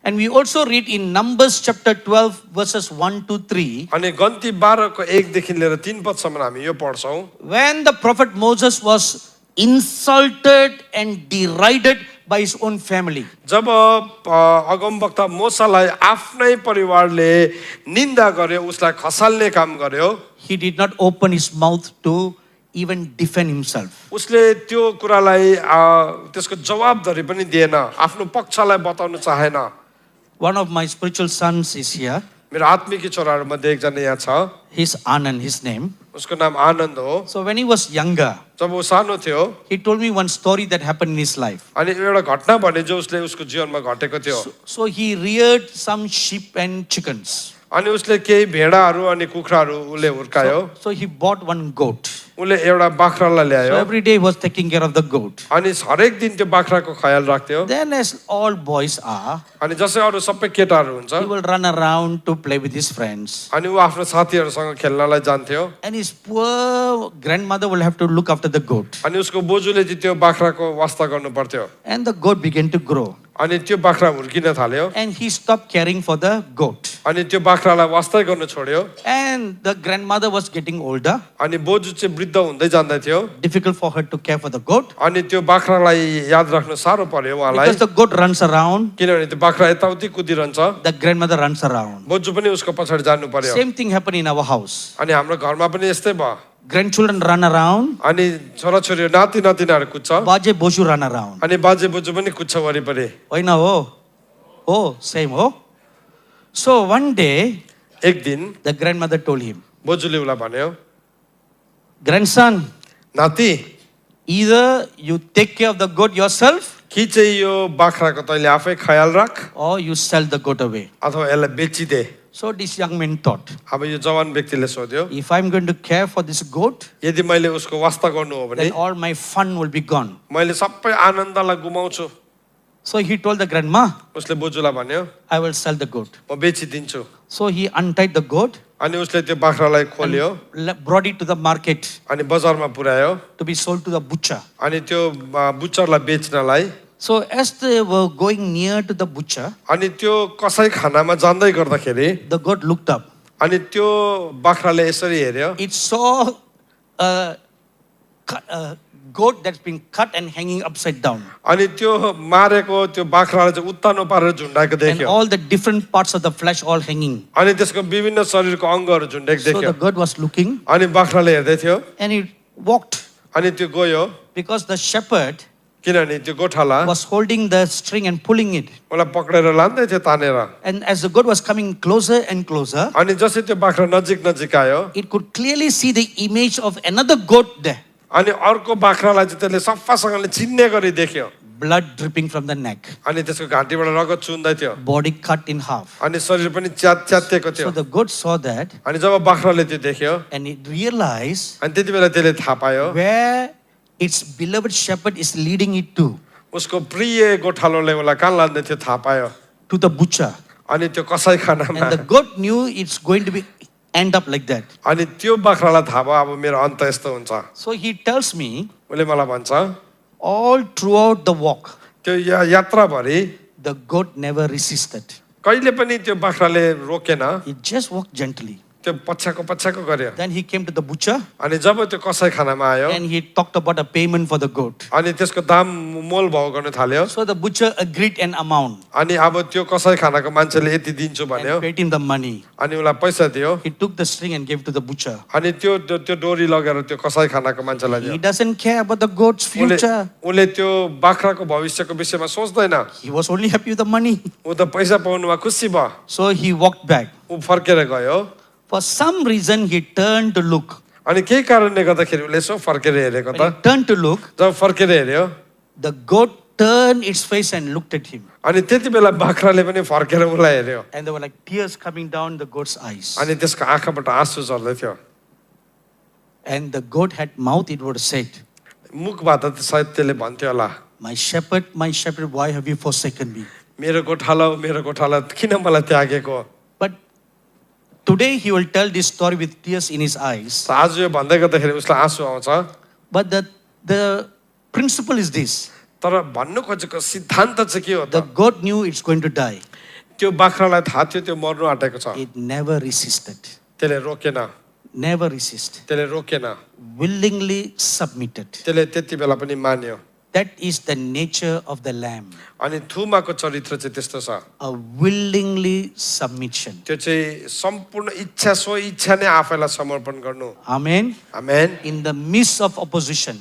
And we also read in Numbers chapter 12, verses 1 to 3. अनि गन्ती 12 को 1 देखि लिएर 3 पदसम्म हामी यो पढ्छौँ When the prophet Moses was insulted and derided by his own family. जब अगमवक्ता मोसालाई आफ्नै परिवारले निन्दा गर्यो उसलाई खसाल्ने काम गर्यो He did not open his mouth to even defend himself. उसले त्यो कुरालाई त्यसको जवाबधरी पनि दिएन आफ्नो पक्षलाई बताउन चाहेन One of my spiritual sons is here. मेरो आत्मिकी छोराहरू मध्ये एकजना यहाँ छ He's Anand, his name. उसको नाम आनन्द हो So when he was younger, जब वो सानो थियो he told me one story that happened in his life. अनि एउटा घटना भने जो उसले उसको जीवनमा घटेको थियो So he reared some sheep and chickens. अनि उसले केही भेडाहरू अनि कुखुराहरू उसले हुर्कायो So he bought one goat. उसले एउटा बाख्रालाई So ल्यायो every day he was taking care of the goat. अनि हरेक दिन त्यो बाख्राको ख्याल राख्थ्यो Then as all boys are, अनि जसै अरू सबै केटाहरू हुन्छ he will run around to play with his friends. अनि ऊ आफ्नो साथीहरूसँग खेल्नलाई जान्थ्यो And his poor grandmother will have to look after the goat. अनि उसको बोजूले चाहिँ त्यो बाख्राको वास्ता गर्नु पर्थ्यो And the goat began to grow. अनि त्यो बाख्रा हुर्किन थाल्यो And he stopped caring for the goat. अनि त्यो बाख्रालाई वास्तै गर्न छोड्यो And the grandmother was getting older. अनि बोजू चाहिँ वृद्ध हुँदै जाँदै थियो Difficult for her to care for the goat. अनि त्यो बाख्रालाई याद राख्न साह्रो पर्यो उहाँलाई Because the goat runs around, किनभने त्यो बाख्रा यताउति कुदिरहन्छ the grandmother runs around. बोजू पनि उसको पछाडि जानु पर्यो Same thing happened in our house. अनि हाम्रो घरमा पनि यस्तै भयो Grandchildren run around, अनि छोराछोरी नाति नातिनाहरू कुद्छ baje boshu run around. अनि बाजे बोजू पनि कुद्छ वरिपरि Oina ho. Oh, same ho. So one day, एक दिन the grandmother told him, बोजूले उसलाई भन्यो grandson, नाति either you take care of the goat yourself कि चाहिँ यो बाख्राको तैँले आफै ख्याल राख or you sell the goat away. अथवा यसलाई बेचिदे So this young man thought, अब यो जवान व्यक्तिले सोध्यो if I'm going to care for this goat, यदि मैले उसको वास्ता गर्नु हो भने then all my fun will be gone. मैले सबै आनन्दलाई गुमाउँछु So he told the grandma, उसले बोजूलाई भन्यो I will sell the goat. म बेचिदिन्छु So he untied the goat अनि उसले त्यो बाख्रालाई खोल्यो and brought it to the market अनि बजारमा पुर्यायो to be sold to the butcher. अनि त्यो बुच्चरलाई बेच्नलाई So as they were going near to the butcher, अनि त्यो कसै खानामा जाँदै गर्दाखेरि the goat looked up. अनि त्यो बाख्राले यसरी हेर्यो It saw a goat that's been cut and hanging upside down. अनि त्यो मारेको त्यो बाख्रालाई चाहिँ उत्तानो पारेर झुन्डाएको And देख्यो all the different parts of the flesh all hanging. अनि त्यसको विभिन्न शरीरको अङ्गहरू झुन्डेको So देख्यो the goat was looking अनि बाख्राले हेर्दै थियो and it walked अनि त्यो गयो because the shepherd किनभने त्यो गोठाला was holding the string and pulling it. मलाई पक्रेर लाँदै थियो तानेर And as the goat was coming closer and closer, अनि जसै त्यो बाख्रा नजिक नजिक आयो it could clearly see the image of another goat there. अनि अर्को बाख्रालाई चाहिँ त्यसले सफासँगले चिन्ने गरी देख्यो Blood dripping from the neck, अनि त्यसको घाँटीबाट रगत चुन्दै थियो body cut in half. अनि शरीर पनि च्यातिएको थियो So the goat saw that अनि जब बाख्राले त्यो देख्यो and it realized अनि त्यति बेला त्यसले थाहा पायो where its beloved shepherd is leading it to उसको प्रिय गोठालोले उसलाई कहाँ लाँदै थियो थाहा पायो the butcher. अनि त्यो कसाई खानामा And the goat knew it's going to be end up like that. अनि त्यो बाख्रालाई थाहा भयो अब मेरो अन्त यस्तो हुन्छ So he tells me उसले मलाई भन्छ all throughout the walk, त्यो यात्राभरि the goat never resisted. कहिले पनि त्यो बाख्राले रोकेन, He just walked gently. त्यो पछ्याको गर्यो। Then he came to the butcher अनि जब त्यो कसाईखानामा आयो and he talked about a payment for the goat. अनि त्यसको दाम मोल भाव गर्न थाल्यो So the butcher agreed an amount अनि अब त्यो कसाईखानाको मान्छेले यति दिन्छु भन्यो and paid him the money. अनि उसलाई पैसा दियो He took the string and gave to the butcher. अनि त्यो डोरी लगेर त्यो कसाईखानाको मान्छेलाई दियो। He doesn't care about the goat's future. उसले त्यो बाख्राको भविष्यको विषयमा सोच्दैन, He was only happy with the money. ऊ त पैसा पाउनुमा खुसी भयो। So he walked back. ऊ फर्केर गयो For some reason, he turned to look. अनि केही कारणले गर्दाखेरि उसले यसो फर्केर हेरेको When he त turned to look, जब फर्केर हेऱ्यो the goat turned its face and looked at him. अनि त्यति बेला बाख्राले पनि फर्केर उसलाई हेऱ्यो And there were like tears coming down the goat's eyes. अनि त्यसको आँखाबाट आँसु झर्दै थियो। And the goat had mouth, it would have said, मुखबाट त सायद त्यसले भन्थ्यो होला, my shepherd, why have you forsaken me? मेरो गोठाला किन मलाई त्यागेको। But today he will tell this story with tears in his eyes. आज यो भन्दै गर्दाखेरि उसलाई आँसु आउँछ। But the principle is this. तर भन्नु खोजेको सिद्धान्त चाहिँ के हो The त? goat knew it's going to die. त्यो बाख्रालाई थाहा थियो त्यो मर्नु आँटेको छ, It never resisted. त्यसले रोकेन, Never resisted. त्यसले रोकेन, Willingly submitted. त्यसले त्यति बेला पनि मान्यो। That is the nature of the lamb. अनि थुमाको चरित्र चाहिँ त्यस्तो छ, A willingly submission. त्यो चाहिँ सम्पूर्ण इच्छा सो इच्छा नै आफैलाई समर्पण गर्नु। Amen. Amen. In the midst of opposition,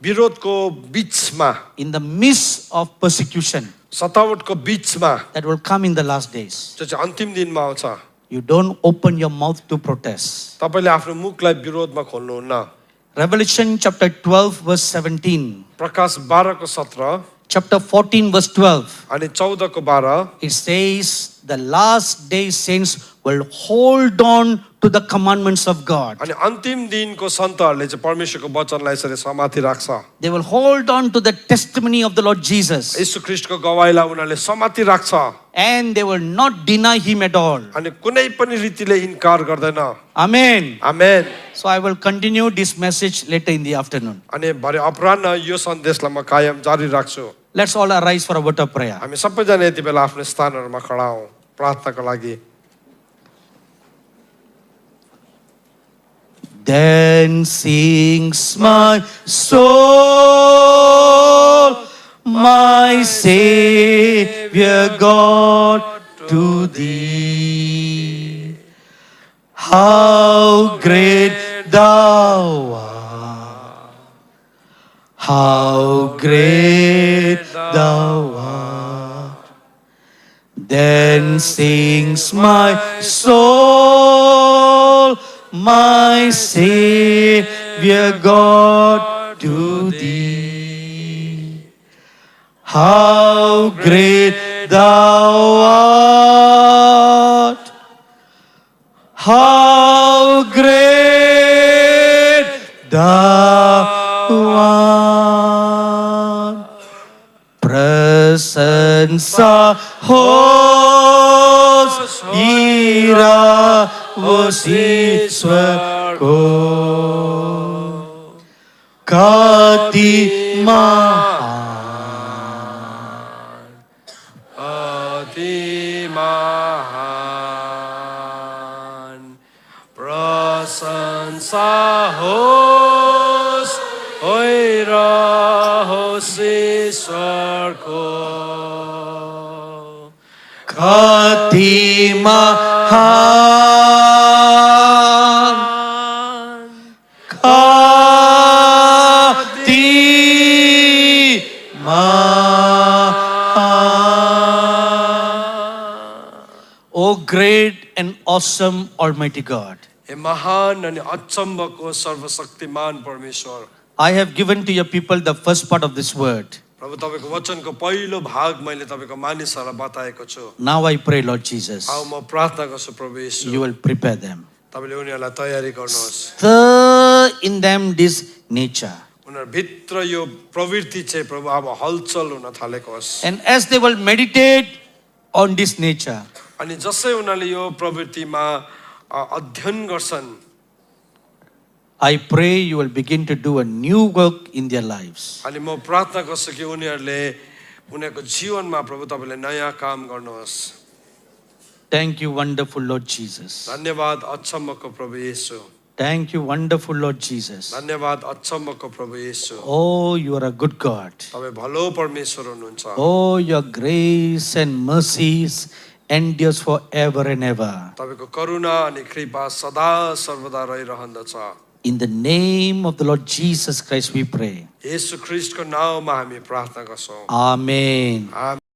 विरोधको बीचमा, in the midst of persecution सतावटको बीचमा that will come in the last days, जो चाहिँ अन्तिम दिनमा आउँछ, you don't open your mouth to protest. तपाईले आफ्नो मुखलाई विरोधमा खोल्नुहुन्न। Revelation chapter 12 verse 17, प्रकाश 12 को 17 chapter 14 verse 12, अनि 14 को 12 it says the last day saints will hold on to the commandments of God. अनि अन्तिम दिनको सन्तहरूले चाहिँ परमेश्वरको वचनलाई यसरी समाति राख्छ। They will hold on to the testimony of the Lord Jesus. यीशु ख्रीष्टको गवाईलाई उनीहरूले समाति राख्छ And they will not deny him at all. अनि कुनै पनि रीतिले इन्कार गर्दैन। Amen. Amen. So I will continue this message later in the afternoon. अनि भरे अपराह्न यो सन्देशलाई म कायम जारी राख्छु। Let's all arise for a word of prayer. हामी सबैजना यति बेला आफ्नो स्थानहरुमा खडा हौं प्रार्थनाको लागि। Then sings my soul, my Savior God, to thee. How great thou art, how great thou art. Then sings my soul, my Savior God, to thee. How great thou art, how great thou art. Presence host, ira ईश्वर को कति महान, अति महान प्रशंसा होस् होइरहोस् ईश्वरको कति महान, O great and awesome Almighty God, हे महान अनि अचम्मको सर्वशक्तिमान परमेश्वर, I have given to your people the first part of this word. प्रभु तपाईको वचनको पहिलो भाग मैले तपाईको मानिसहरूलाई बताएको छु। Now I pray, Lord Jesus, अब म प्रार्थना गर्छु प्रभु येशू, you will prepare them. तपाईले उनीहरूलाई तयारी गर्नुहोस्। Stir in them this nature. उनीहरु भित्र यो प्रवृत्ति चाहिँ प्रभु अब हलचल हुन थालेको होस्। And as they will meditate on this nature, अनि जसै उनीहरूले यो प्रवृत्तिमा अध्ययन गर्छन्, I pray you will begin to do a new work in their lives. अनि म प्रार्थना गर्छु कि उनीहरूले उनीहरूको जीवनमा प्रभु तपाईँले नयाँ काम गर्नुहोस्। Thank you, wonderful Lord Jesus. धन्यवाद अचम्मको प्रभु येशू। Thank you, wonderful Lord Jesus. धन्यवाद अचम्मको प्रभु येशू। Oh, you are a good God. तपाईँ भलो परमेश्वर हुनुहुन्छ। Oh, your grace and mercies endures forever and ever. तपाईँको करुणा अनि कृपा सदा सर्वदा रहिरहँदछ। In the name of the Lord Jesus Christ we pray. येशू ख्रीष्टको नाममा हामी प्रार्थना गर्छौँ। Amen. आमेन।